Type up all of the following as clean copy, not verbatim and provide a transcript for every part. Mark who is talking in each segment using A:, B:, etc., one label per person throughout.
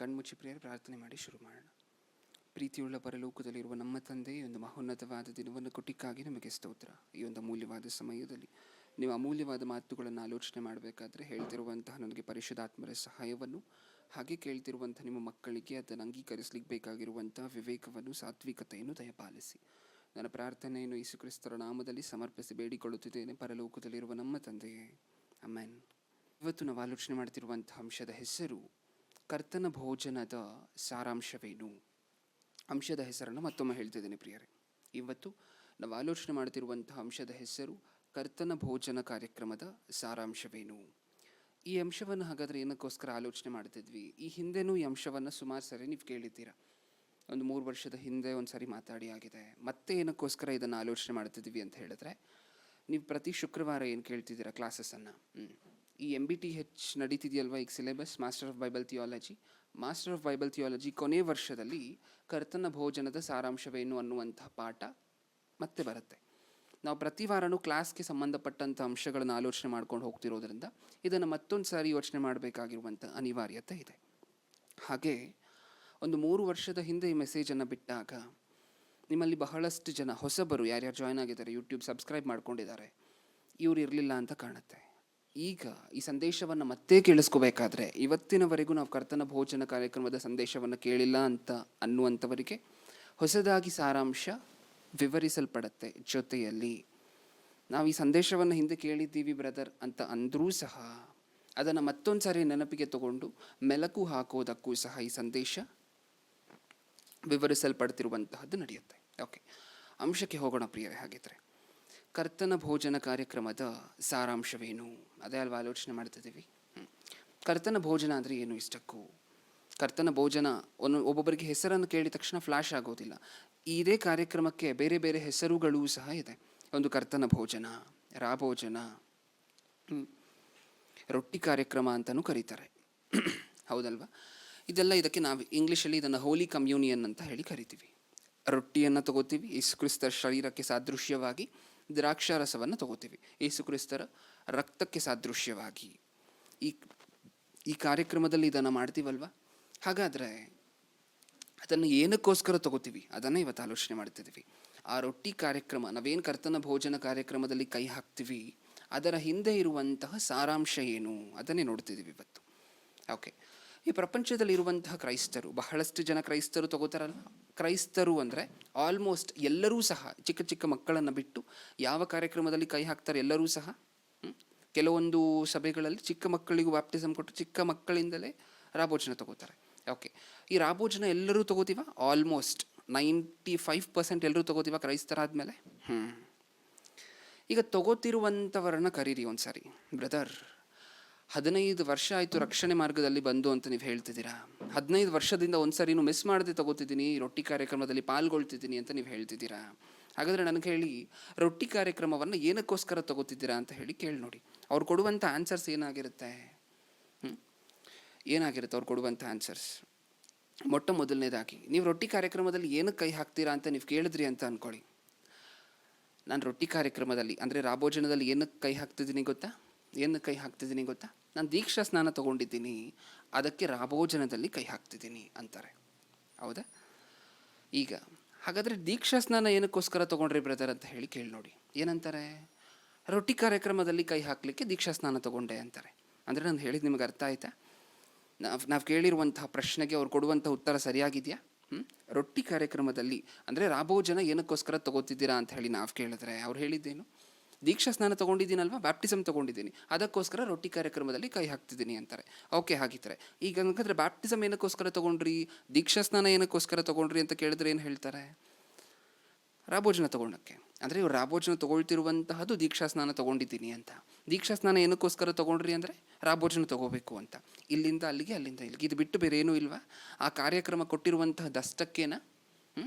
A: ಕಣ್ಮುಚ್ಚಿ ಪ್ರಿಯರೇ ಪ್ರಾರ್ಥನೆ ಮಾಡಿ ಶುರು ಮಾಡೋಣ. ಪ್ರೀತಿಯುಳ್ಳ ಪರಲೋಕದಲ್ಲಿರುವ ನಮ್ಮ ತಂದೆ, ಈ ಒಂದು ಮಹೋನ್ನತವಾದ ದಿನವನ್ನು ಕೊಟ್ಟಿಕ್ಕಾಗಿ ನಮಗೆ ಸ್ತೋತ್ರ. ಈ ಒಂದು ಅಮೂಲ್ಯವಾದ ಸಮಯದಲ್ಲಿ ನೀವು ಅಮೂಲ್ಯವಾದ ಮಾತುಗಳನ್ನು ಆಲೋಚನೆ ಮಾಡಬೇಕಾದ್ರೆ ಹೇಳ್ತಿರುವಂತಹ ನನಗೆ ಪರಿಶುದ್ಧಾತ್ಮರ ಸಹಾಯವನ್ನು, ಹಾಗೆ ಕೇಳ್ತಿರುವಂಥ ನಿಮ್ಮ ಮಕ್ಕಳಿಗೆ ಅದನ್ನು ಅಂಗೀಕರಿಸಲಿಕ್ಕೆ ಬೇಕಾಗಿರುವಂತಹ ವಿವೇಕವನ್ನು, ಸಾತ್ವಿಕತೆಯನ್ನು ದಯಪಾಲಿಸಿ. ನನ್ನ ಪ್ರಾರ್ಥನೆಯನ್ನು ಯೇಸು ಕ್ರಿಸ್ತರ ನಾಮದಲ್ಲಿ ಸಮರ್ಪಿಸಿ ಬೇಡಿಕೊಳ್ಳುತ್ತಿದ್ದೇನೆ, ಪರಲೋಕದಲ್ಲಿರುವ ನಮ್ಮ ತಂದೆಯೇ, ಆಮೆನ್. ಇವತ್ತು ನಾವು ಆಲೋಚನೆ ಮಾಡ್ತಿರುವಂಥ ಅಂಶದ ಹೆಸರು ಕರ್ತನ ಭೋಜನದ ಸಾರಾಂಶವೇನು. ಅಂಶದ ಹೆಸರನ್ನು ಮತ್ತೊಮ್ಮೆ ಹೇಳ್ತಿದ್ದೇನೆ ಪ್ರಿಯರೇ. ಇವತ್ತು ನಾವು ಆಲೋಚನೆ ಮಾಡ್ತಿರುವಂತಹ ಅಂಶದ ಹೆಸರು ಕರ್ತನ ಭೋಜನ ಕಾರ್ಯಕ್ರಮದ ಸಾರಾಂಶವೇನು. ಈ ಅಂಶವನ್ನು ಹಾಗಾದರೆ ಏನಕ್ಕೋಸ್ಕರ ಆಲೋಚನೆ ಮಾಡ್ತಿದ್ವಿ? ಈ ಹಿಂದೆನೂ ಈ ಅಂಶವನ್ನು ಸುಮಾರು ಸರಿ ನೀವು ಕೇಳಿದ್ದೀರಾ. ಒಂದು 3 ವರ್ಷದ ಹಿಂದೆ ಒಂದು ಸರಿ ಮಾತಾಡಿ ಆಗಿದೆ. ಮತ್ತೆ ಏನಕ್ಕೋಸ್ಕರ ಇದನ್ನು ಆಲೋಚನೆ ಮಾಡ್ತಿದ್ವಿ ಅಂತ ಹೇಳಿದ್ರೆ, ನೀವು ಪ್ರತಿ ಶುಕ್ರವಾರ ಏನು ಕೇಳ್ತಿದ್ದೀರಾ ಕ್ಲಾಸಸ್ಸನ್ನು, ಈ MBTH ನಡೀತಿದೆಯಲ್ವ ಈಗ syllabus, master of Bible theology. Master of Bible theology ಕೊನೆ ವರ್ಷದಲ್ಲಿ ಕರ್ತನ ಭೋಜನದ ಸಾರಾಂಶವೇನು ಅನ್ನುವಂಥ ಪಾಠ ಮತ್ತೆ ಬರುತ್ತೆ. ನಾವು ಪ್ರತಿ ವಾರನೂ ಕ್ಲಾಸ್ಗೆ ಸಂಬಂಧಪಟ್ಟಂಥ ಅಂಶಗಳನ್ನು ಆಲೋಚನೆ ಮಾಡ್ಕೊಂಡು ಹೋಗ್ತಿರೋದ್ರಿಂದ ಇದನ್ನು ಮತ್ತೊಂದು ಸಾರಿ ಯೋಚನೆ ಮಾಡಬೇಕಾಗಿರುವಂಥ ಅನಿವಾರ್ಯತೆ ಇದೆ. ಹಾಗೆ ಒಂದು 3 ವರ್ಷದ ಹಿಂದೆ ಈ ಮೆಸೇಜನ್ನು ಬಿಟ್ಟಾಗ ನಿಮ್ಮಲ್ಲಿ ಬಹಳಷ್ಟು ಜನ ಹೊಸಬರು ಯಾರ್ಯಾರು ಜಾಯ್ನ್ ಆಗಿದ್ದಾರೆ, ಯೂಟ್ಯೂಬ್ ಸಬ್ಸ್ಕ್ರೈಬ್ ಮಾಡ್ಕೊಂಡಿದ್ದಾರೆ, ಇವ್ರು ಇರಲಿಲ್ಲ ಅಂತ ಕಾಣುತ್ತೆ. ಈಗ ಈ ಸಂದೇಶವನ್ನು ಮತ್ತೆ ಕೇಳಿಸ್ಕೋಬೇಕಾದ್ರೆ, ಇವತ್ತಿನವರೆಗೂ ನಾವು ಕರ್ತನ ಭೋಜನ ಕಾರ್ಯಕ್ರಮದ ಸಂದೇಶವನ್ನು ಕೇಳಿಲ್ಲ ಅಂತ ಅನ್ನುವಂಥವರಿಗೆ ಹೊಸದಾಗಿ ಸಾರಾಂಶ ವಿವರಿಸಲ್ಪಡುತ್ತೆ. ಜೊತೆಯಲ್ಲಿ ನಾವು ಈ ಸಂದೇಶವನ್ನು ಹಿಂದೆ ಕೇಳಿದ್ದೀವಿ ಬ್ರದರ್ ಅಂತ ಅಂದರೂ ಸಹ ಅದನ್ನು ಮತ್ತೊಂದು ಸಾರಿ ನೆನಪಿಗೆ ತಗೊಂಡು ಮೆಲುಕು ಹಾಕೋದಕ್ಕೂ ಸಹ ಈ ಸಂದೇಶ ವಿವರಿಸಲ್ಪಡ್ತಿರುವಂತಹದ್ದು ನಡೆಯುತ್ತೆ. ಓಕೆ, ಅಂಶಕ್ಕೆ ಹೋಗೋಣ ಪ್ರಿಯರೇ. ಹಾಗಿದ್ರೆ ಕರ್ತನ ಭೋಜನ ಕಾರ್ಯಕ್ರಮದ ಸಾರಾಂಶವೇನು, ಅದೇ ಅಲ್ವಾ ಆಲೋಚನೆ ಮಾಡ್ತಿದ್ದೀವಿ. ಕರ್ತನ ಭೋಜನ ಅಂದರೆ ಏನು? ಇಷ್ಟಕ್ಕೂ ಕರ್ತನ ಭೋಜನ ಒಬ್ಬೊಬ್ಬರಿಗೆ ಹೆಸರನ್ನು ಕೇಳಿದ ತಕ್ಷಣ ಫ್ಲ್ಯಾಶ್ ಆಗೋದಿಲ್ಲ. ಇದೇ ಕಾರ್ಯಕ್ರಮಕ್ಕೆ ಬೇರೆ ಬೇರೆ ಹೆಸರುಗಳೂ ಸಹ ಇದೆ. ಒಂದು ಕರ್ತನ ಭೋಜನ, ರಾಭೋಜನ, ರೊಟ್ಟಿ ಕಾರ್ಯಕ್ರಮ ಅಂತಲೂ ಕರೀತಾರೆ, ಹೌದಲ್ವಾ? ಇದಕ್ಕೆ ನಾವು ಇಂಗ್ಲೀಷಲ್ಲಿ ಇದನ್ನು ಹೋಲಿ ಕಮ್ಯೂನಿಯನ್ ಅಂತ ಹೇಳಿ ಕರಿತೀವಿ. ರೊಟ್ಟಿಯನ್ನು ತಗೋತೀವಿ, ಯೇಸು ಕ್ರಿಸ್ತರ ಶರೀರಕ್ಕೆ ಸಾದೃಶ್ಯವಾಗಿ. ದ್ರಾಕ್ಷಾರಸವನ್ನು ತಗೋತೀವಿ, ಯೇಸು ಕ್ರಿಸ್ತರ ರಕ್ತಕ್ಕೆ ಸಾದೃಶ್ಯವಾಗಿ. ಈ ಕಾರ್ಯಕ್ರಮದಲ್ಲಿ ಇದನ್ನು ಮಾಡ್ತೀವಲ್ವ? ಹಾಗಾದರೆ ಅದನ್ನು ಏನಕ್ಕೋಸ್ಕರ ತಗೋತೀವಿ ಅದನ್ನು ಇವತ್ತು ಆಲೋಚನೆ ಮಾಡ್ತಿದ್ದೀವಿ. ಆ ರೊಟ್ಟಿ ಕಾರ್ಯಕ್ರಮ, ನಾವೇನು ಕರ್ತನ ಭೋಜನ ಕಾರ್ಯಕ್ರಮದಲ್ಲಿ ಕೈ ಹಾಕ್ತೀವಿ, ಅದರ ಹಿಂದೆ ಇರುವಂತಹ ಸಾರಾಂಶ ಏನು ಅದನ್ನೇ ನೋಡ್ತಿದ್ದೀವಿ ಇವತ್ತು. ಓಕೆ, ಈ ಪ್ರಪಂಚದಲ್ಲಿರುವಂತಹ ಕ್ರೈಸ್ತರು, ಬಹಳಷ್ಟು ಜನ ಕ್ರೈಸ್ತರು ತಗೋತಾರಲ್ಲ. ಕ್ರೈಸ್ತರು ಅಂದರೆ ಆಲ್ಮೋಸ್ಟ್ ಎಲ್ಲರೂ ಸಹ, ಚಿಕ್ಕ ಚಿಕ್ಕ ಮಕ್ಕಳನ್ನು ಬಿಟ್ಟು ಯಾವ ಕಾರ್ಯಕ್ರಮದಲ್ಲಿ ಕೈ ಹಾಕ್ತಾರೆ ಎಲ್ಲರೂ ಸಹ. ಕೆಲವೊಂದು ಸಭೆಗಳಲ್ಲಿ ಚಿಕ್ಕ ಮಕ್ಕಳಿಗೂ ಬ್ಯಾಪ್ಟಿಸಮ್ ಕೊಟ್ಟು ಚಿಕ್ಕ ಮಕ್ಕಳಿಂದಲೇ ರಾಭೋಜನ ತಗೋತಾರೆ. ಓಕೆ, ಈ ರಾಭೋಜನ ಎಲ್ಲರೂ ತಗೋತೀವ? ಆಲ್ಮೋಸ್ಟ್ 95% ಎಲ್ಲರೂ ತಗೋತೀವ ಕ್ರೈಸ್ತರಾದಮೇಲೆ. ಈಗ ತಗೋತಿರುವಂಥವರನ್ನು ಕರೀರಿ ಒಂದು ಸಾರಿ. ಬ್ರದರ್, 15 ವರ್ಷ ಆಯಿತು ರಕ್ಷಣೆ ಮಾರ್ಗದಲ್ಲಿ ಬಂದು ಅಂತ ನೀವು ಹೇಳ್ತಿದ್ದೀರಾ. 15 ವರ್ಷದಿಂದ ಒಂದು ಸಾರಿನೂ ಮಿಸ್ ಮಾಡದೆ ತಗೋತಿದ್ದೀನಿ, ರೊಟ್ಟಿ ಕಾರ್ಯಕ್ರಮದಲ್ಲಿ ಪಾಲ್ಗೊಳ್ತಿದ್ದೀನಿ ಅಂತ ನೀವು ಹೇಳ್ತಿದ್ದೀರಾ. ಹಾಗಾದರೆ ನನಗೆ ಹೇಳಿ, ರೊಟ್ಟಿ ಕಾರ್ಯಕ್ರಮವನ್ನು ಏನಕ್ಕೋಸ್ಕರ ತಗೋತಿದ್ದೀರಾ ಅಂತ ಹೇಳಿ ಕೇಳಿ ನೋಡಿ. ಅವ್ರು ಕೊಡುವಂಥ ಆನ್ಸರ್ಸ್ ಏನಾಗಿರುತ್ತೆ? ಅವ್ರು ಕೊಡುವಂಥ ಆನ್ಸರ್ಸ್, ಮೊಟ್ಟ ಮೊದಲನೇದಾಗಿ, ನೀವು ರೊಟ್ಟಿ ಕಾರ್ಯಕ್ರಮದಲ್ಲಿ ಏನಕ್ಕೆ ಕೈ ಹಾಕ್ತೀರಾ ಅಂತ ನೀವು ಕೇಳಿದ್ರಿ ಅಂತ ಅಂದ್ಕೊಳ್ಳಿ. ನಾನು ರೊಟ್ಟಿ ಕಾರ್ಯಕ್ರಮದಲ್ಲಿ ಅಂದರೆ ರಾಭೋಜನದಲ್ಲಿ ಏನಕ್ಕೆ ಕೈ ಹಾಕ್ತಿದ್ದೀನಿ ಗೊತ್ತಾ? ನಾನು ದೀಕ್ಷಾ ಸ್ನಾನ ತೊಗೊಂಡಿದ್ದೀನಿ, ಅದಕ್ಕೆ ರಾಭೋಜನದಲ್ಲಿ ಕೈ ಹಾಕ್ತಿದ್ದೀನಿ ಅಂತಾರೆ. ಹೌದಾ? ಈಗ ಹಾಗಾದರೆ ದೀಕ್ಷಾ ಸ್ನಾನ ಏನಕ್ಕೋಸ್ಕರ ತೊಗೊಂಡ್ರಿ ಬ್ರದರ್ ಅಂತ ಹೇಳಿ ಕೇಳಿ ನೋಡಿ. ಏನಂತಾರೆ? ರೊಟ್ಟಿ ಕಾರ್ಯಕ್ರಮದಲ್ಲಿ ಕೈ ಹಾಕಲಿಕ್ಕೆ ದೀಕ್ಷಾ ಸ್ನಾನ ತೊಗೊಂಡೆ ಅಂತಾರೆ. ಅಂದರೆ ನಾನು ಹೇಳಿದ್ದು ನಿಮಗೆ ಅರ್ಥ ಆಯ್ತಾ? ನಾವು ಕೇಳಿರುವಂತಹ ಪ್ರಶ್ನೆಗೆ ಅವ್ರು ಕೊಡುವಂಥ ಉತ್ತರ ಸರಿಯಾಗಿದೆಯಾ? ರೊಟ್ಟಿ ಕಾರ್ಯಕ್ರಮದಲ್ಲಿ ಅಂದರೆ ರಾಭೋಜನ ಏನಕ್ಕೋಸ್ಕರ ತಗೋತಿದ್ದೀರಾ ಅಂತ ಹೇಳಿ ನಾವು ಕೇಳಿದ್ರೆ ಅವ್ರು ಹೇಳಿದ್ದೇನು? ದೀಕ್ಷಾ ಸ್ನಾನ ತೊಗೊಂಡಿದ್ದೀನಲ್ವ, ಬ್ಯಾಪ್ಟಿಸಮ್ ತೊಗೊಂಡಿದ್ದೀನಿ, ಅದಕ್ಕೋಸ್ಕರ ರೊಟ್ಟಿ ಕಾರ್ಯಕ್ರಮದಲ್ಲಿ ಕೈ ಹಾಕ್ತಿದ್ದೀನಿ ಅಂತಾರೆ. ಓಕೆ, ಹಾಗಿದ್ರೆ ಈಗ ಹಂಗಂದ್ರೆ ಬ್ಯಾಪ್ಟಿಸಮ್ ಏನಕ್ಕೋಸ್ಕರ ತೊಗೊಂಡ್ರಿ, ದೀಕ್ಷಾ ಸ್ನಾನ ಏನಕ್ಕೋಸ್ಕರ ತೊಗೊಂಡ್ರಿ ಅಂತ ಕೇಳಿದ್ರೆ ಏನು ಹೇಳ್ತಾರೆ? ರಾಭೋಜನ ತೊಗೊಂಡಕ್ಕೆ. ಅಂದರೆ ಇವ್ರು ರಾಭೋಜನ ತೊಗೊಳ್ತಿರುವಂತಹದ್ದು ದೀಕ್ಷಾ ಸ್ನಾನ ತೊಗೊಂಡಿದ್ದೀನಿ ಅಂತ. ದೀಕ್ಷಾ ಸ್ನಾನ ಏನಕ್ಕೋಸ್ಕರ ತೊಗೊಂಡ್ರಿ ಅಂದರೆ ರಾಭೋಜನ ತೊಗೋಬೇಕು ಅಂತ. ಇಲ್ಲಿಂದ ಅಲ್ಲಿಗೆ, ಅಲ್ಲಿಂದ ಇಲ್ಲಿಗೆ, ಇದು ಬಿಟ್ಟು ಬೇರೆ ಏನೂ ಇಲ್ವಾ? ಆ ಕಾರ್ಯಕ್ರಮ ಕೊಟ್ಟಿರುವಂತಹ ದಷ್ಟಕ್ಕೇನ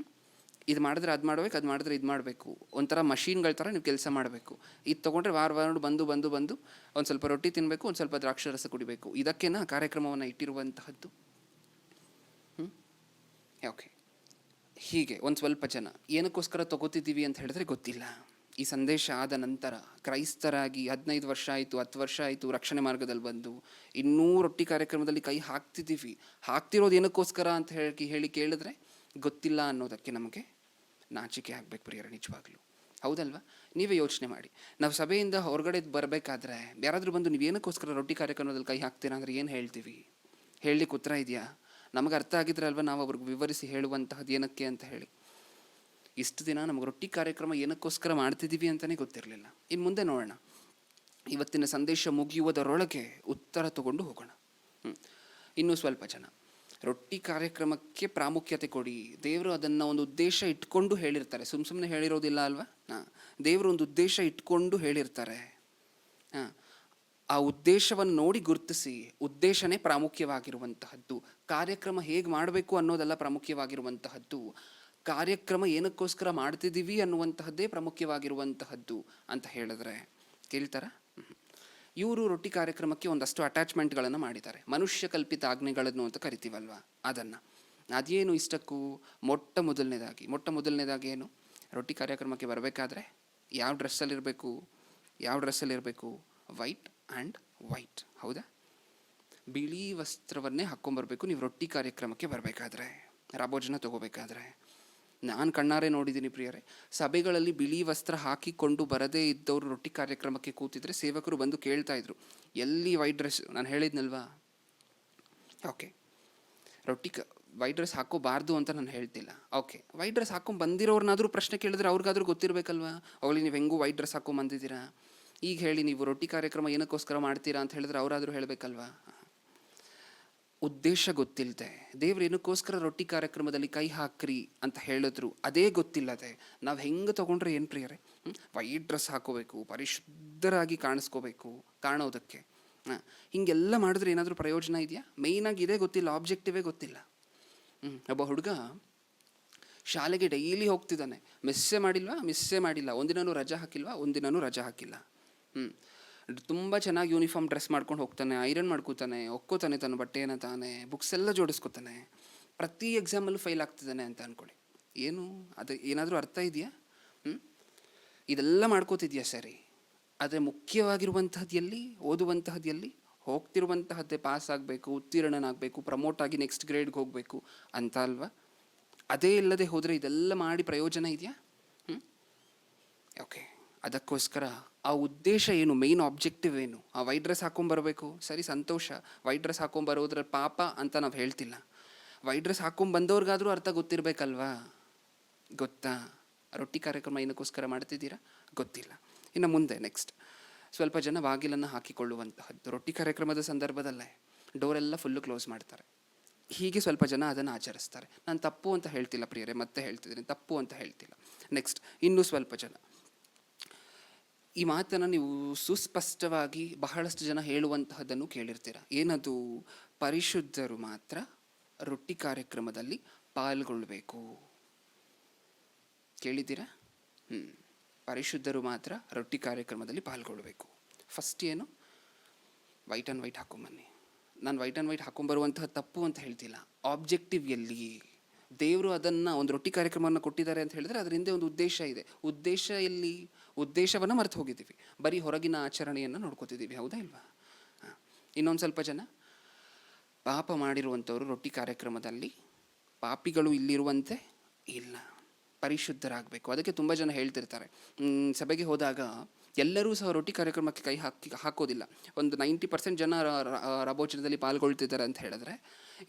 A: ಇದು ಮಾಡಿದ್ರೆ ಅದು ಮಾಡಬೇಕು, ಅದು ಮಾಡಿದ್ರೆ ಇದು ಮಾಡಬೇಕು, ಒಂಥರ ಮಷೀನ್ಗಳ ಥರ ನೀವು ಕೆಲಸ ಮಾಡಬೇಕು. ಇದು ತೊಗೊಂಡ್ರೆ ವಾರ ಬಂದು ಒಂದು ಸ್ವಲ್ಪ ರೊಟ್ಟಿ ತಿನ್ನಬೇಕು, ಒಂದು ಸ್ವಲ್ಪ ದ್ರಾಕ್ಷಾರಸ ಕುಡಿಬೇಕು, ಇದಕ್ಕೇನ ಕಾರ್ಯಕ್ರಮವನ್ನು ಇಟ್ಟಿರುವಂತಹದ್ದು? ಓಕೆ, ಹೀಗೆ ಒಂದು ಸ್ವಲ್ಪ ಜನ ಏನಕ್ಕೋಸ್ಕರ ತೊಗೋತಿದ್ದೀವಿ ಅಂತ ಹೇಳಿದ್ರೆ ಗೊತ್ತಿಲ್ಲ. ಈ ಸಂದೇಶ ಆದ ನಂತರ ಕ್ರೈಸ್ತರಾಗಿ 15 ವರ್ಷ ಆಯಿತು, 10 ವರ್ಷ ಆಯಿತು, ರಕ್ಷಣೆ ಮಾರ್ಗದಲ್ಲಿ ಬಂದು ಇನ್ನೂ ರೊಟ್ಟಿ ಕಾರ್ಯಕ್ರಮದಲ್ಲಿ ಕೈ ಹಾಕ್ತಿದ್ದೀವಿ. ಹಾಕ್ತಿರೋದು ಏನಕ್ಕೋಸ್ಕರ ಅಂತ ಹೇಳಿ ಕೇಳಿದ್ರೆ ಗೊತ್ತಿಲ್ಲ ಅನ್ನೋದಕ್ಕೆ ನಮಗೆ ನಾಚಿಕೆ ಆಗಬೇಕು ಪ್ರಿಯರೇ, ನಿಜವಾಗ್ಲೂ. ಹೌದಲ್ವಾ? ನೀವೇ ಯೋಚನೆ ಮಾಡಿ. ನಾವು ಸಭೆಯಿಂದ ಹೊರಗಡೆ ಬರಬೇಕಾದ್ರೆ ಯಾರಾದರೂ ಬಂದು ನೀವೇನಕ್ಕೋಸ್ಕರ ರೊಟ್ಟಿ ಕಾರ್ಯಕ್ರಮದಲ್ಲಿ ಕೈ ಹಾಕ್ತೀರಾ ಅಂದರೆ ಏನು ಹೇಳ್ತೀವಿ? ಹೇಳಲಿಕ್ಕೆ ಉತ್ತರ ಇದೆಯಾ? ನಮಗೆ ಅರ್ಥ ಆಗಿದ್ರೆ ಅಲ್ವಾ ನಾವು ಅವ್ರಿಗೆ ವಿವರಿಸಿ ಹೇಳುವಂತಹದ್ದು ಏನಕ್ಕೆ ಅಂತ ಹೇಳಿ. ಇಷ್ಟು ದಿನ ನಮಗೆ ರೊಟ್ಟಿ ಕಾರ್ಯಕ್ರಮ ಏನಕ್ಕೋಸ್ಕರ ಮಾಡ್ತಿದ್ದೀವಿ ಅಂತಲೇ ಗೊತ್ತಿರಲಿಲ್ಲ. ಇನ್ನು ಮುಂದೆ ನೋಡೋಣ. ಇವತ್ತಿನ ಸಂದೇಶ ಮುಗಿಯುವುದರೊಳಗೆ ಉತ್ತರ ತಗೊಂಡು ಹೋಗೋಣ. ಇನ್ನೂ ಸ್ವಲ್ಪ ಜನ ರೊಟ್ಟಿ ಕಾರ್ಯಕ್ರಮಕ್ಕೆ ಪ್ರಾಮುಖ್ಯತೆ ಕೊಡಿ, ದೇವರು ಅದನ್ನು ಒಂದು ಉದ್ದೇಶ ಇಟ್ಕೊಂಡು ಹೇಳಿರ್ತಾರೆ. ಸುಮ್ಮನೆ ಹೇಳಿರೋದಿಲ್ಲ ಅಲ್ವಾ? ದೇವರು ಒಂದು ಉದ್ದೇಶ ಇಟ್ಕೊಂಡು ಹೇಳಿರ್ತಾರೆ. ಆ ಉದ್ದೇಶವನ್ನು ನೋಡಿ ಗುರುತಿಸಿ, ಉದ್ದೇಶನೇ ಪ್ರಾಮುಖ್ಯವಾಗಿರುವಂತಹದ್ದು. ಕಾರ್ಯಕ್ರಮ ಹೇಗೆ ಮಾಡಬೇಕು ಅನ್ನೋದೆಲ್ಲ ಪ್ರಾಮುಖ್ಯವಾಗಿರುವಂತಹದ್ದು. ಕಾರ್ಯಕ್ರಮ ಏನಕ್ಕೋಸ್ಕರ ಮಾಡ್ತಿದ್ದೀವಿ ಅನ್ನುವಂತಹದ್ದೇ ಪ್ರಾಮುಖ್ಯವಾಗಿರುವಂತಹದ್ದು ಅಂತ ಹೇಳಿದ್ರೆ ಕೇಳ್ತಾರ? ಇವರು ರೊಟ್ಟಿ ಕಾರ್ಯಕ್ರಮಕ್ಕೆ ಒಂದಷ್ಟು ಅಟ್ಯಾಚ್ಮೆಂಟ್ಗಳನ್ನು ಮಾಡಿದ್ದಾರೆ. ಮನುಷ್ಯ ಕಲ್ಪಿತ ಆಜ್ಞೆಗಳನ್ನು ಅಂತ ಕರಿತೀವಲ್ವ, ಅದನ್ನು. ಅದೇನು ಇಷ್ಟಕ್ಕೂ ಮೊಟ್ಟ ಮೊದಲನೇದಾಗಿ ಏನು? ರೊಟ್ಟಿ ಕಾರ್ಯಕ್ರಮಕ್ಕೆ ಬರಬೇಕಾದ್ರೆ ಯಾವ ಡ್ರೆಸ್ಸಲ್ಲಿರಬೇಕು? White and white. ಹೌದಾ? ಬಿಳಿ ವಸ್ತ್ರವನ್ನೇ ಹಾಕ್ಕೊಂಬರ್ಬೇಕು ನೀವು ರೊಟ್ಟಿ ಕಾರ್ಯಕ್ರಮಕ್ಕೆ ಬರಬೇಕಾದ್ರೆ, ರಾಭೋಜನ ತಗೋಬೇಕಾದ್ರೆ. ನಾನು ಕಣ್ಣಾರೆ ನೋಡಿದ್ದೀನಿ ಪ್ರಿಯರೇ, ಸಭೆಗಳಲ್ಲಿ ಬಿಳಿ ವಸ್ತ್ರ ಹಾಕಿಕೊಂಡು ಬರದೇ ಇದ್ದವರು ರೊಟ್ಟಿ ಕಾರ್ಯಕ್ರಮಕ್ಕೆ ಕೂತಿದ್ರೆ ಸೇವಕರು ಬಂದು ಕೇಳ್ತಾ ಇದ್ರು, ಎಲ್ಲಿ ವೈಟ್ ಡ್ರೆಸ್? ನಾನು ಹೇಳಿದ್ನಲ್ವಾ, ಓಕೆ, ವೈಟ್ ಡ್ರೆಸ್ ಹಾಕೋಬಾರ್ದು ಅಂತ ನಾನು ಹೇಳ್ತಿಲ್ಲ. ಓಕೆ, ವೈಟ್ ಡ್ರೆಸ್ ಹಾಕೊಂಡು ಬಂದಿರೋರ್ನಾದರೂ ಪ್ರಶ್ನೆ ಕೇಳಿದ್ರೆ ಅವ್ರಿಗಾದ್ರೂ ಗೊತ್ತಿರಬೇಕಲ್ವಾ? ಅವಳಿ ನೀವು ಹೆಂಗೂ ವೈಟ್ ಡ್ರೆಸ್ ಹಾಕೊಂಡು ಬಂದಿದ್ದೀರಾ, ಈಗ ಹೇಳಿ ನೀವು ರೊಟ್ಟಿ ಕಾರ್ಯಕ್ರಮ ಏನಕ್ಕೋಸ್ಕರ ಮಾಡ್ತೀರಾ ಅಂತ ಹೇಳಿದ್ರೆ ಅವರಾದರೂ ಹೇಳಬೇಕಲ್ವಾ? ಉದ್ದೇಶ ಗೊತ್ತಿಲ್ಲದೆ ದೇವ್ರು ಏನಕ್ಕೋಸ್ಕರ ರೊಟ್ಟಿ ಕಾರ್ಯಕ್ರಮದಲ್ಲಿ ಕೈ ಹಾಕ್ರಿ ಅಂತ ಹೇಳಿದ್ರು ಅದೇ ಗೊತ್ತಿಲ್ಲದೆ ನಾವು ಹೆಂಗೆ ತೊಗೊಂಡ್ರೆ ಏನು ಪ್ರಿಯರೇ? ವೈಟ್ ಡ್ರೆಸ್ ಹಾಕೋಬೇಕು, ಪರಿಶುದ್ಧರಾಗಿ ಕಾಣೋದಕ್ಕೆ. ಹಿಂಗೆಲ್ಲ ಮಾಡಿದ್ರೆ ಏನಾದರೂ ಪ್ರಯೋಜನ ಇದೆಯಾ? ಮೇಯ್ನಾಗಿ ಇದೇ ಗೊತ್ತಿಲ್ಲ, ಆಬ್ಜೆಕ್ಟಿವೇ ಗೊತ್ತಿಲ್ಲ. ಒಬ್ಬ ಹುಡುಗ ಶಾಲೆಗೆ ಡೈಲಿ ಹೋಗ್ತಿದ್ದಾನೆ, ಮಿಸ್ಸೇ ಮಾಡಿಲ್ಲ, ಒಂದಿನೂ ರಜಾ ಹಾಕಿಲ್ಲ. ತುಂಬ ಚೆನ್ನಾಗಿ ಯೂನಿಫಾರ್ಮ್ ಡ್ರೆಸ್ ಮಾಡ್ಕೊಂಡು ಹೋಗ್ತಾನೆ, ಐರನ್ ಮಾಡ್ಕೋತಾನೆ, ಒಕ್ಕೋತಾನೆ ತನ್ನ ಬಟ್ಟೆಯನ್ನು ತಾನೆ, ಬುಕ್ಸ್ ಎಲ್ಲ ಜೋಡಿಸ್ಕೋತಾನೆ, ಪ್ರತಿ ಎಕ್ಸಾಮಲ್ಲೂ ಫೈಲ್ ಆಗ್ತಿದ್ದಾನೆ ಅಂತ ಅಂದ್ಕೊಳ್ಳಿ. ಅದು ಏನಾದರೂ ಅರ್ಥ ಇದೆಯಾ? ಇದೆಲ್ಲ ಮಾಡ್ಕೋತಿದ್ಯಾ ಸರಿ, ಆದರೆ ಮುಖ್ಯವಾಗಿರುವಂತಹದ್ದು ಎಲ್ಲಿ? ಓದುವಂತಹದ್ದು ಎಲ್ಲಿ? ಹೋಗ್ತಿರುವಂತಹದ್ದೇ ಪಾಸ್ ಆಗಬೇಕು, ಉತ್ತೀರ್ಣನಾಗಬೇಕು, ಪ್ರಮೋಟ್ ಆಗಿ ನೆಕ್ಸ್ಟ್ ಗ್ರೇಡ್ಗೆ ಹೋಗಬೇಕು ಅಂತ ಅಲ್ವಾ? ಅದೇ ಇಲ್ಲದೆ ಹೋದರೆ ಇದೆಲ್ಲ ಮಾಡಿ ಪ್ರಯೋಜನ ಇದೆಯಾ? ಓಕೆ, ಅದಕ್ಕೋಸ್ಕರ ಆ ಉದ್ದೇಶ ಏನು, ಮೇಯ್ನ್ ಆಬ್ಜೆಕ್ಟಿವ್ ಏನು? ಆ ವೈಟ್ ಡ್ರೆಸ್ ಹಾಕೊಂಬರಬೇಕು, ಸರಿ, ಸಂತೋಷ. ವೈಟ್ ಡ್ರೆಸ್ ಹಾಕೊಂಬರೋದ್ರಲ್ಲಿ ಪಾಪ ಅಂತ ನಾವು ಹೇಳ್ತಿಲ್ಲ. ವೈಟ್ ಡ್ರೆಸ್ ಹಾಕೊಂಬಂದವ್ರಿಗಾದರೂ ಅರ್ಥ ಗೊತ್ತಿರಬೇಕಲ್ವಾ? ಗೊತ್ತಾ? ರೊಟ್ಟಿ ಕಾರ್ಯಕ್ರಮ ಏನಕ್ಕೋಸ್ಕರ ಮಾಡ್ತಿದ್ದೀರಾ? ಗೊತ್ತಿಲ್ಲ. ಇನ್ನು ಮುಂದೆ ನೆಕ್ಸ್ಟ್ ಸ್ವಲ್ಪ ಜನ ಬಾಗಿಲನ್ನು ಹಾಕಿಕೊಳ್ಳುವಂತಹದ್ದು. ರೊಟ್ಟಿ ಕಾರ್ಯಕ್ರಮದ ಸಂದರ್ಭದಲ್ಲೇ ಡೋರೆಲ್ಲ ಫುಲ್ಲು ಕ್ಲೋಸ್ ಮಾಡ್ತಾರೆ. ಹೀಗೆ ಸ್ವಲ್ಪ ಜನ ಅದನ್ನು ಆಚರಿಸ್ತಾರೆ. ನಾನು ತಪ್ಪು ಅಂತ ಹೇಳ್ತಿಲ್ಲ ಪ್ರಿಯರೇ, ಮತ್ತೆ ಹೇಳ್ತಿದ್ದೀನಿ, ತಪ್ಪು ಅಂತ ಹೇಳ್ತಿಲ್ಲ. ನೆಕ್ಸ್ಟ್ ಇನ್ನೂ ಸ್ವಲ್ಪ ಜನ ಈ ಮಾತನ್ನು ನೀವು ಸುಸ್ಪಷ್ಟವಾಗಿ ಬಹಳಷ್ಟು ಜನ ಹೇಳುವಂತಹದ್ದನ್ನು ಕೇಳಿರ್ತೀರ. ಏನದು? ಪರಿಶುದ್ಧರು ಮಾತ್ರ ರೊಟ್ಟಿ ಕಾರ್ಯಕ್ರಮದಲ್ಲಿ ಪಾಲ್ಗೊಳ್ಳಬೇಕು. ಕೇಳಿದ್ದೀರಾ? ಪರಿಶುದ್ಧರು ಮಾತ್ರ ರೊಟ್ಟಿ ಕಾರ್ಯಕ್ರಮದಲ್ಲಿ ಪಾಲ್ಗೊಳ್ಳಬೇಕು. ಫಸ್ಟ್ ಏನು? ವೈಟ್ ಆ್ಯಂಡ್ ವೈಟ್ ಹಾಕೊಂಬನ್ನಿ. ನಾನು ವೈಟ್ ಆ್ಯಂಡ್ ವೈಟ್ ಹಾಕೊಂಬರುವಂತಹ ತಪ್ಪು ಅಂತ ಹೇಳ್ತಿಲ್ಲ. ಆಬ್ಜೆಕ್ಟಿವ್ ಎಲ್ಲಿ? ದೇವರು ಅದನ್ನು ಒಂದು ರೊಟ್ಟಿ ಕಾರ್ಯಕ್ರಮವನ್ನು ಕೊಟ್ಟಿದ್ದಾರೆ ಅಂತ ಹೇಳಿದ್ರೆ ಅದರ ಹಿಂದೆ ಒಂದು ಉದ್ದೇಶ ಇದೆ. ಉದ್ದೇಶ ಎಲ್ಲಿ? ಉದ್ದೇಶವನ್ನು ಮರೆತು ಹೋಗಿದ್ದೀವಿ, ಬರೀ ಹೊರಗಿನ ಆಚರಣೆಯನ್ನು ನೋಡ್ಕೋತಿದ್ದೀವಿ. ಹೌದಾ ಇಲ್ವಾ? ಇನ್ನೊಂದು ಸ್ವಲ್ಪ ಜನ ಪಾಪ ಮಾಡಿರುವಂಥವ್ರು ರೊಟ್ಟಿ ಕಾರ್ಯಕ್ರಮದಲ್ಲಿ ಪಾಪಿಗಳು ಇಲ್ಲಿರುವಂತೆ ಇಲ್ಲ, ಪರಿಶುದ್ಧರಾಗಬೇಕು. ಅದಕ್ಕೆ ತುಂಬ ಜನ ಹೇಳ್ತಿರ್ತಾರೆ, ಸಭೆಗೆ ಹೋದಾಗ ಎಲ್ಲರೂ ಸಹ ರೊಟ್ಟಿ ಕಾರ್ಯಕ್ರಮಕ್ಕೆ ಕೈ ಹಾಕೋದಿಲ್ಲ. ಒಂದು 90% ಜನ ರಾಭೋಜನದಲ್ಲಿ ಪಾಲ್ಗೊಳ್ತಿದ್ದಾರೆ ಅಂತ ಹೇಳಿದ್ರೆ,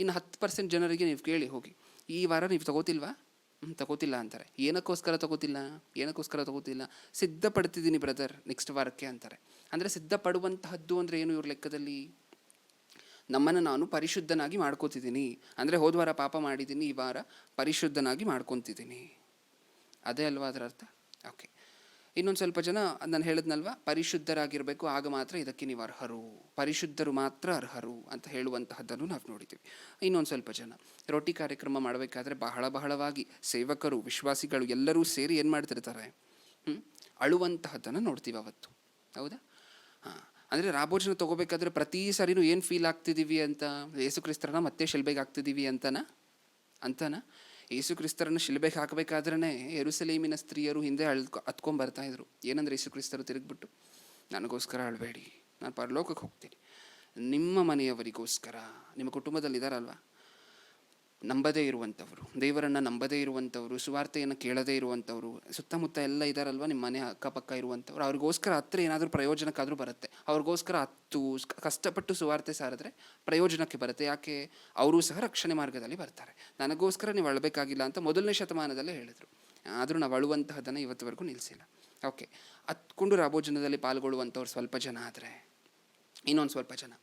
A: ಇನ್ನು 10% ಜನರಿಗೆ ನೀವು ಕೇಳಿ ಹೋಗಿ, ಈ ವಾರ ನೀವು ತಗೋತಿಲ್ಲ ಅಂತಾರೆ. ಏನಕ್ಕೋಸ್ಕರ ತಗೋತಿಲ್ಲ? ಸಿದ್ಧಪಡ್ತಿದ್ದೀನಿ ಬ್ರದರ್ ನೆಕ್ಸ್ಟ್ ವಾರಕ್ಕೆ ಅಂತಾರೆ. ಅಂದರೆ ಸಿದ್ಧಪಡುವಂತಹದ್ದು ಅಂದರೆ ಏನು ಇವ್ರ ಲೆಕ್ಕದಲ್ಲಿ? ನಮ್ಮನ್ನು ನಾನು ಪರಿಶುದ್ಧನಾಗಿ ಮಾಡ್ಕೋತಿದ್ದೀನಿ. ಅಂದರೆ ಹೋದ ವಾರ ಪಾಪ ಮಾಡಿದ್ದೀನಿ, ಈ ವಾರ ಪರಿಶುದ್ಧನಾಗಿ ಮಾಡ್ಕೊತಿದ್ದೀನಿ. ಅದೇ ಅಲ್ವಾ ಅದರ ಅರ್ಥ? ಓಕೆ. ಇನ್ನೊಂದು ಸ್ವಲ್ಪ ಜನ ನಾನು ಹೇಳಿದ್ನಲ್ವ, ಪರಿಶುದ್ಧರಾಗಿರಬೇಕು, ಆಗ ಮಾತ್ರ ಇದಕ್ಕೆ ನೀವು ಅರ್ಹರು, ಪರಿಶುದ್ಧರು ಮಾತ್ರ ಅರ್ಹರು ಅಂತ ಹೇಳುವಂತಹದ್ದನ್ನು ನಾವು ನೋಡಿದ್ದೀವಿ. ಇನ್ನೊಂದು ಸ್ವಲ್ಪ ಜನ ರೊಟ್ಟಿ ಕಾರ್ಯಕ್ರಮ ಮಾಡಬೇಕಾದ್ರೆ ಬಹಳವಾಗಿ ಸೇವಕರು, ವಿಶ್ವಾಸಿಗಳು ಎಲ್ಲರೂ ಸೇರಿ ಏನು ಮಾಡ್ತಿರ್ತಾರೆ? ಅಳುವಂತಹದ್ದನ್ನು ನೋಡ್ತೀವಿ ಅವತ್ತು. ಹೌದಾ? ಅಂದರೆ ರಾಭೋಜನ ತೊಗೋಬೇಕಾದ್ರೆ ಪ್ರತಿ ಸರಿನೂ ಏನು ಫೀಲ್ ಆಗ್ತಿದ್ದೀವಿ ಅಂತ? ಯೇಸು ಕ್ರಿಸ್ತರನ್ನ ಮತ್ತೆ ಶಿಲ್ಬೆಗೆ ಆಗ್ತಿದ್ದೀವಿ ಅಂತನಾ? ಯೇಸು ಕ್ರಿಸ್ತರನ್ನು ಶಿಲುಬೆಗೆ ಹಾಕಬೇಕಾದ್ರೇ ಯೆರೂಸಲೇಮಿನ ಸ್ತ್ರೀಯರು ಹಿಂದೆ ಹತ್ಕೊಂಡ್ಬರ್ತಾ ಇದ್ರು. ಏನಂದ್ರೆ ಯೇಸು ಕ್ರಿಸ್ತರು ತಿರುಗಿಬಿಟ್ಟು, ನನಗೋಸ್ಕರ ಅಳಬೇಡಿ, ನಾನು ಪರಲೋಕಕ್ಕೆ ಹೋಗ್ತೀನಿ, ನಿಮ್ಮ ಮನೆಯವರಿಗೋಸ್ಕರ, ನಿಮ್ಮ ಕುಟುಂಬದಲ್ಲಿ ಇದ್ದಾರಲ್ವ ನಂಬದೇ ಇರುವಂಥವ್ರು, ದೇವರನ್ನು ನಂಬದೇ ಇರುವಂಥವ್ರು, ಸುವಾರ್ತೆಯನ್ನು ಕೇಳದೇ ಇರುವಂಥವ್ರು, ಸುತ್ತಮುತ್ತ ಎಲ್ಲ ಇದ್ದಾರಲ್ವ ನಿಮ್ಮ ಮನೆ ಅಕ್ಕಪಕ್ಕ ಇರುವಂಥವ್ರು, ಅವ್ರಿಗೋಸ್ಕರ ಹತ್ತಿರ ಏನಾದರೂ ಪ್ರಯೋಜನಕ್ಕಾದರೂ ಬರುತ್ತೆ. ಅವ್ರಿಗೋಸ್ಕರ ಕಷ್ಟಪಟ್ಟು ಸುವಾರ್ತೆ ಸಾರಿದ್ರೆ ಪ್ರಯೋಜನಕ್ಕೆ ಬರುತ್ತೆ. ಯಾಕೆ? ಅವರೂ ಸಹ ರಕ್ಷಣೆ ಮಾರ್ಗದಲ್ಲಿ ಬರ್ತಾರೆ. ನನಗೋಸ್ಕರ ನೀವು ಅಳಬೇಕಾಗಿಲ್ಲ ಅಂತ ಮೊದಲನೇ ಶತಮಾನದಲ್ಲೇ ಹೇಳಿದರು. ಆದರೂ ನಾವು ಅಳುವಂತಹದನ್ನು ಇವತ್ತುವರೆಗೂ ನಿಲ್ಲಿಸಿಲ್ಲ. ಓಕೆ, ಹತ್ಕೊಂಡು ರಾಭೋಜನದಲ್ಲಿ ಪಾಲ್ಗೊಳ್ಳುವಂಥವ್ರು ಸ್ವಲ್ಪ ಜನ ಆದರೆ, ಇನ್ನೊಂದು ಸ್ವಲ್ಪ ಜನ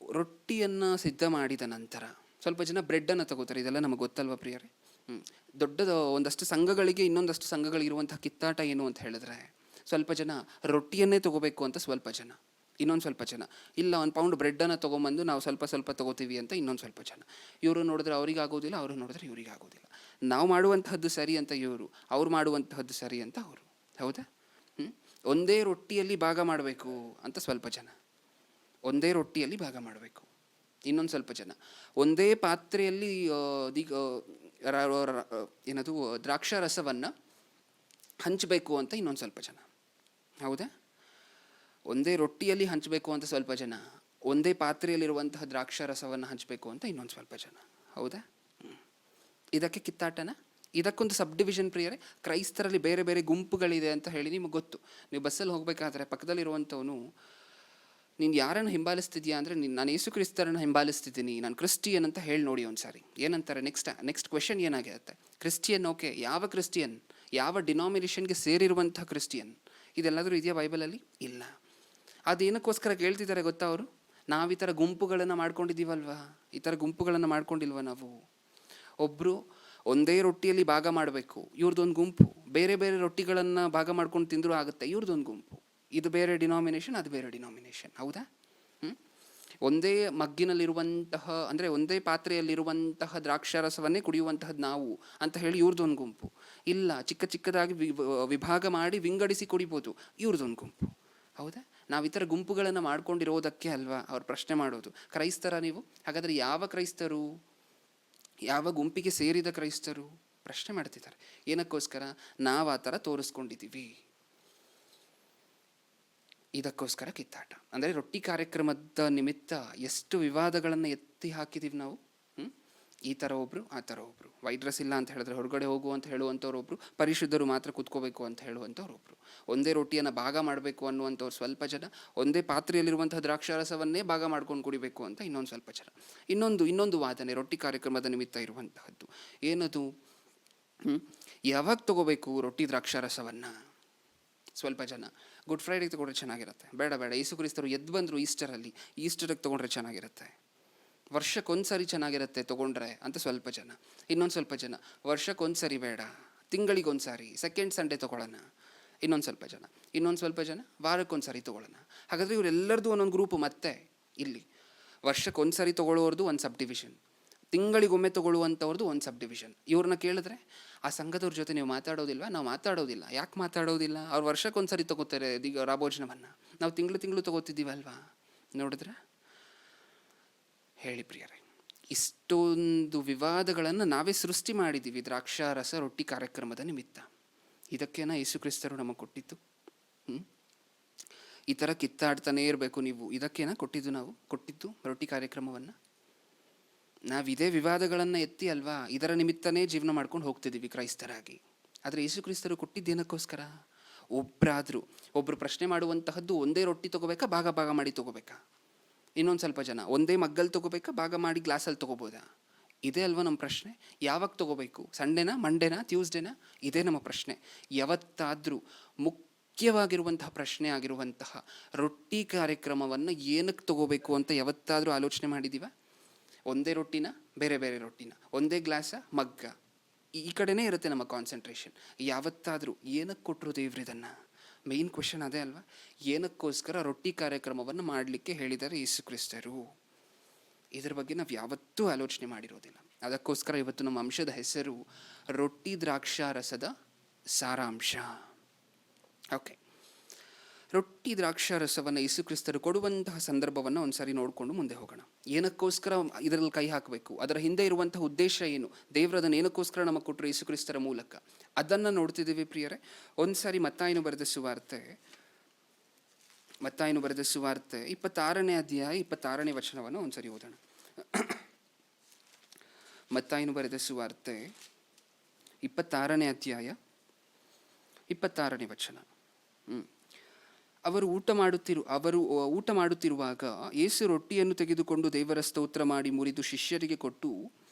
A: ರೊಟ್ಟಿಯನ್ನು ಸಿದ್ಧ ಮಾಡಿದ ನಂತರ ಸ್ವಲ್ಪ ಜನ ಬ್ರೆಡ್ಡನ್ನು ತಗೋತಾರೆ. ಇದೆಲ್ಲ ನಮಗೆ ಗೊತ್ತಲ್ವ ಪ್ರಿಯರೇ? ದೊಡ್ಡದು ಒಂದಷ್ಟು ಸಂಘಗಳಿಗೆ ಇನ್ನೊಂದಷ್ಟು ಸಂಘಗಳಿರುವಂಥ ಕಿತ್ತಾಟ ಏನು ಅಂತ ಹೇಳಿದ್ರೆ, ಸ್ವಲ್ಪ ಜನ ರೊಟ್ಟಿಯನ್ನೇ ತೊಗೋಬೇಕು ಅಂತ ಸ್ವಲ್ಪ ಜನ, ಇನ್ನೊಂದು ಸ್ವಲ್ಪ ಜನ ಇಲ್ಲ 1 ಪೌಂಡ್ ಬ್ರೆಡ್ಡನ್ನು ತೊಗೊಂಬಂದು ನಾವು ಸ್ವಲ್ಪ ತೊಗೋತೀವಿ ಅಂತ ಇನ್ನೊಂದು ಸ್ವಲ್ಪ ಜನ. ಇವರು ನೋಡಿದ್ರೆ ಅವರಿಗಾಗೋದಿಲ್ಲ, ಅವರು ನೋಡಿದ್ರೆ ಇವರಿಗಾಗೋದಿಲ್ಲ. ನಾವು ಮಾಡುವಂತಹದ್ದು ಸರಿ ಅಂತ ಇವರು, ಅವ್ರು ಮಾಡುವಂತಹದ್ದು ಸರಿ ಅಂತ ಅವರು. ಹೌದಾ? ಒಂದೇ ರೊಟ್ಟಿಯಲ್ಲಿ ಭಾಗ ಮಾಡಬೇಕು ಅಂತ ಸ್ವಲ್ಪ ಜನ, ಒಂದೇ ರೊಟ್ಟಿಯಲ್ಲಿ ಭಾಗ ಮಾಡಬೇಕು. ಇನ್ನೊಂದು ಸ್ವಲ್ಪ ಜನ ಒಂದೇ ಪಾತ್ರೆಯಲ್ಲಿ ಏನದು ದ್ರಾಕ್ಷಾರಸವನ್ನು ಹಂಚಬೇಕು ಅಂತ ಇನ್ನೊಂದು ಸ್ವಲ್ಪ ಜನ. ಹೌದಾ? ಒಂದೇ ರೊಟ್ಟಿಯಲ್ಲಿ ಹಂಚಬೇಕು ಅಂತ ಸ್ವಲ್ಪ ಜನ, ಒಂದೇ ಪಾತ್ರೆಯಲ್ಲಿರುವಂತಹ ದ್ರಾಕ್ಷಾರಸವನ್ನು ಹಂಚಬೇಕು ಅಂತ ಇನ್ನೊಂದು ಸ್ವಲ್ಪ ಜನ. ಹೌದಾ? ಇದಕ್ಕೆ ಕಿತ್ತಾಟನ? ಇದಕ್ಕೊಂದು ಸಬ್ ಡಿವಿಷನ್ ಪ್ರಿಯರೇ. ಕ್ರೈಸ್ತರಲ್ಲಿ ಬೇರೆ ಬೇರೆ ಗುಂಪುಗಳಿದೆ ಅಂತ ಹೇಳಿ ನಿಮಗೆ ಗೊತ್ತು. ನೀವು ಬಸ್ಸಲ್ಲಿ ಹೋಗಬೇಕಾದ್ರೆ ಪಕ್ಕದಲ್ಲಿರುವಂಥವನು, ನೀನು ಯಾರನ್ನು ಹಿಂಬಾಲಿಸ್ತಿದ್ಯಾ ಅಂದರೆ, ನಾನು ಯೇಸು ಕ್ರಿಸ್ತರನ್ನು ಹಿಂಬಾಲಿಸ್ತಿದ್ದೀನಿ, ನಾನು ಕ್ರಿಸ್ಟಿಯನ್ ಅಂತ ಹೇಳಿ ನೋಡಿ ಒಂದು ಸಾರಿ. ಏನಂತಾರೆ ನೆಕ್ಸ್ಟ್ ಕ್ವೆಶನ್ ಏನಾಗಿರುತ್ತೆ? ಕ್ರಿಸ್ಟಿಯನ್, ಓಕೆ, ಯಾವ ಕ್ರಿಸ್ಟಿಯನ್? ಯಾವ ಡಿನಾಮಿನೇಷನ್ಗೆ ಸೇರಿರುವಂಥ ಕ್ರಿಸ್ಟಿಯನ್? ಇದೆಲ್ಲಾದರೂ ಇದೆಯಾ ಬೈಬಲಲ್ಲಿ? ಇಲ್ಲ. ಅದೇನಕ್ಕೋಸ್ಕರ ಕೇಳ್ತಿದ್ದಾರೆ ಗೊತ್ತಾ ಅವರು? ನಾವು ಈ ಥರ ಗುಂಪುಗಳನ್ನು ಮಾಡ್ಕೊಂಡಿದ್ದೀವಲ್ವಾ? ಈ ಥರ ಗುಂಪುಗಳನ್ನು ಮಾಡ್ಕೊಂಡಿಲ್ವ ನಾವು? ಒಬ್ಬರು ಒಂದೇ ರೊಟ್ಟಿಯಲ್ಲಿ ಭಾಗ ಮಾಡಬೇಕು, ಇವ್ರದ್ದೊಂದು ಗುಂಪು. ಬೇರೆ ಬೇರೆ ರೊಟ್ಟಿಗಳನ್ನು ಭಾಗ ಮಾಡ್ಕೊಂಡು ತಿಂದರೂ ಆಗುತ್ತೆ, ಇವ್ರದ್ದೊಂದು ಗುಂಪು. ಇದು ಬೇರೆ ಡಿನಾಮಿನೇಷನ್, ಅದು ಬೇರೆ ಡಿನಾಮಿನೇಷನ್. ಹೌದಾ? ಒಂದೇ ಮಗ್ಗಿನಲ್ಲಿರುವಂತಹ, ಅಂದರೆ ಒಂದೇ ಪಾತ್ರೆಯಲ್ಲಿರುವಂತಹ ದ್ರಾಕ್ಷಾರಸವನ್ನೇ ಕುಡಿಯುವಂತಹದ್ದು ನಾವು ಅಂತ ಹೇಳಿ ಇವ್ರದ್ದೊಂದು ಗುಂಪು. ಇಲ್ಲ, ಚಿಕ್ಕದಾಗಿ ವಿಭಾಗ ಮಾಡಿ ವಿಂಗಡಿಸಿ ಕುಡಿಬೋದು, ಇವ್ರದ್ದೊಂದು ಗುಂಪು. ಹೌದಾ? ನಾವು ಈ ಥರ ಗುಂಪುಗಳನ್ನು ಮಾಡ್ಕೊಂಡಿರೋದಕ್ಕೆ ಅಲ್ವಾ ಅವ್ರು ಪ್ರಶ್ನೆ ಮಾಡೋದು, ಕ್ರೈಸ್ತರ ನೀವು? ಹಾಗಾದರೆ ಯಾವ ಕ್ರೈಸ್ತರು? ಯಾವ ಗುಂಪಿಗೆ ಸೇರಿದ ಕ್ರೈಸ್ತರು? ಪ್ರಶ್ನೆ ಮಾಡ್ತಿದ್ದಾರೆ. ಏನಕ್ಕೋಸ್ಕರ? ನಾವು ಆ ಥರ ತೋರಿಸ್ಕೊಂಡಿದ್ದೀವಿ. ಇದಕ್ಕೋಸ್ಕರ ಕಿತ್ತಾಟ. ಅಂದರೆ ರೊಟ್ಟಿ ಕಾರ್ಯಕ್ರಮದ ನಿಮಿತ್ತ ಎಷ್ಟು ವಿವಾದಗಳನ್ನು ಎತ್ತಿ ಹಾಕಿದ್ದೀವಿ ನಾವು. ಈ ಥರ ಒಬ್ಬರು, ಆ ಥರ ಒಬ್ಬರು. ವೈಟ್ ಡ್ರೆಸ್ ಇಲ್ಲ ಅಂತ ಹೇಳಿದ್ರೆ ಹೊರಗಡೆ ಹೋಗು ಅಂತ ಹೇಳುವಂಥವ್ರೊಬ್ಬರು, ಪರಿಶುದ್ಧರು ಮಾತ್ರ ಕೂತ್ಕೋಬೇಕು ಅಂತ ಹೇಳುವಂಥವ್ರೊಬ್ಬರು, ಒಂದೇ ರೊಟ್ಟಿಯನ್ನು ಭಾಗ ಮಾಡಬೇಕು ಅನ್ನುವಂಥವ್ರು ಸ್ವಲ್ಪ ಜನ, ಒಂದೇ ಪಾತ್ರೆಯಲ್ಲಿರುವಂತಹ ದ್ರಾಕ್ಷಾರಸವನ್ನೇ ಭಾಗ ಮಾಡ್ಕೊಂಡು ಕುಡಿಬೇಕು ಅಂತ ಇನ್ನೊಂದು ಸ್ವಲ್ಪ ಜನ. ಇನ್ನೊಂದು ವಾದನೆ ರೊಟ್ಟಿ ಕಾರ್ಯಕ್ರಮದ ನಿಮಿತ್ತ ಇರುವಂತಹದ್ದು. ಏನದು? ಯಾವಾಗ ತಗೋಬೇಕು ರೊಟ್ಟಿ ದ್ರಾಕ್ಷಾರಸವನ್ನು? ಸ್ವಲ್ಪ ಜನ ಗುಡ್ ಫ್ರೈಡೆಗೆ ತೊಗೊಂಡ್ರೆ ಚೆನ್ನಾಗಿರುತ್ತೆ. ಬೇಡ ಯೇಸು ಕ್ರಿಸ್ತರು ಎದ್ದು ಬಂದರು ಈಸ್ಟರಿಗೆ ತೊಗೊಂಡ್ರೆ ಚೆನ್ನಾಗಿರುತ್ತೆ, ವರ್ಷಕ್ಕೊಂದ್ಸರಿ ಚೆನ್ನಾಗಿರುತ್ತೆ ತೊಗೊಂಡ್ರೆ ಅಂತ ಸ್ವಲ್ಪ ಜನ. ಇನ್ನೊಂದು ಸ್ವಲ್ಪ ಜನ ವರ್ಷಕ್ಕೊಂದ್ಸರಿ ಬೇಡ, ತಿಂಗಳಿಗೊಂದ್ಸರಿ ಸೆಕೆಂಡ್ ಸಂಡೇ ತೊಗೊಳ್ಳೋಣ. ಇನ್ನೊಂದು ಸ್ವಲ್ಪ ಜನ ವಾರಕ್ಕೊಂದ್ಸರಿ ತೊಗೊಳ್ಳೋಣ. ಹಾಗಾದರೆ ಇವರೆಲ್ಲರದು ಒಂದೊಂದು ಗ್ರೂಪು. ಮತ್ತೆ ಇಲ್ಲಿ ವರ್ಷಕ್ಕೊಂದ್ಸರಿ ತೊಗೊಳ್ಳೋರ್ದು ಒಂದು ಸಬ್ ಡಿವಿಷನ್, ತಿಂಗಳಿಗೊಮ್ಮೆ ತೊಗೊಳ್ಳುವಂಥವ್ರದ್ದು ಒಂದು ಸಬ್ ಡಿವಿಷನ್. ಇವ್ರನ್ನ ಕೇಳಿದ್ರೆ, ಆ ಸಂಘದವ್ರ ಜೊತೆ ನೀವು ಮಾತಾಡೋದಿಲ್ವಾ? ನಾವು ಮಾತಾಡೋದಿಲ್ಲ. ಯಾಕೆ ಮಾತಾಡೋದಿಲ್ಲ? ಅವ್ರು ವರ್ಷಕ್ಕೊಂದ್ಸರಿ ತೊಗೋತಾರೆ ರಾಭೋಜನವನ್ನು, ನಾವು ತಿಂಗಳು ತೊಗೋತಿದ್ದೀವಲ್ವಾ? ನೋಡಿದ್ರೆ ಹೇಳಿ ಪ್ರಿಯರೇ, ಇಷ್ಟೊಂದು ವಿವಾದಗಳನ್ನು ನಾವೇ ಸೃಷ್ಟಿ ಮಾಡಿದ್ದೀವಿ ದ್ರಾಕ್ಷಾರಸ ರೊಟ್ಟಿ ಕಾರ್ಯಕ್ರಮದ ನಿಮಿತ್ತ. ಇದಕ್ಕೇನ ಯೇಸು ಕ್ರಿಸ್ತರು ನಮಗೆ ಕೊಟ್ಟಿದ್ದು? ಈ ಥರ ಕಿತ್ತಾಡ್ತಾನೇ ಇರಬೇಕು ನೀವು, ಇದಕ್ಕೇನ ಕೊಟ್ಟಿದ್ದು ರೊಟ್ಟಿ ಕಾರ್ಯಕ್ರಮವನ್ನು? ನಾವಿದೇ ವಿವಾದಗಳನ್ನು ಎತ್ತಿ ಅಲ್ವಾ ಇದರ ನಿಮಿತ್ತನೇ ಜೀವನ ಮಾಡ್ಕೊಂಡು ಹೋಗ್ತಿದ್ದೀವಿ ಕ್ರೈಸ್ತರಾಗಿ. ಆದರೆ ಯೇಸು ಕ್ರಿಸ್ತರು ಕೊಟ್ಟಿದ್ದೇನಕ್ಕೋಸ್ಕರ? ಒಬ್ಬರು ಪ್ರಶ್ನೆ ಮಾಡುವಂತಹದ್ದು, ಒಂದೇ ರೊಟ್ಟಿ ತೊಗೋಬೇಕಾ, ಭಾಗ ಮಾಡಿ ತೊಗೋಬೇಕಾ? ಇನ್ನೊಂದು ಸ್ವಲ್ಪ ಜನ ಒಂದೇ ಮಗ್ಗಲ್ಲಿ ತೊಗೋಬೇಕಾ, ಭಾಗ ಮಾಡಿ ಗ್ಲಾಸಲ್ಲಿ ತೊಗೋಬೋದಾ? ಇದೇ ಅಲ್ವಾ ನಮ್ಮ ಪ್ರಶ್ನೆ. ಯಾವಾಗ ತೊಗೋಬೇಕು? ಸಂಡೇನಾ, ಮಂಡೇನಾ, ಟ್ಯೂಸ್ಡೇನಾ? ಇದೇ ನಮ್ಮ ಪ್ರಶ್ನೆ. ಯಾವತ್ತಾದರೂ ಮುಖ್ಯವಾಗಿರುವಂತಹ ಪ್ರಶ್ನೆ ಆಗಿರುವಂತಹ ರೊಟ್ಟಿ ಕಾರ್ಯಕ್ರಮವನ್ನು ಏನಕ್ಕೆ ತೊಗೋಬೇಕು ಅಂತ ಯಾವತ್ತಾದರೂ ಆಲೋಚನೆ ಮಾಡಿದ್ದೀವ? ಒಂದೇ ರೊಟ್ಟಿನ, ಬೇರೆ ಬೇರೆ ರೊಟ್ಟಿನ, ಒಂದೇ ಗ್ಲಾಸ, ಮಗ್ಗ, ಈ ಕಡೆನೇ ಇರುತ್ತೆ ನಮ್ಮ ಕಾನ್ಸಂಟ್ರೇಷನ್. ಯಾವತ್ತಾದರೂ ಏನಕ್ಕೆ ಕೊಟ್ಟರು ದೇವ್ರು ಇದನ್ನು? ಮೇಯ್ನ್ ಕ್ವೆಶನ್ ಅದೇ ಅಲ್ವಾ. ಏನಕ್ಕೋಸ್ಕರ ರೊಟ್ಟಿ ಕಾರ್ಯಕ್ರಮವನ್ನು ಮಾಡಲಿಕ್ಕೆ ಹೇಳಿದ್ದಾರೆ ಯೇಸು ಕ್ರಿಸ್ತರು? ಇದರ ಬಗ್ಗೆ ನಾವು ಯಾವತ್ತೂ ಆಲೋಚನೆ ಮಾಡಿರೋದಿಲ್ಲ. ಅದಕ್ಕೋಸ್ಕರ ಇವತ್ತು ನಮ್ಮ ಅಂಶದ ಹೆಸರು ರೊಟ್ಟಿ ದ್ರಾಕ್ಷಾರಸದ ಸಾರಾಂಶ. ಓಕೆ, ರೊಟ್ಟಿ ದ್ರಾಕ್ಷಾರಸವನ್ನು ಯೇಸುಕ್ರಿಸ್ತರು ಕೊಡುವಂತಹ ಸಂದರ್ಭವನ್ನು ಒಂದು ಸಾರಿ ನೋಡಿಕೊಂಡು ಮುಂದೆ ಹೋಗೋಣ. ಏನಕ್ಕೋಸ್ಕರ ಇದರಲ್ಲಿ ಕೈ ಹಾಕಬೇಕು, ಅದರ ಹಿಂದೆ ಇರುವಂತಹ ಉದ್ದೇಶ ಏನು, ದೇವರು ಅದನ್ನು ಏನಕ್ಕೋಸ್ಕರ ನಮಗೆ ಕೊಟ್ಟರು ಯೇಸುಕ್ರಿಸ್ತರ ಮೂಲಕ, ಅದನ್ನು ನೋಡ್ತಿದ್ದೀವಿ ಪ್ರಿಯರೇ. ಒಂದು ಸಾರಿ ಮತ್ತಾಯನು ಬರೆದ ಸುವಾರ್ತೆ 26ನೇ ಅಧ್ಯಾಯ 26ನೇ ವಚನವನ್ನು ಒಂದು ಸಾರಿ ಓದೋಣ. ಮತ್ತಾಯನು ಬರೆದ ಸುವಾರ್ತೆ 26ನೇ ಅಧ್ಯಾಯ 26ನೇ ವಚನ. ಅವರು ಊಟ ಮಾಡುತ್ತಿರುವಾಗ ಯೇಸು ರೊಟ್ಟಿಯನ್ನು ತೆಗೆದುಕೊಂಡು ದೇವರ ಸ್ತೋತ್ರ ಮಾಡಿ ಮುರಿದು ಶಿಷ್ಯರಿಗೆ ಕೊಟ್ಟು,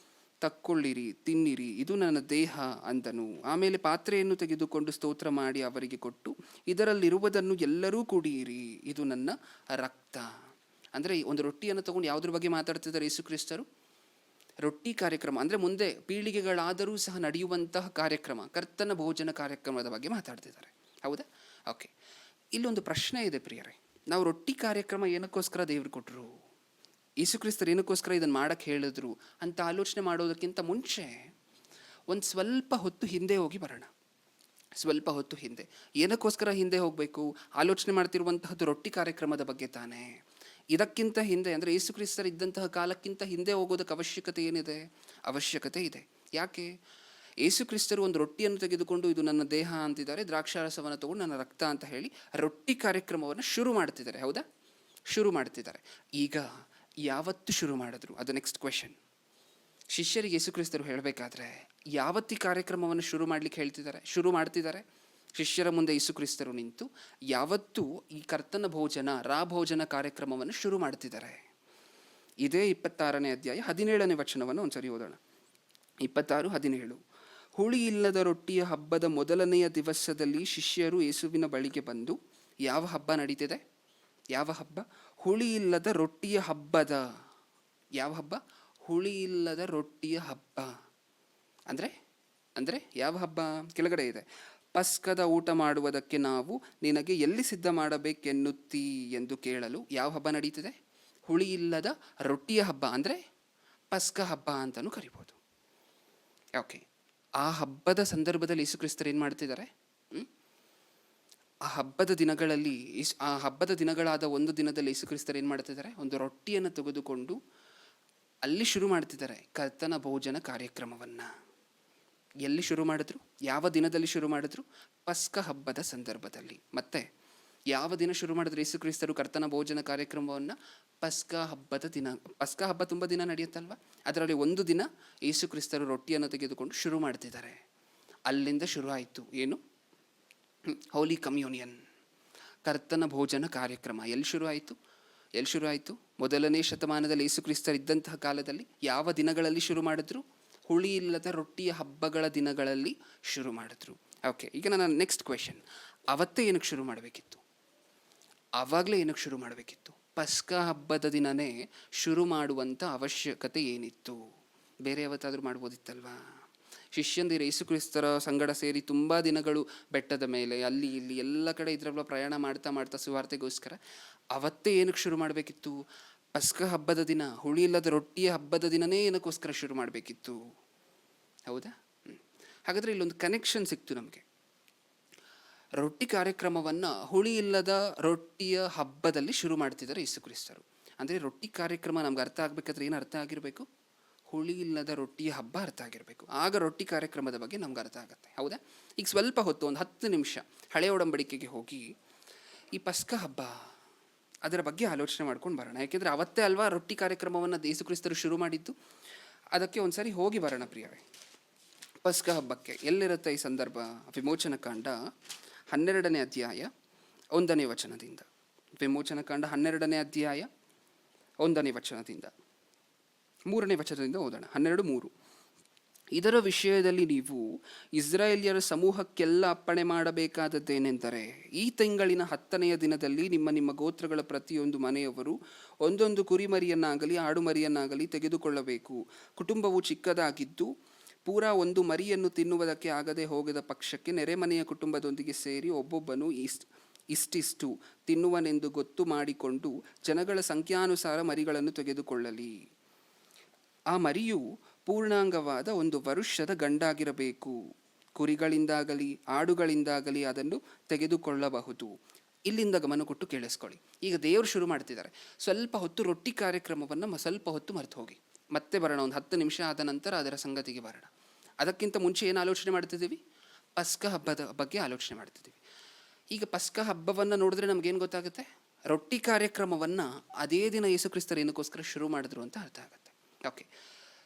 A: ತಕ್ಕೊಳ್ಳಿರಿ, ತಿನ್ನಿರಿ, ಇದು ನನ್ನ ದೇಹ ಅಂದನು. ಆಮೇಲೆ ಪಾತ್ರೆಯನ್ನು ತೆಗೆದುಕೊಂಡು ಸ್ತೋತ್ರ ಮಾಡಿ ಅವರಿಗೆ ಕೊಟ್ಟು, ಇದರಲ್ಲಿರುವುದನ್ನು ಎಲ್ಲರೂ ಕುಡಿಯಿರಿ, ಇದು ನನ್ನ ರಕ್ತ. ಅಂದರೆ ಒಂದು ರೊಟ್ಟಿಯನ್ನು ತಗೊಂಡು ಯಾವುದ್ರ ಬಗ್ಗೆ ಮಾತಾಡ್ತಿದ್ದಾರೆ ಯೇಸು ಕ್ರಿಸ್ತರು? ರೊಟ್ಟಿ ಕಾರ್ಯಕ್ರಮ ಅಂದರೆ ಮುಂದೆ ಪೀಳಿಗೆಗಳಾದರೂ ಸಹ ನಡೆಯುವಂತಹ ಕಾರ್ಯಕ್ರಮ, ಕರ್ತನ ಭೋಜನ ಕಾರ್ಯಕ್ರಮದ ಬಗ್ಗೆ ಮಾತಾಡ್ತಿದ್ದಾರೆ. ಹೌದಾ? ಓಕೆ, ಇಲ್ಲೊಂದು ಪ್ರಶ್ನೆ ಇದೆ ಪ್ರಿಯರೇ. ನಾವು ರೊಟ್ಟಿ ಕಾರ್ಯಕ್ರಮ ಏನಕ್ಕೋಸ್ಕರ ದೇವ್ರು ಕೊಟ್ಟರು, ಯೇಸುಕ್ರಿಸ್ತರು ಏನಕ್ಕೋಸ್ಕರ ಇದನ್ನು ಮಾಡೋಕ್ಕೆ ಹೇಳಿದ್ರು ಅಂತ ಆಲೋಚನೆ ಮಾಡೋದಕ್ಕಿಂತ ಮುಂಚೆ ಒಂದು ಸ್ವಲ್ಪ ಹೊತ್ತು ಹಿಂದೆ ಹೋಗಿ ಬರೋಣ. ಸ್ವಲ್ಪ ಹೊತ್ತು ಹಿಂದೆ ಏನಕ್ಕೋಸ್ಕರ ಹಿಂದೆ ಹೋಗಬೇಕು? ಆಲೋಚನೆ ಮಾಡ್ತಿರುವಂತಹದ್ದು ರೊಟ್ಟಿ ಕಾರ್ಯಕ್ರಮದ ಬಗ್ಗೆ ತಾನೇ. ಇದಕ್ಕಿಂತ ಹಿಂದೆ ಅಂದರೆ ಯೇಸುಕ್ರಿಸ್ತರು ಇದ್ದಂತಹ ಕಾಲಕ್ಕಿಂತ ಹಿಂದೆ ಹೋಗೋದಕ್ಕೆ ಅವಶ್ಯಕತೆ ಇದೆ. ಯಾಕೆ? ಯೇಸುಕ್ರಿಸ್ತರು ಒಂದು ರೊಟ್ಟಿಯನ್ನು ತೆಗೆದುಕೊಂಡು ಇದು ನನ್ನ ದೇಹ ಅಂತಿದ್ದಾರೆ, ದ್ರಾಕ್ಷಾರಸವನ್ನು ತಗೊಂಡು ನನ್ನ ರಕ್ತ ಅಂತ ಹೇಳಿ ರೊಟ್ಟಿ ಕಾರ್ಯಕ್ರಮವನ್ನು ಶುರು ಮಾಡ್ತಿದ್ದಾರೆ. ಹೌದಾ? ಶುರು ಮಾಡ್ತಿದ್ದಾರೆ. ಈಗ ಯಾವತ್ತು ಶುರು ಮಾಡಿದ್ರು? ಅದು ನೆಕ್ಸ್ಟ್ ಕ್ವೆಶನ್. ಶಿಷ್ಯರಿಗೆ ಯೇಸುಕ್ರಿಸ್ತರು ಹೇಳಬೇಕಾದ್ರೆ ಯಾವತ್ತಿ ಕಾರ್ಯಕ್ರಮವನ್ನು ಶುರು ಮಾಡ್ತಿದ್ದಾರೆ? ಶಿಷ್ಯರ ಮುಂದೆ ಯೇಸುಕ್ರಿಸ್ತರು ನಿಂತು ಯಾವತ್ತು ಈ ಕರ್ತನ ಭೋಜನ, ಭೋಜನ ಕಾರ್ಯಕ್ರಮವನ್ನು ಶುರು ಮಾಡ್ತಿದ್ದಾರೆ? ಇದೇ 26ನೇ ಅಧ್ಯಾಯ 17ನೇ ವಚನವನ್ನು ಒಂದ್ಸರಿ ಓದೋಣ. 26:17. ಹುಳಿ ಇಲ್ಲದ ರೊಟ್ಟಿಯ ಹಬ್ಬದ ಮೊದಲನೆಯ ದಿವಸದಲ್ಲಿ ಶಿಷ್ಯರು ಯೇಸುವಿನ ಬಳಿಗೆ ಬಂದು, ಯಾವ ಹಬ್ಬ ನಡೀತಿದೆ? ಯಾವ ಹಬ್ಬ? ಹುಳಿ ಇಲ್ಲದ ರೊಟ್ಟಿಯ ಹಬ್ಬದ. ಯಾವ ಹಬ್ಬ? ಹುಳಿ ಇಲ್ಲದ ರೊಟ್ಟಿಯ ಹಬ್ಬ. ಅಂದರೆ ಯಾವ ಹಬ್ಬ? ಕೆಳಗಡೆ ಇದೆ, ಪಸ್ಕದ ಊಟ ಮಾಡುವುದಕ್ಕೆ ನಾವು ನಿನಗೆ ಎಲ್ಲಿ ಸಿದ್ಧ ಮಾಡಬೇಕೆನ್ನುತ್ತೀ ಎಂದು ಕೇಳಲು ಯಾವ ಹಬ್ಬ ನಡೀತಿದೆ? ಹುಳಿ ಇಲ್ಲದ ರೊಟ್ಟಿಯ ಹಬ್ಬ, ಅಂದರೆ ಪಸ್ಕ ಹಬ್ಬ ಅಂತಲೂ ಕರಿಬೋದು. ಓಕೆ, ಆ ಹಬ್ಬದ ಸಂದರ್ಭದಲ್ಲಿ ಯೇಸುಕ್ರಿಸ್ತರು ಏನು ಮಾಡ್ತಿದ್ದಾರೆ? ಆ ಹಬ್ಬದ ದಿನಗಳಾದ ಒಂದು ದಿನದಲ್ಲಿ ಯೇಸುಕ್ರಿಸ್ತರು ಏನು ಮಾಡ್ತಿದ್ದಾರೆ? ಒಂದು ರೊಟ್ಟಿಯನ್ನು ತೆಗೆದುಕೊಂಡು ಅಲ್ಲಿ ಶುರು ಮಾಡ್ತಿದ್ದಾರೆ ಕರ್ತನ ಭೋಜನ ಕಾರ್ಯಕ್ರಮವನ್ನು. ಎಲ್ಲಿ ಶುರು ಮಾಡಿದ್ರು? ಯಾವ ದಿನದಲ್ಲಿ ಶುರು ಮಾಡಿದ್ರು? ಪಸ್ಕ ಹಬ್ಬದ ಸಂದರ್ಭದಲ್ಲಿ. ಮತ್ತೆ ಯಾವ ದಿನ ಶುರು ಮಾಡಿದ್ರು ಯೇಸುಕ್ರಿಸ್ತರು ಕರ್ತನ ಭೋಜನ ಕಾರ್ಯಕ್ರಮವನ್ನು? ಪಸ್ಕ ಹಬ್ಬದ ದಿನ. ಪಸ್ಕ ಹಬ್ಬ ತುಂಬ ದಿನ ನಡೆಯುತ್ತಲ್ವ, ಅದರಲ್ಲಿ ಒಂದು ದಿನ ಯೇಸುಕ್ರಿಸ್ತರು ರೊಟ್ಟಿಯನ್ನು ತೆಗೆದುಕೊಂಡು ಶುರು ಮಾಡ್ತಿದ್ದಾರೆ. ಅಲ್ಲಿಂದ ಶುರು ಆಯಿತು ಏನು? ಹೋಲಿ ಕಮ್ಯೂನಿಯನ್, ಕರ್ತನ ಭೋಜನ ಕಾರ್ಯಕ್ರಮ. ಎಲ್ಲಿ ಶುರು ಆಯಿತು? ಮೊದಲನೇ ಶತಮಾನದಲ್ಲಿ ಯೇಸುಕ್ರಿಸ್ತರು ಇದ್ದಂತಹ ಕಾಲದಲ್ಲಿ ಯಾವ ದಿನಗಳಲ್ಲಿ ಶುರು ಮಾಡಿದ್ರು? ಹುಳಿ ಇಲ್ಲದ ರೊಟ್ಟಿಯ ಹಬ್ಬಗಳ ದಿನಗಳಲ್ಲಿ ಶುರು ಮಾಡಿದ್ರು. ಓಕೆ, ಈಗ ನನ್ನ ನೆಕ್ಸ್ಟ್ ಕ್ವೆಶನ್, ಅವತ್ತೇ ಏನಕ್ಕೆ ಶುರು ಮಾಡಬೇಕಿತ್ತು? ಆವಾಗಲೇ ಏನಕ್ಕೆ ಶುರು ಮಾಡಬೇಕಿತ್ತು? ಪಸ್ಕ ಹಬ್ಬದ ದಿನನೇ ಶುರು ಮಾಡುವಂಥ ಅವಶ್ಯಕತೆ ಏನಿತ್ತು? ಬೇರೆ ಯಾವತ್ತಾದರೂ ಮಾಡ್ಬೋದಿತ್ತಲ್ವಾ? ಶಿಷ್ಯಂದಿರು ಯೇಸುಕ್ರಿಸ್ತರ ಸಂಗಡ ಸೇರಿ ತುಂಬ ದಿನಗಳು ಬೆಟ್ಟದ ಮೇಲೆ ಅಲ್ಲಿ ಇಲ್ಲಿ ಎಲ್ಲ ಕಡೆ ಇದರ ಪ್ರಯಾಣ ಮಾಡ್ತಾ ಸುವಾರ್ತೆಗೋಸ್ಕರ ಅವತ್ತೇ ಏನಕ್ಕೆ ಶುರು ಮಾಡಬೇಕಿತ್ತು? ಪಸ್ಕ ಹಬ್ಬದ ದಿನ, ಹುಳಿ ಇಲ್ಲದ ರೊಟ್ಟಿಯ ಹಬ್ಬದ ದಿನನೇ ಏನಕ್ಕೋಸ್ಕರ ಶುರು ಮಾಡಬೇಕಿತ್ತು? ಹೌದಾ? ಹಾಗಾದರೆ ಇಲ್ಲೊಂದು ಕನೆಕ್ಷನ್ ಸಿಕ್ತು ನಮಗೆ. ರೊಟ್ಟಿ ಕಾರ್ಯಕ್ರಮವನ್ನು ಹುಳಿ ಇಲ್ಲದ ರೊಟ್ಟಿಯ ಹಬ್ಬದಲ್ಲಿ ಶುರು ಮಾಡ್ತಿದ್ದಾರೆ ಯೇಸುಕ್ರಿಸ್ತರು. ಅಂದರೆ ರೊಟ್ಟಿ ಕಾರ್ಯಕ್ರಮ ನಮ್ಗೆ ಅರ್ಥ ಆಗಬೇಕಾದ್ರೆ ಏನು ಅರ್ಥ ಆಗಿರಬೇಕು? ಹುಳಿ ಇಲ್ಲದ ರೊಟ್ಟಿಯ ಹಬ್ಬ ಅರ್ಥ ಆಗಿರಬೇಕು. ಆಗ ರೊಟ್ಟಿ ಕಾರ್ಯಕ್ರಮದ ಬಗ್ಗೆ ನಮ್ಗೆ ಅರ್ಥ ಆಗುತ್ತೆ. ಹೌದಾ? ಈಗ ಸ್ವಲ್ಪ ಹೊತ್ತು, ಒಂದು 10 ನಿಮಿಷ ಹಳೆಯ ಒಡಂಬಡಿಕೆಗೆ ಹೋಗಿ ಈ ಪಸ್ಕ ಹಬ್ಬ ಅದರ ಬಗ್ಗೆ ಆಲೋಚನೆ ಮಾಡ್ಕೊಂಡು ಬರೋಣ. ಯಾಕೆಂದರೆ ಅವತ್ತೇ ಅಲ್ವಾ ರೊಟ್ಟಿ ಕಾರ್ಯಕ್ರಮವನ್ನು ಯೇಸುಕ್ರಿಸ್ತರು ಶುರು ಮಾಡಿದ್ದು. ಅದಕ್ಕೆ ಒಂದು ಸಾರಿ ಹೋಗಿ ಬರೋಣ ಪ್ರಿಯವೇ. ಪಸ್ಕ ಹಬ್ಬಕ್ಕೆ ಎಲ್ಲಿರುತ್ತೆ ಈ ಸಂದರ್ಭ? ವಿಮೋಚನ ಕಾಂಡ 12ನೇ ಅಧ್ಯಾಯ 1ನೇ ವಚನದಿಂದ. ವಿಮೋಚನ ಕಾಂಡ 12ನೇ ಅಧ್ಯಾಯ 1ನೇ ವಚನದಿಂದ 3ನೇ ವಚನದಿಂದ ಓದೋಣ. 12:3. ಇದರ ವಿಷಯದಲ್ಲಿ ನೀವು ಇಸ್ರಾಯೇಲ್ಯರ ಸಮೂಹಕ್ಕೆಲ್ಲ ಅಪ್ಪಣೆ ಮಾಡಬೇಕಾದದ್ದೇನೆಂದರೆ, ಈ ತಿಂಗಳಿನ 10ನೆಯ ದಿನದಲ್ಲಿ ನಿಮ್ಮ ಗೋತ್ರಗಳ ಪ್ರತಿಯೊಂದು ಮನೆಯವರು ಒಂದೊಂದು ಕುರಿಮರಿಯನ್ನಾಗಲಿ ಆಡುಮರಿಯನ್ನಾಗಲಿ ತೆಗೆದುಕೊಳ್ಳಬೇಕು. ಕುಟುಂಬವು ಚಿಕ್ಕದಾಗಿದ್ದು ಪೂರಾ ಒಂದು ಮರಿಯನ್ನು ತಿನ್ನುವುದಕ್ಕೆ ಆಗದೆ ಹೋಗದ ಪಕ್ಷಕ್ಕೆ ನೆರೆಮನೆಯ ಕುಟುಂಬದೊಂದಿಗೆ ಸೇರಿ ಒಬ್ಬೊಬ್ಬನು ಇಷ್ಟಿಷ್ಟು ತಿನ್ನುವನೆಂದು ಗೊತ್ತು ಮಾಡಿಕೊಂಡು ಜನಗಳ ಸಂಖ್ಯಾನುಸಾರ ಮರಿಗಳನ್ನು ತೆಗೆದುಕೊಳ್ಳಲಿ. ಆ ಮರಿಯು ಪೂರ್ಣಾಂಗವಾದ 1 ವರುಷದ ಗಂಡಾಗಿರಬೇಕು. ಕುರಿಗಳಿಂದಾಗಲಿ ಆಡುಗಳಿಂದಾಗಲಿ ಅದನ್ನು ತೆಗೆದುಕೊಳ್ಳಬಹುದು. ಇಲ್ಲಿಂದ ಗಮನ ಕೊಟ್ಟು ಕೇಳಿಸ್ಕೊಳ್ಳಿ. ಈಗ ದೇವರು ಶುರು ಮಾಡ್ತಿದ್ದಾರೆ. ಸ್ವಲ್ಪ ಹೊತ್ತು ರೊಟ್ಟಿ ಕಾರ್ಯಕ್ರಮವನ್ನು ಸ್ವಲ್ಪ ಹೊತ್ತು ಮರೆತು ಹೋಗಿ, ಮತ್ತೆ ಬರೋಣ. ಒಂದು 10 ನಿಮಿಷ ಆದ ನಂತರ ಅದರ ಸಂಗತಿಗೆ ಬರೋಣ. ಅದಕ್ಕಿಂತ ಮುಂಚೆ ಏನು ಆಲೋಚನೆ ಮಾಡ್ತಿದ್ದೀವಿ? ಪಸ್ಕ ಹಬ್ಬದ ಬಗ್ಗೆ ಆಲೋಚನೆ ಮಾಡ್ತಿದ್ದೀವಿ. ಈಗ ಪಸ್ಕ ಹಬ್ಬವನ್ನು ನೋಡಿದ್ರೆ ನಮಗೇನು ಗೊತ್ತಾಗುತ್ತೆ? ರೊಟ್ಟಿ ಕಾರ್ಯಕ್ರಮವನ್ನು ಅದೇ ದಿನ ಯೇಸು ಕ್ರಿಸ್ತರು ಏನಕ್ಕೋಸ್ಕರ ಶುರು ಮಾಡಿದ್ರು ಅಂತ ಅರ್ಥ ಆಗುತ್ತೆ. ಓಕೆ,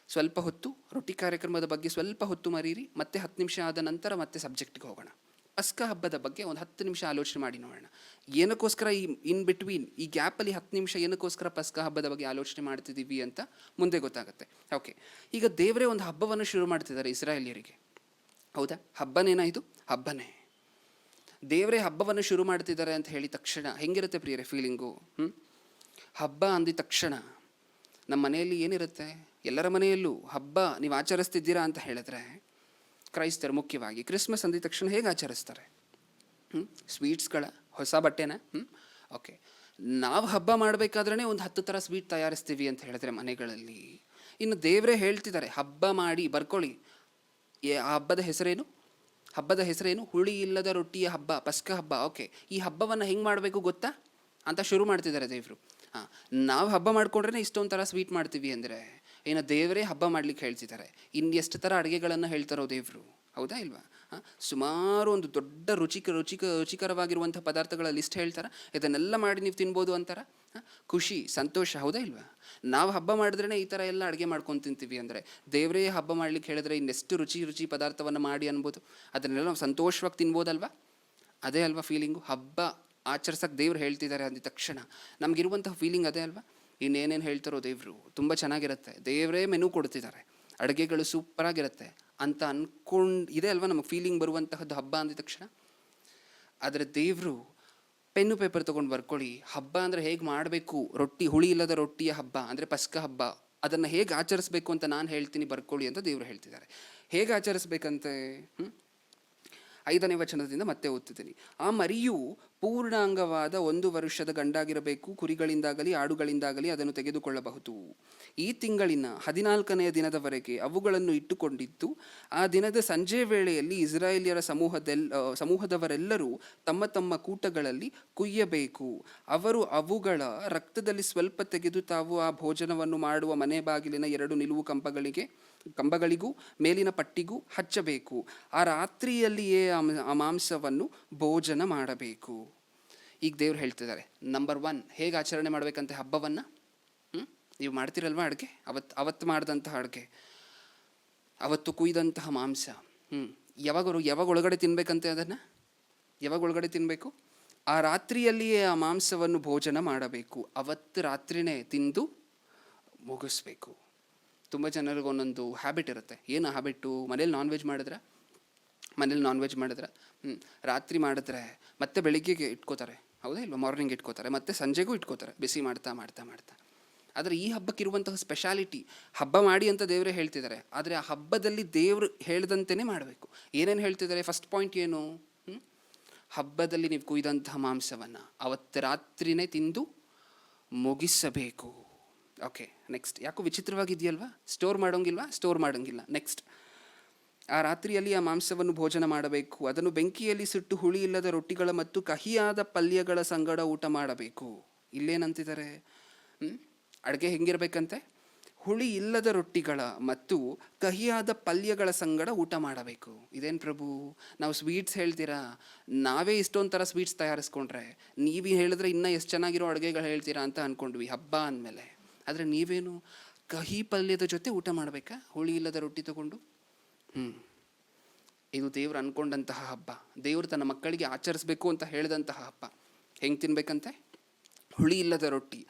A: ಸ್ವಲ್ಪ ಹೊತ್ತು ರೊಟ್ಟಿ ಕಾರ್ಯಕ್ರಮದ ಬಗ್ಗೆ ಸ್ವಲ್ಪ ಹೊತ್ತು ಮರೀರಿ, ಮತ್ತೆ 10 ನಿಮಿಷ ಆದ ನಂತರ ಮತ್ತೆ ಸಬ್ಜೆಕ್ಟ್ಗೆ ಹೋಗೋಣ. ಪಸ್ಕ ಹಬ್ಬದ ಬಗ್ಗೆ ಒಂದು 10 ನಿಮಿಷ ಆಲೋಚನೆ ಮಾಡಿ ನೋಡೋಣ. ಏನಕ್ಕೋಸ್ಕರ ಈ ಇನ್ ಬಿಟ್ವೀನ್ ಈ ಗ್ಯಾಪಲ್ಲಿ 10 ನಿಮಿಷ ಏನಕ್ಕೋಸ್ಕರ ಪಸ್ಕ ಹಬ್ಬದ ಬಗ್ಗೆ ಆಲೋಚನೆ ಮಾಡ್ತಿದ್ದೀವಿ ಅಂತ ಮುಂದೆ ಗೊತ್ತಾಗುತ್ತೆ. ಓಕೆ, ಈಗ ದೇವರೇ ಒಂದು ಹಬ್ಬವನ್ನು ಶುರು ಮಾಡ್ತಿದ್ದಾರೆ ಇಸ್ರಾಯೇಲಿಯರಿಗೆ. ಹೌದಾ? ಹಬ್ಬನೇನಾಯಿತು? ಹಬ್ಬನೇ. ದೇವರೇ ಹಬ್ಬವನ್ನು ಶುರು ಮಾಡ್ತಿದ್ದಾರೆ ಅಂತ ಹೇಳಿ ತಕ್ಷಣ ಹೆಂಗಿರುತ್ತೆ ಪ್ರಿಯರೇ ಫೀಲಿಂಗು? ಹಬ್ಬ ಅಂದಿದ ತಕ್ಷಣ ನಮ್ಮ ಮನೆಯಲ್ಲಿ ಏನಿರುತ್ತೆ? ಎಲ್ಲರ ಮನೆಯಲ್ಲೂ ಹಬ್ಬ ನೀವು ಆಚರಿಸ್ತಿದ್ದೀರಾ ಅಂತ ಹೇಳಿದ್ರೆ, ಕ್ರೈಸ್ತರು ಮುಖ್ಯವಾಗಿ ಕ್ರಿಸ್ಮಸ್ ಅಂದಿದ ತಕ್ಷಣ ಹೇಗೆ ಆಚರಿಸ್ತಾರೆ? ಸ್ವೀಟ್ಸ್ಗಳ, ಹೊಸ ಬಟ್ಟೆನ. ಓಕೆ, ನಾವು ಹಬ್ಬ ಮಾಡಬೇಕಾದ್ರೆ ಒಂದು 10 ಥರ ಸ್ವೀಟ್ ತಯಾರಿಸ್ತೀವಿ ಅಂತ ಹೇಳಿದ್ರೆ ಮನೆಗಳಲ್ಲಿ. ಇನ್ನು ದೇವರೇ ಹೇಳ್ತಿದ್ದಾರೆ ಹಬ್ಬ ಮಾಡಿ ಬರ್ಕೊಳ್ಳಿ. ಆ ಹಬ್ಬದ ಹೆಸರೇನು? ಹಬ್ಬದ ಹೆಸರೇನು? ಹುಳಿ ಇಲ್ಲದ ರೊಟ್ಟಿಯ ಹಬ್ಬ, ಪಸ್ಕ ಹಬ್ಬ. ಓಕೆ, ಈ ಹಬ್ಬವನ್ನು ಹೆಂಗೆ ಮಾಡಬೇಕು ಗೊತ್ತಾ ಅಂತ ಶುರು ಮಾಡ್ತಿದ್ದಾರೆ ದೇವರು. ನಾವು ಹಬ್ಬ ಮಾಡಿಕೊಂಡ್ರೆ ಇಷ್ಟೊಂದು ಥರ ಸ್ವೀಟ್ ಮಾಡ್ತೀವಿ ಅಂದರೆ ಏನೋ ದೇವರೇ ಹಬ್ಬ ಮಾಡ್ಲಿಕ್ಕೆ ಹೇಳ್ತಿದ್ದಾರೆ. ಎಷ್ಟು ಥರ ಅಡುಗೆಗಳನ್ನು ಹೇಳ್ತಾರೋ ದೇವರು. ಹೌದಾ ಇಲ್ವಾ? ಸುಮಾರು ಒಂದು ದೊಡ್ಡ ರುಚಿಕರವಾಗಿರುವಂಥ ಪದಾರ್ಥಗಳ ಲಿಸ್ಟ್ ಹೇಳ್ತಾರೆ. ಇದನ್ನೆಲ್ಲ ಮಾಡಿ ನೀವು ತಿನ್ಬೋದು ಅಂತಾರೆ. ಖುಷಿ, ಸಂತೋಷ. ಹೌದಾ ಇಲ್ವಾ? ನಾವು ಹಬ್ಬ ಮಾಡಿದ್ರೇ ಈ ಥರ ಎಲ್ಲ ಅಡುಗೆ ಮಾಡ್ಕೊಂಡು ತಿಂತೀವಿ ಅಂದರೆ ದೇವರೇ ಹಬ್ಬ ಮಾಡ್ಲಿಕ್ಕೆ ಹೇಳಿದ್ರೆ ಇನ್ನೆಷ್ಟು ರುಚಿ ಪದಾರ್ಥವನ್ನು ಮಾಡಿ ಅನ್ಬೋದು. ಅದನ್ನೆಲ್ಲ ನಾವು ಸಂತೋಷವಾಗಿ ತಿನ್ಬೋದಲ್ವಾ? ಅದೇ ಅಲ್ವಾ ಫೀಲಿಂಗು? ಹಬ್ಬ ಆಚರಿಸೋಕೆ ದೇವ್ರು ಹೇಳ್ತಿದ್ದಾರೆ ಅಂದ ತಕ್ಷಣ ನಮಗಿರುವಂತಹ ಫೀಲಿಂಗ್ ಅದೇ ಅಲ್ವಾ? ಇನ್ನೇನೇನು ಹೇಳ್ತಾರೋ ದೇವರು ತುಂಬ ಚೆನ್ನಾಗಿರುತ್ತೆ. ದೇವರೇ ಮೆನು ಕೊಡ್ತಿದ್ದಾರೆ, ಅಡುಗೆಗಳು ಸೂಪರಾಗಿರುತ್ತೆ ಅಂತ ಇದೆ ಅಲ್ವಾ ನಮಗೆ ಫೀಲಿಂಗ್ ಬರುವಂತಹದ್ದು ಹಬ್ಬ ಅಂದಿದ ತಕ್ಷಣ. ಆದರೆ ದೇವರು ಪೆನ್ನು ಪೇಪರ್ ತೊಗೊಂಡು ಬರ್ಕೊಳ್ಳಿ, ಹಬ್ಬ ಅಂದರೆ ಹೇಗೆ ಮಾಡಬೇಕು, ಹುಳಿ ಇಲ್ಲದ ರೊಟ್ಟಿಯ ಹಬ್ಬ ಅಂದರೆ ಪಸ್ಕ ಹಬ್ಬ, ಅದನ್ನು ಹೇಗೆ ಆಚರಿಸ್ಬೇಕು ಅಂತ ನಾನು ಹೇಳ್ತೀನಿ, ಬರ್ಕೊಳ್ಳಿ ಅಂತ ದೇವರು ಹೇಳ್ತಿದ್ದಾರೆ. ಹೇಗೆ ಆಚರಿಸ್ಬೇಕಂತೆ? 5ನೇ ವಚನದಿಂದ ಮತ್ತೆ ಓದ್ತಿದ್ದೀನಿ. ಆ ಮರಿಯು ಪೂರ್ಣಾಂಗವಾದ 1 ವರ್ಷದ ಗಂಡಾಗಿರಬೇಕು. ಕುರಿಗಳಿಂದಾಗಲಿ ಆಡುಗಳಿಂದಾಗಲಿ ಅದನ್ನು ತೆಗೆದುಕೊಳ್ಳಬಹುದು. ಈ ತಿಂಗಳಿನ 14ನೆಯ ದಿನದವರೆಗೆ ಅವುಗಳನ್ನು ಇಟ್ಟುಕೊಂಡಿದ್ದು, ಆ ದಿನದ ಸಂಜೆ ವೇಳೆಯಲ್ಲಿ ಇಸ್ರಾಯೇಲ್ಯರ ಸಮೂಹದವರೆಲ್ಲರೂ ತಮ್ಮ ತಮ್ಮ ಕೂಟಗಳಲ್ಲಿ ಕುಯ್ಯಬೇಕು. ಅವರು ಅವುಗಳ ರಕ್ತದಲ್ಲಿ ಸ್ವಲ್ಪ ತೆಗೆದು ತಾವು ಆ ಭೋಜನವನ್ನು ಮಾಡುವ ಮನೆ ಬಾಗಿಲಿನ 2 ನಿಲುವು ಕಂಬಗಳಿಗೂ ಮೇಲಿನ ಪಟ್ಟಿಗೂ ಹಚ್ಚಬೇಕು. ಆ ರಾತ್ರಿಯಲ್ಲಿಯೇ ಆ ಮಾಂಸವನ್ನು ಭೋಜನ ಮಾಡಬೇಕು. ಈಗ ದೇವ್ರು ಹೇಳ್ತಿದ್ದಾರೆ, ನಂಬರ್ 1 ಹೇಗೆ ಆಚರಣೆ ಮಾಡಬೇಕಂತೆ ಹಬ್ಬವನ್ನು. ನೀವು ಮಾಡ್ತಿರಲ್ವ ಅಡುಗೆ, ಅವತ್ತು ಮಾಡಿದಂತಹ ಅಡುಗೆ, ಅವತ್ತು ಕುಯ್ದಂತಹ ಮಾಂಸ ಯಾವಾಗ ಒಳಗಡೆ ತಿನ್ಬೇಕಂತೆ? ಅದನ್ನು ಯಾವಾಗ ಒಳಗಡೆ ತಿನ್ನಬೇಕು? ಆ ರಾತ್ರಿಯಲ್ಲಿಯೇ ಆ ಮಾಂಸವನ್ನು ಭೋಜನ ಮಾಡಬೇಕು. ಅವತ್ತು ರಾತ್ರಿನೇ ತಿಂದು ಮುಗಿಸ್ಬೇಕು. ತುಂಬ ಜನರಿಗೆ ಒಂದೊಂದು ಹ್ಯಾಬಿಟ್ ಇರುತ್ತೆ. ಏನು ಹ್ಯಾಬಿಟ್ಟು? ಮನೇಲಿ ನಾನ್ ವೆಜ್ ಮಾಡಿದ್ರೆ ರಾತ್ರಿ ಮಾಡಿದ್ರೆ ಮತ್ತೆ ಬೆಳಿಗ್ಗೆಗೆ ಇಟ್ಕೋತಾರೆ. ಹೌದಾ ಇಲ್ವಾ? ಮಾರ್ನಿಂಗ್ ಇಟ್ಕೋತಾರೆ, ಮತ್ತೆ ಸಂಜೆಗೂ ಇಟ್ಕೋತಾರೆ, ಬಿಸಿ ಮಾಡ್ತಾ. ಆದರೆ ಈ ಹಬ್ಬಕ್ಕಿರುವಂತಹ ಸ್ಪೆಷಾಲಿಟಿ, ಹಬ್ಬ ಮಾಡಿ ಅಂತ ದೇವರೇ ಹೇಳ್ತಿದ್ದಾರೆ, ಆದರೆ ಆ ಹಬ್ಬದಲ್ಲಿ ದೇವರು ಹೇಳ್ದಂತೆಯೇ ಮಾಡಬೇಕು. ಏನೇನು ಹೇಳ್ತಿದ್ದಾರೆ? ಫಸ್ಟ್ ಪಾಯಿಂಟ್ ಏನು? ಹಬ್ಬದಲ್ಲಿ ನೀವು ಕುಯ್ದಂತಹ ಮಾಂಸವನ್ನು ಅವತ್ತು ರಾತ್ರಿನೇ ತಿಂದು ಮುಗಿಸಬೇಕು. Okay, next. ಯಾಕೋ ವಿಚಿತ್ರವಾಗಿದೆಯಲ್ವಾ? ಸ್ಟೋರ್ ಮಾಡೋಂಗಿಲ್ಲ. ನೆಕ್ಸ್ಟ್, ಆ ರಾತ್ರಿಯಲ್ಲಿ ಆ ಮಾಂಸವನ್ನು ಭೋಜನ ಮಾಡಬೇಕು. ಅದನ್ನು ಬೆಂಕಿಯಲ್ಲಿ ಸುಟ್ಟು ಹುಳಿ ಇಲ್ಲದ ರೊಟ್ಟಿಗಳ ಮತ್ತು ಕಹಿಯಾದ ಪಲ್ಯಗಳ ಸಂಗಡ ಊಟ ಮಾಡಬೇಕು. ಇಲ್ಲೇನಂತಿದ್ದಾರೆ? ಅಡುಗೆ ಹೆಂಗಿರ್ಬೇಕಂತೆ? ಹುಳಿ ಇಲ್ಲದ ರೊಟ್ಟಿಗಳ ಮತ್ತು ಕಹಿಯಾದ ಪಲ್ಯಗಳ ಸಂಗಡ ಊಟ ಮಾಡಬೇಕು. ಇದೇನು ಪ್ರಭು, ನಾವು ಸ್ವೀಟ್ಸ್ ಹೇಳ್ತೀರಾ? ನಾವೇ ಇಷ್ಟೊಂದು ಥರ ಸ್ವೀಟ್ಸ್ ತಯಾರಿಸ್ಕೊಂಡ್ರೆ ನೀವು ಹೇಳಿದ್ರೆ ಇನ್ನೂ ಎಷ್ಟು ಚೆನ್ನಾಗಿರೋ ಅಡುಗೆಗಳು ಹೇಳ್ತೀರಾ ಅಂತ ಅಂದ್ಕೊಂಡ್ವಿ ಹಬ್ಬ ಅಂದಮೇಲೆ. ಆದರೆ ನೀವೇನು ಕಹಿ ಪಲ್ಯದ ಜೊತೆ ಊಟ ಮಾಡಬೇಕಾ? ಹುಳಿ ಇಲ್ಲದ ರೊಟ್ಟಿ ತಗೊಂಡು. ಇದು ದೇವ್ರು ಅಂದ್ಕೊಂಡಂತಹ ಹಬ್ಬ, ದೇವರು ತನ್ನ ಮಕ್ಕಳಿಗೆ ಆಚರಿಸ್ಬೇಕು ಅಂತ ಹೇಳಿದಂತಹ ಹಬ್ಬ. ಹೆಂಗೆ ತಿನ್ಬೇಕಂತೆ? ಹುಳಿ ಇಲ್ಲದ ರೊಟ್ಟಿ,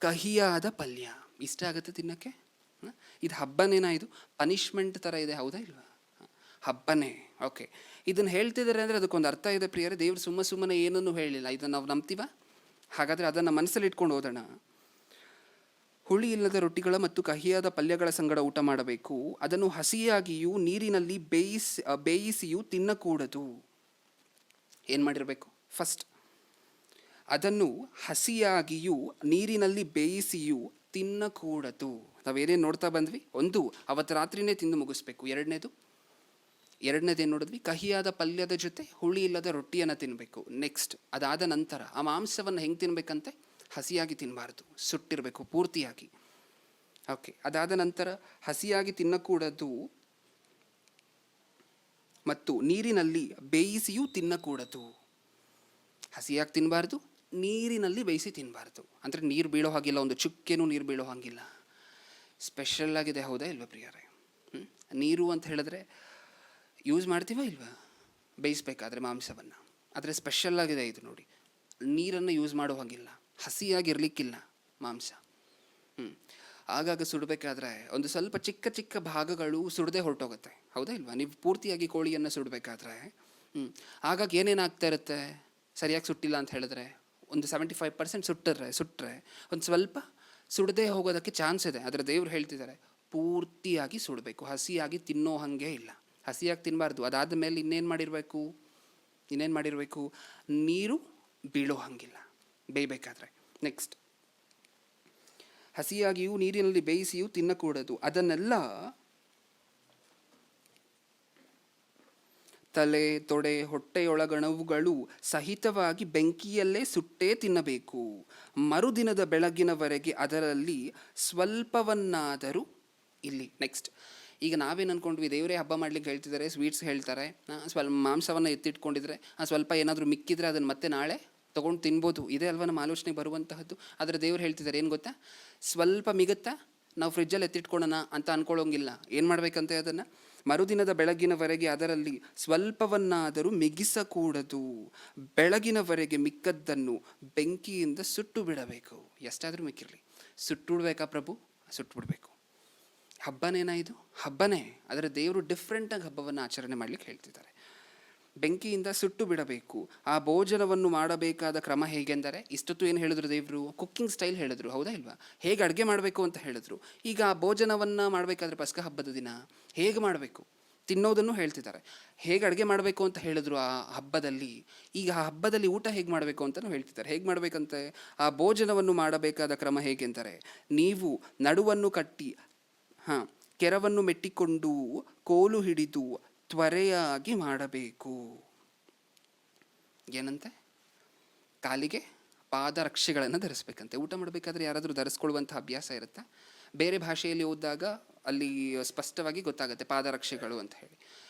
A: ಕಹಿಯಾದ ಪಲ್ಯ. ಇಷ್ಟ ಆಗುತ್ತೆ ತಿನ್ನೋಕ್ಕೆ? ಇದು ಹಬ್ಬನೇನಾ? ಇದು ಪನಿಷ್ಮೆಂಟ್ ಥರ ಇದೆ. ಹೌದಾ ಇಲ್ವಾ? ಹಬ್ಬನೇ. ಓಕೆ, ಇದನ್ನು ಹೇಳ್ತಿದ್ದಾರೆ ಅಂದರೆ ಅದಕ್ಕೊಂದು ಅರ್ಥ ಇದೆ ಪ್ರಿಯರೇ. ದೇವ್ರು ಸುಮ್ಮನೆ ಏನನ್ನೂ ಹೇಳಿಲ್ಲ. ಇದನ್ನು ನಾವು ನಂಬ್ತೀವ? ಹಾಗಾದರೆ ಅದನ್ನು ಮನಸ್ಸಲ್ಲಿ ಇಟ್ಕೊಂಡು ಓದೋಣ. ಹುಳಿ ಇಲ್ಲದ ರೊಟ್ಟಿಗಳ ಮತ್ತು ಕಹಿಯಾದ ಪಲ್ಯಗಳ ಸಂಗಡ ಊಟ ಮಾಡಬೇಕು. ಅದನ್ನು ಹಸಿಯಾಗಿಯೂ ನೀರಿನಲ್ಲಿ ಬೇಯಿಸಿಯೂ ತಿನ್ನಕೂಡದು. ಏನು ಮಾಡಿರಬೇಕು? ಫಸ್ಟ್, ಅದನ್ನು ಹಸಿಯಾಗಿಯೂ ನೀರಿನಲ್ಲಿ ಬೇಯಿಸಿಯೂ ತಿನ್ನಕೂಡದು. ನಾವೇನೇನು ನೋಡ್ತಾ ಬಂದ್ವಿ? ಒಂದು, ಅವತ್ತು ರಾತ್ರಿನೇ ತಿಂದು ಮುಗಿಸ್ಬೇಕು. ಎರಡನೇದು, ಎರಡನೇದೇನು ನೋಡಿದ್ವಿ, ಕಹಿಯಾದ ಪಲ್ಯದ ಜೊತೆ ಹುಳಿ ಇಲ್ಲದ ರೊಟ್ಟಿಯನ್ನು ತಿನ್ನಬೇಕು. ನೆಕ್ಸ್ಟ್ ಅದಾದ ನಂತರ ಆ ಮಾಂಸವನ್ನು ಹೆಂಗೆ ತಿನ್ನಬೇಕಂತೆ, ಹಸಿಯಾಗಿ ತಿನ್ನಬಾರ್ದು, ಸುಟ್ಟಿರಬೇಕು ಪೂರ್ತಿಯಾಗಿ. ಓಕೆ, ಅದಾದ ನಂತರ ಹಸಿಯಾಗಿ ತಿನ್ನಕೂಡದು ಮತ್ತು ನೀರಿನಲ್ಲಿ ಬೇಯಿಸಿಯೂ ತಿನ್ನಕೂಡದು. ಹಸಿಯಾಗಿ ತಿನ್ನಬಾರ್ದು, ನೀರಿನಲ್ಲಿ ಬೇಯಿಸಿ ತಿನ್ನಬಾರ್ದು. ಅಂದರೆ ನೀರು ಬೀಳೋ ಹಾಗಿಲ್ಲ, ಒಂದು ಚುಕ್ಕೆನೂ ನೀರು ಬೀಳೋ ಹಾಗಿಲ್ಲ. ಸ್ಪೆಷಲ್ ಆಗಿದೆ, ಹೌದಾ ಇಲ್ವಾ ಪ್ರಿಯರೇ? ನೀರು ಅಂತ ಹೇಳಿದ್ರೆ ಯೂಸ್ ಮಾಡ್ತೀವ ಇಲ್ವಾ ಬೇಯಿಸ್ಬೇಕಾದ್ರೆ ಮಾಂಸವನ್ನು, ಆದರೆ ಸ್ಪೆಷಲ್ ಆಗಿದೆ ಇದು ನೋಡಿ. ನೀರನ್ನು ಯೂಸ್ ಮಾಡೋ ಹಾಗಿಲ್ಲ, ಹಸಿಯಾಗಿರ್ಲಿಕ್ಕಿಲ್ಲ ಮಾಂಸ. ಆಗಾಗ ಸುಡಬೇಕಾದ್ರೆ ಒಂದು ಸ್ವಲ್ಪ ಚಿಕ್ಕ ಚಿಕ್ಕ ಭಾಗಗಳು ಸುಡದೆ ಹೊರಟೋಗುತ್ತೆ, ಹೌದಾ ಇಲ್ವಾ? ನೀವು ಪೂರ್ತಿಯಾಗಿ ಕೋಳಿಯನ್ನು ಸುಡಬೇಕಾದ್ರೆ ಆಗಾಗ ಏನೇನಾಗ್ತಾ ಇರುತ್ತೆ, ಸರಿಯಾಗಿ ಸುಟ್ಟಿಲ್ಲ ಅಂತ ಹೇಳಿದ್ರೆ ಒಂದು 75% ಸುಟ್ಟರೆ ಒಂದು ಸ್ವಲ್ಪ ಸುಡದೆ ಹೋಗೋದಕ್ಕೆ ಚಾನ್ಸ್ ಇದೆ. ಆದರೆ ದೇವ್ರು ಹೇಳ್ತಿದ್ದಾರೆ ಪೂರ್ತಿಯಾಗಿ ಸುಡಬೇಕು, ಹಸಿಯಾಗಿ ತಿನ್ನೋ ಹಾಗೆ ಇಲ್ಲ, ಹಸಿಯಾಗಿ ತಿನ್ನಬಾರ್ದು. ಅದಾದ ಮೇಲೆ ಇನ್ನೇನು ಮಾಡಿರಬೇಕು, ನೀರು ಬೀಳೋ ಹಾಗಿಲ್ಲ ಬೇಯಬೇಕಾದ್ರೆ. ನೆಕ್ಸ್ಟ್, ಹಸಿಯಾಗಿಯೂ ನೀರಿನಲ್ಲಿ ಬೇಯಿಸಿಯೂ ತಿನ್ನಕೂಡದು. ಅದನ್ನೆಲ್ಲ ತಲೆ, ತೊಡೆ, ಹೊಟ್ಟೆಯೊಳಗಣವುಗಳು ಸಹಿತವಾಗಿ ಬೆಂಕಿಯಲ್ಲೇ ಸುಟ್ಟೇ ತಿನ್ನಬೇಕು. ಮರುದಿನದ ಬೆಳಗಿನವರೆಗೆ ಅದರಲ್ಲಿ ಸ್ವಲ್ಪವನ್ನಾದರೂ ಇಲ್ಲಿ. ನೆಕ್ಸ್ಟ್, ಈಗ ನಾವೇನು ಅಂದ್ಕೊಂಡ್ವಿ, ದೇವರೇ ಹಬ್ಬ ಮಾಡ್ಲಿಕ್ಕೆ ಹೇಳ್ತಿದ್ದಾರೆ, ಸ್ವೀಟ್ಸ್ ಹೇಳ್ತಾರೆ, ಸ್ವಲ್ಪ ಮಾಂಸವನ್ನು ಎತ್ತಿಟ್ಕೊಂಡಿದ್ರೆ ಸ್ವಲ್ಪ ಏನಾದರೂ ಮಿಕ್ಕಿದ್ರೆ ಅದನ್ನು ಮತ್ತೆ ನಾಳೆ ತೊಗೊಂಡು ತಿನ್ಬೋದು, ಇದೇ ಅಲ್ವ ನಮ್ಮ ಆಲೋಚನೆ ಬರುವಂತಹದ್ದು. ಆದರೆ ದೇವ್ರು ಹೇಳ್ತಿದ್ದಾರೆ ಏನು ಗೊತ್ತಾ, ಸ್ವಲ್ಪ ಮಿಗುತ್ತಾ ನಾವು ಫ್ರಿಜ್ಜಲ್ಲಿ ಎತ್ತಿಟ್ಕೊಳ್ಳೋಣ ಅಂತ ಅಂದ್ಕೊಳ್ಳೋಂಗಿಲ್ಲ. ಏನು ಮಾಡಬೇಕಂತೆ, ಅದನ್ನು ಮರುದಿನದ ಬೆಳಗಿನವರೆಗೆ ಅದರಲ್ಲಿ ಸ್ವಲ್ಪವನ್ನಾದರೂ ಮಿಗಿಸಕೂಡದು. ಬೆಳಗಿನವರೆಗೆ ಮಿಕ್ಕದ್ದನ್ನು ಬೆಂಕಿಯಿಂದ ಸುಟ್ಟು ಬಿಡಬೇಕು. ಎಷ್ಟಾದರೂ ಮಿಕ್ಕಿರಲಿ, ಸುಟ್ಟುಬಿಡ್ಬೇಕಾ ಪ್ರಭು? ಸುಟ್ಟುಬಿಡಬೇಕು. ಹಬ್ಬನೇನಾ ಇದು? ಹಬ್ಬನೇ, ಆದರೆ ದೇವರು ಡಿಫ್ರೆಂಟಾಗಿ ಹಬ್ಬವನ್ನು ಆಚರಣೆ ಮಾಡಲಿಕ್ಕೆ ಹೇಳ್ತಿದ್ದಾರೆ. ಬೆಂಕಿಯಿಂದ ಸುಟ್ಟು ಬಿಡಬೇಕು. ಆ ಭೋಜನವನ್ನು ಮಾಡಬೇಕಾದ ಕ್ರಮ ಹೇಗೆಂದರೆ, ಇಷ್ಟೊತ್ತು ಏನು ಹೇಳಿದ್ರು ದೇವರು? ಕುಕ್ಕಿಂಗ್ ಸ್ಟೈಲ್ ಹೇಳಿದ್ರು, ಹೌದಾ ಇಲ್ವಾ? ಹೇಗೆ ಅಡುಗೆ ಮಾಡಬೇಕು ಅಂತ ಹೇಳಿದ್ರು. ಈಗ ಆ ಭೋಜನವನ್ನು ಮಾಡಬೇಕಾದ್ರೆ ಪಸ್ಕ ಹಬ್ಬದ ದಿನ ಹೇಗೆ ಮಾಡಬೇಕು ತಿನ್ನೋದನ್ನು ಹೇಳ್ತಿದ್ದಾರೆ. ಹೇಗೆ ಅಡುಗೆ ಮಾಡಬೇಕು ಅಂತ ಹೇಳಿದ್ರು ಆ ಹಬ್ಬದಲ್ಲಿ. ಈಗ ಆ ಹಬ್ಬದಲ್ಲಿ ಊಟ ಹೇಗೆ ಮಾಡಬೇಕು ಅಂತಲೂ ಹೇಳ್ತಿದ್ದಾರೆ. ಹೇಗೆ ಮಾಡಬೇಕಂತೆ, ಆ ಭೋಜನವನ್ನು ಮಾಡಬೇಕಾದ ಕ್ರಮ ಹೇಗೆಂದರೆ, ನೀವು ನಡುವನ್ನು ಕಟ್ಟಿ ಕೆರವನ್ನು ಮೆಟ್ಟಿಕೊಂಡು ಕೋಲು ಹಿಡಿದು ತ್ವರೆಯಾಗಿ ಮಾಡಬೇಕು. ಏನಂತೆ, ಕಾಲಿಗೆ ಪಾದರಕ್ಷೆಗಳನ್ನು ಧರಿಸ್ಬೇಕಂತೆ. ಊಟ ಮಾಡಬೇಕಾದ್ರೆ ಯಾರಾದರೂ ಧರಿಸ್ಕೊಳ್ಳುವಂಥ ಅಭ್ಯಾಸ ಇರುತ್ತಾ? ಬೇರೆ ಭಾಷೆಯಲ್ಲಿ ಓದಿದಾಗ ಅಲ್ಲಿ ಸ್ಪಷ್ಟವಾಗಿ ಗೊತ್ತಾಗುತ್ತೆ ಪಾದರಕ್ಷೆಗಳು ಅಂತ ಹೇಳಿ.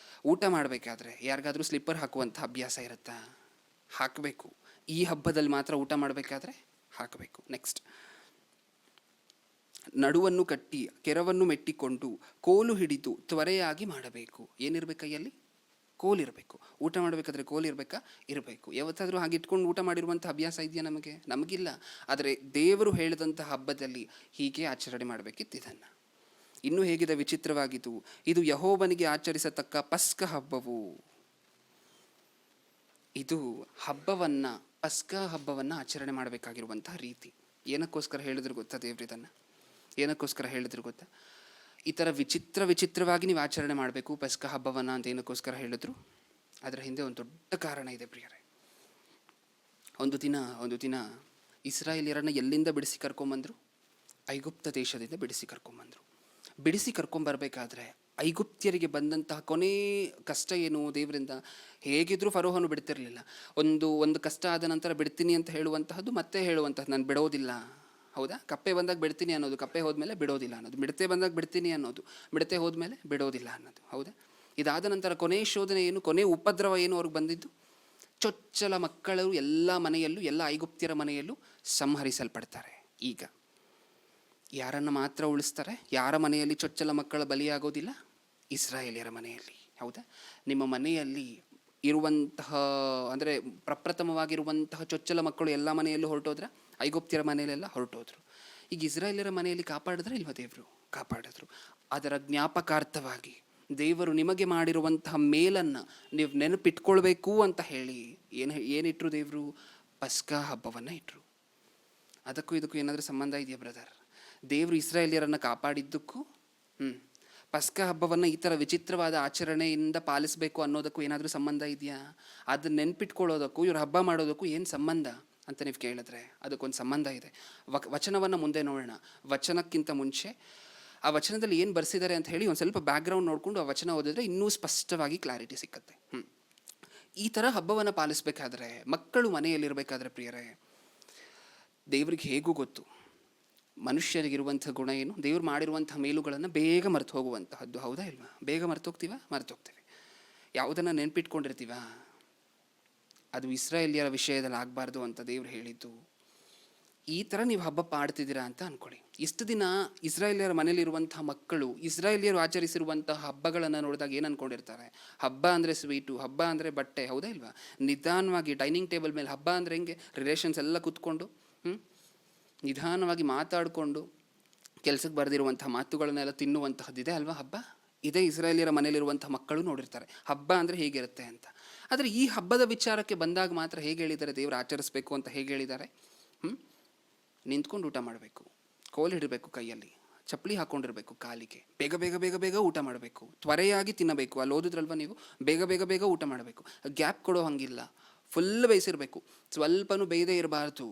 A: ಊಟ ಮಾಡಬೇಕಾದ್ರೆ ಯಾರಿಗಾದರೂ ಸ್ಲಿಪ್ಪರ್ ಹಾಕುವಂಥ ಅಭ್ಯಾಸ ಇರುತ್ತಾ? ಹಾಕಬೇಕು. ಈ ಹಬ್ಬದಲ್ಲಿ ಮಾತ್ರ ಊಟ ಮಾಡಬೇಕಾದ್ರೆ ಹಾಕಬೇಕು. ನೆಕ್ಸ್ಟ್, ನಡುವನ್ನು ಕಟ್ಟಿ ಕೆರವನ್ನು ಮೆಟ್ಟಿಕೊಂಡು ಕೋಲು ಹಿಡಿದು ತ್ವರೆಯಾಗಿ ಮಾಡಬೇಕು. ಏನಿರಬೇಕು ಕೈಯಲ್ಲಿ? ಕೋಲಿರಬೇಕು. ಊಟ ಮಾಡಬೇಕಾದ್ರೆ ಕೋಲಿರಬೇಕಾ? ಇರಬೇಕು. ಯಾವತ್ತಾದರೂ ಹಾಗೆ ಇಟ್ಕೊಂಡು ಊಟ ಮಾಡಿರುವಂಥ ಅಭ್ಯಾಸ ಇದೆಯಾ ನಮಗೆ? ನಮಗಿಲ್ಲ. ಆದರೆ ದೇವರು ಹೇಳಿದಂಥ ಹಬ್ಬದಲ್ಲಿ ಹೀಗೆ ಆಚರಣೆ ಮಾಡಬೇಕಿತ್ತು ಇದನ್ನು. ಇನ್ನೂ ಹೇಗಿದೆ ವಿಚಿತ್ರವಾಗಿತ್ತು, ಇದು ಯೆಹೋವನಿಗೆ ಆಚರಿಸತಕ್ಕ ಪಸ್ಕ ಹಬ್ಬವು. ಇದು ಹಬ್ಬವನ್ನು, ಪಸ್ಕ ಹಬ್ಬವನ್ನು ಆಚರಣೆ ಮಾಡಬೇಕಾಗಿರುವಂತಹ ರೀತಿ. ಏನಕ್ಕೋಸ್ಕರ ಹೇಳಿದ್ರು ಗೊತ್ತಾ ದೇವ್ರು ಇದನ್ನು? ಏನಕ್ಕೋಸ್ಕರ ಹೇಳಿದ್ರು ಗೊತ್ತಾ? ಈ ಥರ ವಿಚಿತ್ರವಾಗಿ ನೀವು ಆಚರಣೆ ಮಾಡಬೇಕು ಪಸ್ಕ ಹಬ್ಬವನ್ನು ಅಂತ ಏನಕ್ಕೋಸ್ಕರ ಹೇಳಿದ್ರು? ಅದರ ಹಿಂದೆ ಒಂದು ದೊಡ್ಡ ಕಾರಣ ಇದೆ ಪ್ರಿಯರೇ. ಒಂದು ದಿನ ಇಸ್ರಾಯೇಲ್ಯರನ್ನು ಎಲ್ಲಿಂದ ಬಿಡಿಸಿ ಕರ್ಕೊಂಬಂದರು? ಐಗುಪ್ತ ದೇಶದಿಂದ ಬಿಡಿಸಿ ಕರ್ಕೊಂಬರ್ಬೇಕಾದ್ರೆ ಐಗುಪ್ತ್ಯರಿಗೆ ಬಂದಂತಹ ಕೊನೆ ಕಷ್ಟ ಏನು? ದೇವರಿಂದ ಹೇಗಿದ್ರೂ ಫರೋಹನು ಬಿಡ್ತಿರಲಿಲ್ಲ. ಒಂದು ಕಷ್ಟ ಆದ ನಂತರ ಬಿಡ್ತೀನಿ ಅಂತ ಹೇಳುವಂತಹದ್ದು, ಮತ್ತೆ ಹೇಳುವಂತಹದ್ದು ನಾನು ಬಿಡೋದಿಲ್ಲ, ಹೌದಾ? ಕಪ್ಪೆ ಬಂದಾಗ ಬಿಡ್ತೀನಿ ಅನ್ನೋದು, ಕಪ್ಪೆ ಹೋದ್ಮೇಲೆ ಬಿಡೋದಿಲ್ಲ ಅನ್ನೋದು. ಮಿಡತೆ ಬಂದಾಗ ಬಿಡ್ತೀನಿ ಅನ್ನೋದು, ಮಿಡತೆ ಹೋದ್ಮೇಲೆ ಬಿಡೋದಿಲ್ಲ ಅನ್ನೋದು, ಹೌದಾ? ಇದಾದ ನಂತರ ಕೊನೆ ಶೋಧನೆ ಏನು, ಕೊನೆ ಉಪದ್ರವ ಏನು ಅವ್ರಿಗೆ ಬಂದಿದ್ದು? ಚೊಚ್ಚಲ ಮಕ್ಕಳು ಎಲ್ಲ ಮನೆಯಲ್ಲೂ, ಎಲ್ಲ ಐಗುಪ್ತ್ಯರ ಮನೆಯಲ್ಲೂ ಸಂಹರಿಸಲ್ಪಡ್ತಾರೆ. ಈಗ ಯಾರನ್ನು ಮಾತ್ರ ಉಳಿಸ್ತಾರೆ? ಯಾರ ಮನೆಯಲ್ಲಿ ಚೊಚ್ಚಲ ಮಕ್ಕಳ ಬಲಿಯಾಗೋದಿಲ್ಲ? ಇಸ್ರಾಯೇಲ್ಯರ ಮನೆಯಲ್ಲಿ, ಹೌದಾ? ನಿಮ್ಮ ಮನೆಯಲ್ಲಿ ಇರುವಂತಹ, ಅಂದರೆ ಪ್ರಪ್ರಥಮವಾಗಿರುವಂತಹ ಚೊಚ್ಚಲ ಮಕ್ಕಳು ಎಲ್ಲ ಮನೆಯಲ್ಲೂ ಹೊರಟೋದ್ರ? ಐಗುಪ್ತ್ಯರ ಮನೆಯಲ್ಲೆಲ್ಲ ಹೊರಟೋದ್ರು. ಈಗ ಇಸ್ರಾಯೇಲ್ಯರ ಮನೆಯಲ್ಲಿ ಕಾಪಾಡಿದ್ರೆ ಇಲ್ವ ದೇವರು? ಕಾಪಾಡಿದ್ರು. ಅದರ ಜ್ಞಾಪಕಾರ್ಥವಾಗಿ ದೇವರು ನಿಮಗೆ ಮಾಡಿರುವಂತಹ ಮೇಲನ್ನು ನೀವು ನೆನಪಿಟ್ಕೊಳ್ಬೇಕು ಅಂತ ಹೇಳಿ ಏನಿಟ್ರು ದೇವರು? ಪಸ್ಕ ಹಬ್ಬವನ್ನು ಇಟ್ಟರು. ಅದಕ್ಕೂ ಇದಕ್ಕೂ ಏನಾದರೂ ಸಂಬಂಧ ಇದೆಯಾ ಬ್ರದರ್? ದೇವರು ಇಸ್ರಾಯೇಲ್ಯರನ್ನು ಕಾಪಾಡಿದ್ದಕ್ಕೂ ಪಸ್ಕ ಹಬ್ಬವನ್ನು ಈ ಥರ ವಿಚಿತ್ರವಾದ ಆಚರಣೆಯಿಂದ ಪಾಲಿಸಬೇಕು ಅನ್ನೋದಕ್ಕೂ ಏನಾದರೂ ಸಂಬಂಧ ಇದೆಯಾ? ಅದನ್ನ ನೆನ್ಪಿಟ್ಕೊಳ್ಳೋದಕ್ಕೂ ಇವ್ರು ಹಬ್ಬ ಮಾಡೋದಕ್ಕೂ ಏನು ಸಂಬಂಧ ಅಂತ ನೀವು ಕೇಳಿದ್ರೆ ಅದಕ್ಕೊಂದು ಸಂಬಂಧ ಇದೆ. ವಚನವನ್ನು ಮುಂದೆ ನೋಡೋಣ. ವಚನಕ್ಕಿಂತ ಮುಂಚೆ ಆ ವಚನದಲ್ಲಿ ಏನು ಬರ್ಸಿದ್ದಾರೆ ಅಂತ ಹೇಳಿ ಒಂದು ಸ್ವಲ್ಪ ಬ್ಯಾಕ್ಗ್ರೌಂಡ್ ನೋಡಿಕೊಂಡು ಆ ವಚನ ಓದಿದ್ರೆ ಇನ್ನೂ ಸ್ಪಷ್ಟವಾಗಿ ಕ್ಲಾರಿಟಿ ಸಿಕ್ಕತ್ತೆ. ಈ ಥರ ಹಬ್ಬವನ್ನು ಪಾಲಿಸಬೇಕಾದ್ರೆ, ಮಕ್ಕಳು ಮನೆಯಲ್ಲಿರಬೇಕಾದ್ರೆ ಪ್ರಿಯರೇ, ದೇವ್ರಿಗೆ ಹೇಗೂ ಗೊತ್ತು ಮನುಷ್ಯರಿಗಿರುವಂಥ ಗುಣ ಏನು, ದೇವ್ರು ಮಾಡಿರುವಂಥ ಮೇಲುಗಳನ್ನು ಬೇಗ ಮರೆತು ಹೋಗುವಂತಹದ್ದು. ಹೌದಾ ಇಲ್ವಾ? ಬೇಗ ಮರ್ತೋಗ್ತೀವ, ಮರ್ತೋಗ್ತೇವೆ. ಯಾವುದನ್ನು ನೆನ್ಪಿಟ್ಕೊಂಡಿರ್ತೀವ, ಅದು ಇಸ್ರಾಯೇಲ್ಯರ ವಿಷಯದಲ್ಲಿ ಆಗಬಾರ್ದು ಅಂತ ದೇವ್ರು ಹೇಳಿದ್ದು. ಈ ಥರ ನೀವು ಹಬ್ಬ ಪಾಡ್ತಿದ್ದೀರಾ ಅಂತ ಅಂದ್ಕೊಳ್ಳಿ. ಇಷ್ಟು ದಿನ ಇಸ್ರಾಯೇಲ್ಯರ ಮನೇಲಿರುವಂಥ ಮಕ್ಕಳು ಇಸ್ರಾಯೇಲ್ಯರು ಆಚರಿಸಿರುವಂತಹ ಹಬ್ಬಗಳನ್ನು ನೋಡಿದಾಗ ಏನು ಅಂದ್ಕೊಂಡಿರ್ತಾರೆ? ಹಬ್ಬ ಅಂದರೆ ಸ್ವೀಟು, ಹಬ್ಬ ಅಂದರೆ ಬಟ್ಟೆ. ಹೌದಾ ಇಲ್ವಾ? ನಿಧಾನವಾಗಿ ಡೈನಿಂಗ್ ಟೇಬಲ್ ಮೇಲೆ ಹಬ್ಬ ಅಂದರೆ ಹೆಂಗೆ, ರಿಲೇಷನ್ಸ್ ಎಲ್ಲ ಕೂತ್ಕೊಂಡು ನಿಧಾನವಾಗಿ ಮಾತಾಡಿಕೊಂಡು ಕೆಲಸಕ್ಕೆ ಬರೆದಿರುವಂಥ ಮಾತುಗಳನ್ನೆಲ್ಲ ತಿನ್ನುವಂತಹದ್ದಿದೆ ಅಲ್ವಾ ಹಬ್ಬ. ಇದೇ ಇಸ್ರಾಯೇಲ್ಯರ ಮನೇಲಿರುವಂಥ ಮಕ್ಕಳು ನೋಡಿರ್ತಾರೆ ಹಬ್ಬ ಅಂದರೆ ಹೇಗಿರುತ್ತೆ ಅಂತ. ಆದರೆ ಈ ಹಬ್ಬದ ವಿಚಾರಕ್ಕೆ ಬಂದಾಗ ಮಾತ್ರ ಹೇಗೆ ಹೇಳಿದ್ದಾರೆ, ದೇವರು ಆಚರಿಸಬೇಕು ಅಂತ ಹೇಗೆ ಹೇಳಿದ್ದಾರೆ? ನಿಂತ್ಕೊಂಡು ಊಟ ಮಾಡಬೇಕು, ಕೋಲ್ ಹಿಡಬೇಕು ಕೈಯಲ್ಲಿ, ಚಪ್ಪಲಿ ಹಾಕ್ಕೊಂಡಿರ್ಬೇಕು ಕಾಲಿಗೆ, ಬೇಗ ಬೇಗ ಬೇಗ ಬೇಗ ಊಟ ಮಾಡಬೇಕು, ತ್ವರೆಯಾಗಿ ತಿನ್ನಬೇಕು. ಅಲ್ಲಿ ಓದಿದ್ರಲ್ವ ನೀವು, ಬೇಗ ಬೇಗ ಬೇಗ ಊಟ ಮಾಡಬೇಕು, ಗ್ಯಾಪ್ ಕೊಡೋ ಹಂಗಿಲ್ಲ, ಫುಲ್ ಬೇಯಿಸಿರ್ಬೇಕು, ಸ್ವಲ್ಪನೂ ಬೇಯದೇ ಇರಬಾರ್ದು.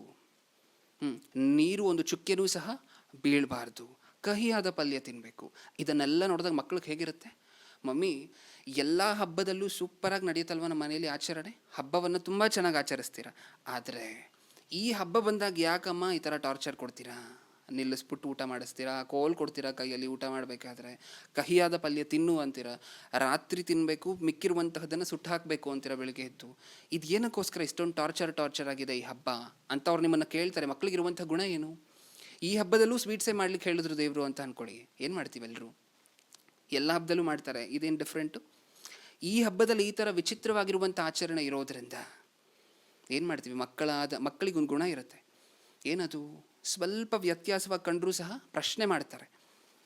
A: ನೀರು ಒಂದು ಚುಕ್ಕೆನೂ ಸಹ ಬೀಳಬಾರ್ದು, ಕಹಿಯಾದ ಪಲ್ಯ ತಿನ್ನಬೇಕು. ಇದನ್ನೆಲ್ಲ ನೋಡಿದಾಗ ಮಕ್ಳಿಗೆ ಹೇಗಿರುತ್ತೆ? ಮಮ್ಮಿ ಎಲ್ಲ ಹಬ್ಬದಲ್ಲೂ ಸೂಪರಾಗಿ ನಡೆಯುತ್ತಲ್ವ ನಮ್ಮ ಮನೇಲಿ ಆಚರಣೆ, ಹಬ್ಬವನ್ನು ತುಂಬ ಚೆನ್ನಾಗಿ ಆಚರಿಸ್ತೀರ, ಆದರೆ ಈ ಹಬ್ಬ ಬಂದಾಗ ಯಾಕಮ್ಮ ಈ ಥರ ಟಾರ್ಚರ್ ಕೊಡ್ತೀರಾ? ನಿಲ್ಲಿಸ್ಬಿಟ್ಟು ಊಟ ಮಾಡಿಸ್ತೀರಾ, ಕೋಲ್ ಕೊಡ್ತೀರಾ ಕೈಯಲ್ಲಿ ಊಟ ಮಾಡಬೇಕಾದ್ರೆ, ಕಹಿಯಾದ ಪಲ್ಯ ತಿನ್ನು ಅಂತೀರ, ರಾತ್ರಿ ತಿನ್ನಬೇಕು, ಮಿಕ್ಕಿರುವಂತಹದ್ದನ್ನು ಸುಟ್ಟು ಹಾಕಬೇಕು ಅಂತೀರ ಬೆಳಿಗ್ಗೆ ಎದ್ದು. ಇದು ಏನಕ್ಕೋಸ್ಕರ ಇಷ್ಟೊಂದು ಟಾರ್ಚರ್ ಆಗಿದೆ ಈ ಹಬ್ಬ ಅಂತ ಅವ್ರು ನಿಮ್ಮನ್ನು ಕೇಳ್ತಾರೆ. ಮಕ್ಕಳಿಗಿರುವಂಥ ಗುಣ ಏನು? ಈ ಹಬ್ಬದಲ್ಲೂ ಸ್ವೀಟ್ಸೇ ಮಾಡ್ಲಿಕ್ಕೆ ಹೇಳಿದ್ರು ದೇವರು ಅಂತ ಅಂದ್ಕೊಳ್ಳಿ. ಏನು ಮಾಡ್ತೀವಿ ಎಲ್ಲರೂ? ಎಲ್ಲ ಹಬ್ಬದಲ್ಲೂ ಮಾಡ್ತಾರೆ, ಇದೇನು ಡಿಫ್ರೆಂಟು? ಈ ಹಬ್ಬದಲ್ಲಿ ಈ ಥರ ವಿಚಿತ್ರವಾಗಿರುವಂಥ ಆಚರಣೆ ಇರೋದರಿಂದ ಏನು ಮಾಡ್ತೀವಿ? ಮಕ್ಕಳಿಗೊಂದು ಗುಣ ಇರುತ್ತೆ, ಏನದು? ಸ್ವಲ್ಪ ವ್ಯತ್ಯಾಸವಾಗಿ ಕಂಡರೂ ಸಹ ಪ್ರಶ್ನೆ ಮಾಡ್ತಾರೆ.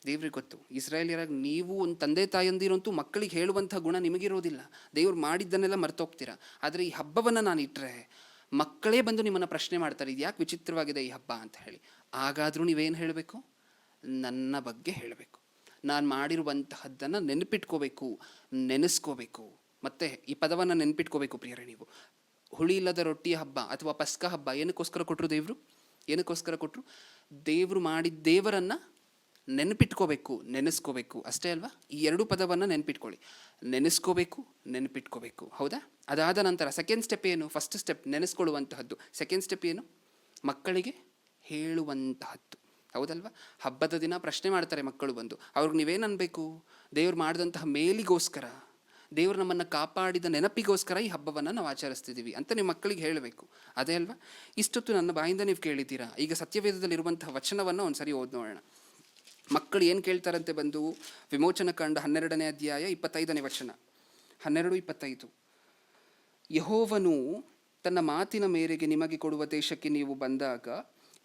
A: ದೇವ್ರಿಗೆ ಗೊತ್ತು, ಇಸ್ರಾಯೇಲ್ಯರಾಗಿ ನೀವು ಒಂದು ತಂದೆ ತಾಯಂದಿರಂತೂ ಮಕ್ಕಳಿಗೆ ಹೇಳುವಂಥ ಗುಣ ನಿಮಗಿರೋದಿಲ್ಲ, ದೇವ್ರು ಮಾಡಿದ್ದನ್ನೆಲ್ಲ ಮರ್ತೋಗ್ತೀರಾ. ಆದರೆ ಈ ಹಬ್ಬವನ್ನು ನಾನು ಇಟ್ಟರೆ ಮಕ್ಕಳೇ ಬಂದು ನಿಮ್ಮನ್ನು ಪ್ರಶ್ನೆ ಮಾಡ್ತಾರೆ, ಇದು ಯಾಕೆ ವಿಚಿತ್ರವಾಗಿದೆ ಈ ಹಬ್ಬ ಅಂತ ಹೇಳಿ. ಹಾಗಾದರೂ ನೀವೇನು ಹೇಳಬೇಕು? ನನ್ನ ಬಗ್ಗೆ ಹೇಳಬೇಕು, ನಾನು ಮಾಡಿರುವಂತಹದ್ದನ್ನು ನೆನಪಿಟ್ಕೋಬೇಕು, ನೆನೆಸ್ಕೋಬೇಕು. ಮತ್ತು ಈ ಪದವನ್ನು ನೆನಪಿಟ್ಕೋಬೇಕು ಪ್ರಿಯರೇ. ನೀವು ಹುಳಿ ಇಲ್ಲದ ರೊಟ್ಟಿಯ ಹಬ್ಬ ಅಥವಾ ಪಸ್ಕ ಹಬ್ಬ ಏನಕ್ಕೋಸ್ಕರ ಕೊಟ್ಟರು ದೇವರು? ಏನಕ್ಕೋಸ್ಕರ ಕೊಟ್ಟರು? ದೇವರು ಮಾಡಿದ ದೇವರನ್ನು ನೆನಪಿಟ್ಕೋಬೇಕು, ನೆನೆಸ್ಕೋಬೇಕು, ಅಷ್ಟೇ ಅಲ್ವಾ? ಈ ಎರಡು ಪದವನ್ನು ನೆನಪಿಟ್ಕೊಳ್ಳಿ, ನೆನೆಸ್ಕೋಬೇಕು, ನೆನಪಿಟ್ಕೋಬೇಕು. ಹೌದಾ? ಅದಾದ ನಂತರ ಸೆಕೆಂಡ್ ಸ್ಟೆಪ್ ಏನು? ಫಸ್ಟ್ ಸ್ಟೆಪ್ ನೆನೆಸ್ಕೊಳ್ಳುವಂತಹದ್ದು, ಸೆಕೆಂಡ್ ಸ್ಟೆಪ್ ಏನು? ಮಕ್ಕಳಿಗೆ ಹೇಳುವಂತಹದ್ದು. ಹೌದಲ್ವಾ? ಹಬ್ಬದ ದಿನ ಪ್ರಶ್ನೆ ಮಾಡ್ತಾರೆ ಮಕ್ಕಳು ಬಂದು, ಅವ್ರಿಗೆ ನೀವೇನು ಅನ್ಬೇಕು? ದೇವ್ರು ಮಾಡಿದಂತಹ ಮೇಲಿಗೋಸ್ಕರ, ದೇವರು ನಮ್ಮನ್ನು ಕಾಪಾಡಿದ ನೆನಪಿಗೋಸ್ಕರ ಈ ಹಬ್ಬವನ್ನು ನಾವು ಆಚರಿಸ್ತಿದ್ದೀವಿ ಅಂತ ನಿಮ್ಮ ಮಕ್ಕಳಿಗೆ ಹೇಳಬೇಕು. ಅದೇ ಅಲ್ವಾ? ಇಷ್ಟೊತ್ತು ನನ್ನ ಬಾಯಿಂದ ನೀವು ಕೇಳಿದ್ದೀರಾ. ಈಗ ಸತ್ಯವೇದದಲ್ಲಿರುವಂತಹ ವಚನವನ್ನು ಒಂದು ಸರಿ ಓದಿ ನೋಡೋಣ. ಮಕ್ಕಳು ಏನು ಕೇಳ್ತಾರಂತೆ ಬಂದು, ವಿಮೋಚನಕಾಂಡ 12ನೇ ಅಧ್ಯಾಯ 25ನೇ ವಚನ, 12:25. ಯೆಹೋವನು ತನ್ನ ಮಾತಿನ ಮೇರೆಗೆ ನಿಮಗೆ ಕೊಡುವ ದೇಶಕ್ಕೆ ನೀವು ಬಂದಾಗ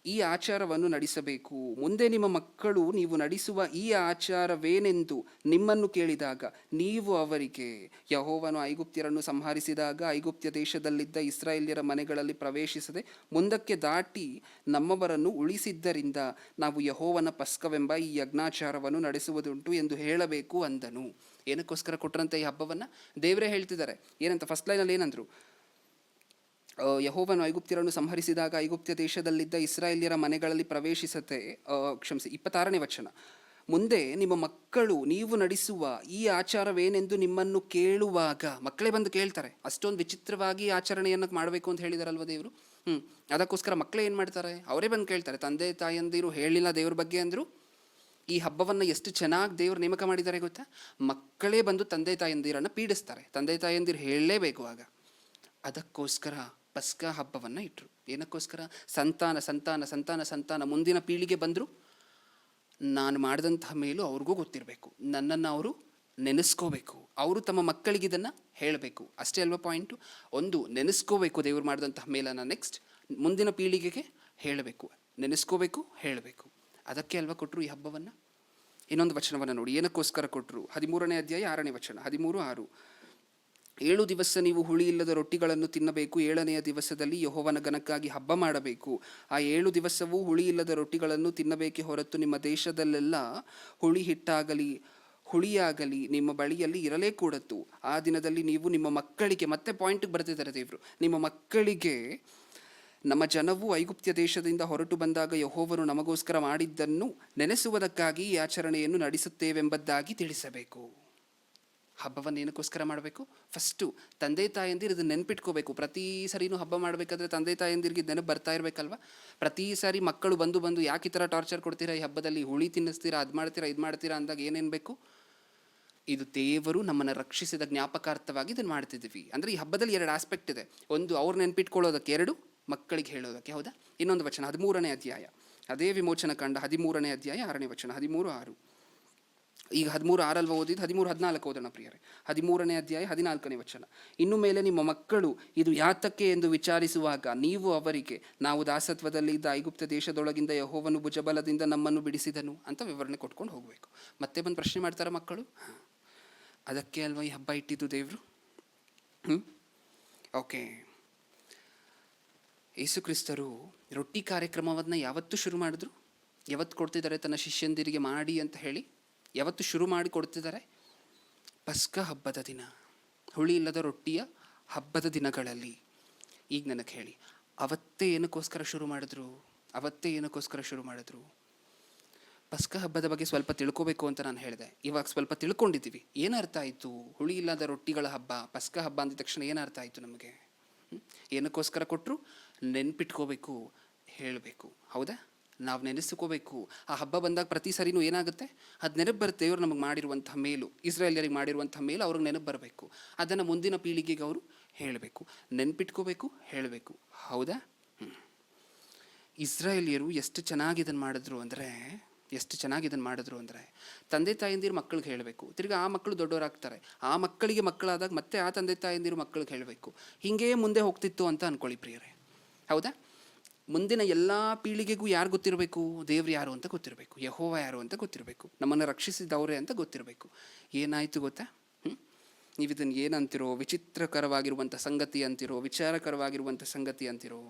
A: ಈ ಆಚಾರವನ್ನು ನಡೆಸಬೇಕು. ಮುಂದೆ ನಿಮ್ಮ ಮಕ್ಕಳು ನೀವು ನಡೆಸುವ ಈ ಆಚಾರವೇನೆಂದು ನಿಮ್ಮನ್ನು ಕೇಳಿದಾಗ ನೀವು ಅವರಿಗೆ, ಯೆಹೋವನು ಐಗುಪ್ತ್ಯರನ್ನು ಸಂಹರಿಸಿದಾಗ ಐಗುಪ್ತ್ಯ ದೇಶದಲ್ಲಿದ್ದ ಇಸ್ರಾಯೇಲ್ಯರ ಮನೆಗಳಲ್ಲಿ ಪ್ರವೇಶಿಸದೆ ಮುಂದಕ್ಕೆ ದಾಟಿ ನಮ್ಮವರನ್ನು ಉಳಿಸಿದ್ದರಿಂದ ನಾವು ಯೆಹೋವನ ಪಸ್ಕವೆಂಬ ಈ ಯಜ್ಞಾಚಾರವನ್ನು ನಡೆಸುವುದುಂಟು ಎಂದು ಹೇಳಬೇಕು ಅಂದನು. ಏನಕ್ಕೋಸ್ಕರ ಕೊಟ್ಟರಂತೆ ಈ ಹಬ್ಬವನ್ನು? ದೇವರೇ ಹೇಳ್ತಿದ್ದಾರೆ. ಏನಂತ ಫಸ್ಟ್ ಲೈನಲ್ಲಿ ಏನಂದ್ರು? ಯೆಹೋವನು ಐಗುಪ್ತ್ಯರನ್ನು ಸಂಹರಿಸಿದಾಗ ಐಗುಪ್ತ್ಯ ದೇಶದಲ್ಲಿದ್ದ ಇಸ್ರಾಯೇಲ್ಯರ ಮನೆಗಳಲ್ಲಿ ಪ್ರವೇಶಿಸದೆ, 26ನೇ ವಚನ, ಮುಂದೆ ನಿಮ್ಮ ಮಕ್ಕಳು ನೀವು ನಡೆಸುವ ಈ ಆಚಾರವೇನೆಂದು ನಿಮ್ಮನ್ನು ಕೇಳುವಾಗ, ಮಕ್ಕಳೇ ಬಂದು ಕೇಳ್ತಾರೆ. ಅಷ್ಟೊಂದು ವಿಚಿತ್ರವಾಗಿ ಆಚರಣೆಯನ್ನು ಮಾಡಬೇಕು ಅಂತ ಹೇಳಿದಾರಲ್ವ ದೇವರು. ಅದಕ್ಕೋಸ್ಕರ ಮಕ್ಕಳೇ ಏನು ಮಾಡ್ತಾರೆ? ಅವರೇ ಬಂದು ಕೇಳ್ತಾರೆ. ತಂದೆ ತಾಯಂದಿರು ಹೇಳಿಲ್ಲ ದೇವ್ರ ಬಗ್ಗೆ ಅಂದರು. ಈ ಹಬ್ಬವನ್ನು ಎಷ್ಟು ಚೆನ್ನಾಗಿ ದೇವರು ನೇಮಕ ಮಾಡಿದ್ದಾರೆ ಗೊತ್ತಾ? ಮಕ್ಕಳೇ ಬಂದು ತಂದೆ ತಾಯಂದಿರನ್ನು ಪೀಡಿಸ್ತಾರೆ. ತಂದೆ ತಾಯಂದಿರು ಹೇಳಲೇಬೇಕು. ಆಗ ಅದಕ್ಕೋಸ್ಕರ ಪಸ್ಕ ಹಬ್ಬವನ್ನು ಇಟ್ಟರು. ಏನಕ್ಕೋಸ್ಕರ? ಸಂತಾನ ಸಂತಾನ ಸಂತಾನ ಸಂತಾನ ಮುಂದಿನ ಪೀಳಿಗೆ ಬಂದರು, ನಾನು ಮಾಡಿದಂತಹ ಮೇಲೂ ಅವ್ರಿಗೂ ಗೊತ್ತಿರಬೇಕು, ನನ್ನನ್ನು ಅವರು ನೆನೆಸ್ಕೋಬೇಕು, ಅವರು ತಮ್ಮ ಮಕ್ಕಳಿಗೆ ಇದನ್ನು ಹೇಳಬೇಕು. ಅಷ್ಟೇ ಅಲ್ವಾ ಪಾಯಿಂಟು? ಒಂದು ನೆನೆಸ್ಕೋಬೇಕು ದೇವರು ಮಾಡಿದಂತಹ ಮೇಲನ್ನು, ನೆಕ್ಸ್ಟ್ ಮುಂದಿನ ಪೀಳಿಗೆಗೆ ಹೇಳಬೇಕು, ನೆನೆಸ್ಕೋಬೇಕು, ಹೇಳಬೇಕು. ಅದಕ್ಕೆ ಅಲ್ವಾ ಕೊಟ್ಟರು ಈ ಹಬ್ಬವನ್ನು. ಇನ್ನೊಂದು ವಚನವನ್ನು ನೋಡಿ, ಏನಕ್ಕೋಸ್ಕರ ಕೊಟ್ಟರು? 13ನೇ ಅಧ್ಯಾಯ 6ನೇ ವಚನ, 13:6. 7 ದಿವಸ ನೀವು ಹುಳಿ ಇಲ್ಲದ ರೊಟ್ಟಿಗಳನ್ನು ತಿನ್ನಬೇಕು, 7ನೆಯ ದಿವಸದಲ್ಲಿ ಯೆಹೋವನ ಘನಕ್ಕಾಗಿ ಹಬ್ಬ ಮಾಡಬೇಕು. ಆ 7 ದಿವಸವೂ ಹುಳಿ ಇಲ್ಲದ ರೊಟ್ಟಿಗಳನ್ನು ತಿನ್ನಬೇಕೇ ಹೊರತು ನಿಮ್ಮ ದೇಶದಲ್ಲೆಲ್ಲ ಹುಳಿಯಾಗಲಿ ನಿಮ್ಮ ಬಳಿಯಲ್ಲಿ ಇರಲೇ ಕೂಡತ್ತು. ಆ ದಿನದಲ್ಲಿ ನೀವು ನಿಮ್ಮ ಮಕ್ಕಳಿಗೆ, ಮತ್ತೆ ಪಾಯಿಂಟಿಗೆ ಬರ್ತಿದ್ದಾರೆ ದೇವರು, ನಿಮ್ಮ ಮಕ್ಕಳಿಗೆ ನಮ್ಮ ಜನವು ಐಗುಪ್ತ್ಯ ದೇಶದಿಂದ ಹೊರಟು ಬಂದಾಗ ಯೆಹೋವನು ನಮಗೋಸ್ಕರ ಮಾಡಿದ್ದನ್ನು ನೆನೆಸುವುದಕ್ಕಾಗಿ ಈ ಆಚರಣೆಯನ್ನು ನಡೆಸುತ್ತೇವೆಂಬುದಾಗಿ ತಿಳಿಸಬೇಕು. ಹಬ್ಬವನ್ನು ಏನಕ್ಕೋಸ್ಕರ ಮಾಡಬೇಕು? ಫಸ್ಟು ತಂದೆ ತಾಯಂದಿರು ಇದನ್ನು ನೆನ್ಪಿಟ್ಕೋಬೇಕು. ಪ್ರತಿ ಸರಿನೂ ಹಬ್ಬ ಮಾಡಬೇಕಾದ್ರೆ ತಂದೆ ತಾಯಂದಿರಿಗೆ ನೆನಪು ಬರ್ತಾ ಇರಬೇಕಲ್ವ. ಪ್ರತಿ ಸಾರಿ ಮಕ್ಕಳು ಬಂದು ಯಾಕೆ ಈ ಥರ ಟಾರ್ಚರ್ ಕೊಡ್ತೀರಾ, ಈ ಹಬ್ಬದಲ್ಲಿ ಹುಳಿ ತಿನ್ನಿಸ್ತೀರಾ, ಅದು ಮಾಡ್ತೀರಾ ಇದು ಮಾಡ್ತೀರಾ ಅಂದಾಗ ಏನೇನು ಬೇಕು? ಇದು ದೇವರು ನಮ್ಮನ್ನು ರಕ್ಷಿಸಿದ ಜ್ಞಾಪಕಾರ್ಥವಾಗಿ ಇದನ್ನು ಮಾಡ್ತಿದ್ದೀವಿ. ಅಂದರೆ ಈ ಹಬ್ಬದಲ್ಲಿ 2 ಆಸ್ಪೆಕ್ಟ್ ಇದೆ. ಒಂದು ಅವ್ರು ನೆನ್ಪಿಟ್ಕೊಳ್ಳೋದಕ್ಕೆ, 2 ಮಕ್ಕಳಿಗೆ ಹೇಳೋದಕ್ಕೆ. ಹೌದಾ? ಇನ್ನೊಂದು ವಚನ 13ನೇ ಅಧ್ಯಾಯ, ಅದೇ ವಿಮೋಚನ ಕಾಂಡ 13ನೇ ಅಧ್ಯಾಯ 6ನೇ ವಚನ, 13:6. ಈಗ 13:6 ಓದಿದ್ದು 13:14 ಓದೋಣ ಪ್ರಿಯರೇ. 13ನೇ ಅಧ್ಯಾಯ 14ನೇ ವಚನ. ಇನ್ನು ಮೇಲೆ ನಿಮ್ಮ ಮಕ್ಕಳು ಇದು ಯಾತಕ್ಕೆ ಎಂದು ವಿಚಾರಿಸುವಾಗ ನೀವು ಅವರಿಗೆ, ನಾವು ದಾಸತ್ವದಲ್ಲಿ ಇದ್ದ ಐಗುಪ್ತ ದೇಶದೊಳಗಿಂದ ಯೆಹೋವನು ಭುಜಬಲದಿಂದ ನಮ್ಮನ್ನು ಬಿಡಿಸಿದನು ಅಂತ ವಿವರಣೆ ಕೊಟ್ಕೊಂಡು ಹೋಗಬೇಕು. ಮತ್ತೆ ಬಂದು ಪ್ರಶ್ನೆ ಮಾಡ್ತಾರೆ ಮಕ್ಕಳು, ಅದಕ್ಕೆ ಅಲ್ವಾ ಈ ಹಬ್ಬ ಇಟ್ಟಿದ್ದು ದೇವರು? ಓಕೆ. ಯೇಸು ಕ್ರಿಸ್ತರು ರೊಟ್ಟಿ ಕಾರ್ಯಕ್ರಮವನ್ನು ಯಾವತ್ತೂ ಶುರು ಮಾಡಿದ್ರು? ಯಾವತ್ತು ಕೊಡ್ತಿದ್ದಾರೆ ತನ್ನ ಶಿಷ್ಯಂದಿರಿಗೆ ಮಾಡಿ ಅಂತ ಹೇಳಿ? ಯಾವತ್ತು ಶುರು ಮಾಡಿ ಕೊಡ್ತಿದ್ದಾರೆ? ಪಸ್ಕ ಹಬ್ಬದ ದಿನ, ಹುಳಿ ಇಲ್ಲದ ರೊಟ್ಟಿಯ ಹಬ್ಬದ ದಿನಗಳಲ್ಲಿ. ಈಗ ನನಗೆ ಹೇಳಿ, ಅವತ್ತೇ ಏನಕ್ಕೋಸ್ಕರ ಶುರು ಮಾಡಿದ್ರು? ಪಸ್ಕ ಹಬ್ಬದ ಬಗ್ಗೆ ಸ್ವಲ್ಪ ತಿಳ್ಕೋಬೇಕು ಅಂತ ನಾನು ಹೇಳಿದೆ. ಇವಾಗ ಸ್ವಲ್ಪ ತಿಳ್ಕೊಂಡಿದ್ದೀವಿ. ಏನರ್ಥ ಆಯಿತು? ಹುಳಿ ಇಲ್ಲದ ರೊಟ್ಟಿಗಳ ಹಬ್ಬ, ಪಸ್ಕ ಹಬ್ಬ ಅಂದ ತಕ್ಷಣ ಏನರ್ಥ ಆಯಿತು ನಮಗೆ? ಏನಕ್ಕೋಸ್ಕರ ಕೊಟ್ಟರು? ನೆನ್ಪಿಟ್ಕೋಬೇಕು, ಹೇಳಬೇಕು. ಹೌದಾ? ನಾವು ನೆನೆಸ್ಕೋಬೇಕು. ಆ ಹಬ್ಬ ಬಂದಾಗ ಪ್ರತಿ ಸರಿನೂ ಏನಾಗುತ್ತೆ? ಅದು ನೆನಪು ಬರುತ್ತೆ. ಇವರು ನಮಗೆ ಮಾಡಿರುವಂಥ ಮೇಲು, ಇಸ್ರಾಯೇಲ್ಯರಿಗೆ ಮಾಡಿರುವಂಥ ಮೇಲು ಅವ್ರಿಗೆ ನೆನಪು ಬರಬೇಕು. ಅದನ್ನು ಮುಂದಿನ ಪೀಳಿಗೆಗೆ ಅವರು ಹೇಳಬೇಕು, ನೆನ್ಪಿಟ್ಕೋಬೇಕು, ಹೇಳಬೇಕು. ಹೌದಾ? ಇಸ್ರಾಯೇಲಿಯರು ಎಷ್ಟು ಚೆನ್ನಾಗಿ ಇದನ್ನು ಮಾಡಿದ್ರು ಅಂದರೆ ತಂದೆ ತಾಯಂದಿರು ಮಕ್ಕಳಿಗೆ ಹೇಳಬೇಕು, ತಿರ್ಗಿ ಆ ಮಕ್ಕಳು ದೊಡ್ಡವರಾಗ್ತಾರೆ, ಆ ಮಕ್ಕಳಿಗೆ ಮಕ್ಕಳಾದಾಗ ಮತ್ತೆ ಆ ತಂದೆ ತಾಯಂದಿರು ಮಕ್ಕಳಿಗೆ ಹೇಳಬೇಕು. ಹೀಗೇ ಮುಂದೆ ಹೋಗ್ತಿತ್ತು ಅಂತ ಅಂದ್ಕೊಳ್ಳಿ ಪ್ರಿಯರೇ. ಹೌದಾ? ಮುಂದಿನ ಎಲ್ಲ ಪೀಳಿಗೆಗೂ ಯಾರು ಗೊತ್ತಿರಬೇಕು? ದೇವ್ರು ಯಾರು ಅಂತ ಗೊತ್ತಿರಬೇಕು, ಯೆಹೋವ ಯಾರು ಅಂತ ಗೊತ್ತಿರಬೇಕು, ನಮ್ಮನ್ನು ರಕ್ಷಿಸಿದವರೇ ಅಂತ ಗೊತ್ತಿರಬೇಕು. ಏನಾಯಿತು ಗೊತ್ತಾ? ನೀವು ಇದನ್ನು ಏನಂತಿರೋ? ವಿಚಿತ್ರಕರವಾಗಿರುವಂಥ ಸಂಗತಿ ಅಂತಿರೋ, ವಿಚಾರಕರವಾಗಿರುವಂಥ ಸಂಗತಿ ಅಂತಿರೋ?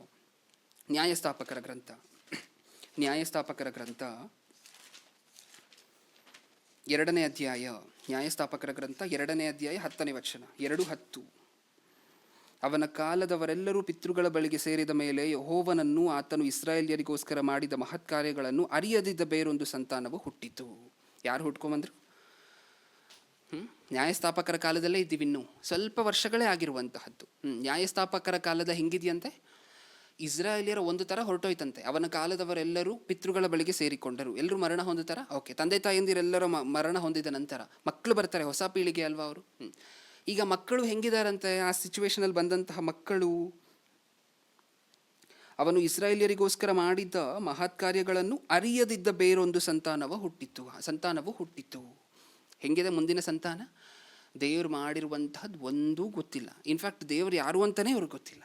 A: ನ್ಯಾಯಸ್ಥಾಪಕರ ಗ್ರಂಥ 2ನೇ ಅಧ್ಯಾಯ, ನ್ಯಾಯಸ್ಥಾಪಕರ ಗ್ರಂಥ 2ನೇ ಅಧ್ಯಾಯ 10ನೇ ವಚನ, 2:10. ಅವನ ಕಾಲದವರೆಲ್ಲರೂ ಪಿತೃಗಳ ಬಳಿಗೆ ಸೇರಿದ ಮೇಲೆ ಯೆಹೋವನನ್ನು, ಆತನು ಇಸ್ರಾಯೇಲ್ಯರಿಗೋಸ್ಕರ ಮಾಡಿದ ಮಹತ್ ಕಾರ್ಯಗಳನ್ನು ಅರಿಯದಿದ್ದ ಬೇರೊಂದು ಸಂತಾನವು ಹುಟ್ಟಿತು. ಯಾರು ಹುಟ್ಕೊಂಬಂದ್ರು? ನ್ಯಾಯಸ್ಥಾಪಕರ ಕಾಲದಲ್ಲೇ ಇದ್ದೀವಿ, ಇನ್ನೂ ಸ್ವಲ್ಪ ವರ್ಷಗಳೇ ಆಗಿರುವಂತಹದ್ದು. ನ್ಯಾಯಸ್ಥಾಪಕರ ಕಾಲದ ಹೆಂಗಿದೆಯಂತೆ? ಇಸ್ರಾಯೇಲಿಯರ ಒಂದು ಥರ ಹೊರಟೋಯ್ತಂತೆ. ಅವನ ಕಾಲದವರೆಲ್ಲರೂ ಪಿತೃಗಳ ಬಳಿಗೆ ಸೇರಿಕೊಂಡರು. ಎಲ್ಲರೂ ಮರಣ ಹೊಂದುತ್ತಾರೆ. ಓಕೆ, ತಂದೆ ತಾಯಂದಿರೆಲ್ಲರೂ ಮರಣ ಹೊಂದಿದ ನಂತರ ಮಕ್ಕಳು ಬರ್ತಾರೆ, ಹೊಸ ಪೀಳಿಗೆ ಅಲ್ವಾ ಅವರು. ಈಗ ಮಕ್ಕಳು ಹೆಂಗಿದಾರಂತೆ? ಆ ಸಿಚುವೇಶನಲ್ಲಿ ಬಂದಂತಹ ಮಕ್ಕಳು, ಅವನು ಇಸ್ರಾಯೇಲಿಯರಿಗೋಸ್ಕರ ಮಾಡಿದ ಮಹತ್ ಕಾರ್ಯಗಳನ್ನು ಅರಿಯದಿದ್ದ ಬೇರೊಂದು ಸಂತಾನವು ಹುಟ್ಟಿತು. ಹೆಂಗಿದೆ ಮುಂದಿನ ಸಂತಾನ? ದೇವರು ಮಾಡಿರುವಂತಹದ್ದು ಒಂದೂ ಗೊತ್ತಿಲ್ಲ. ಇನ್ಫ್ಯಾಕ್ಟ್ ದೇವರು ಯಾರು ಅಂತಲೇ ಅವ್ರಿಗೆ ಗೊತ್ತಿಲ್ಲ.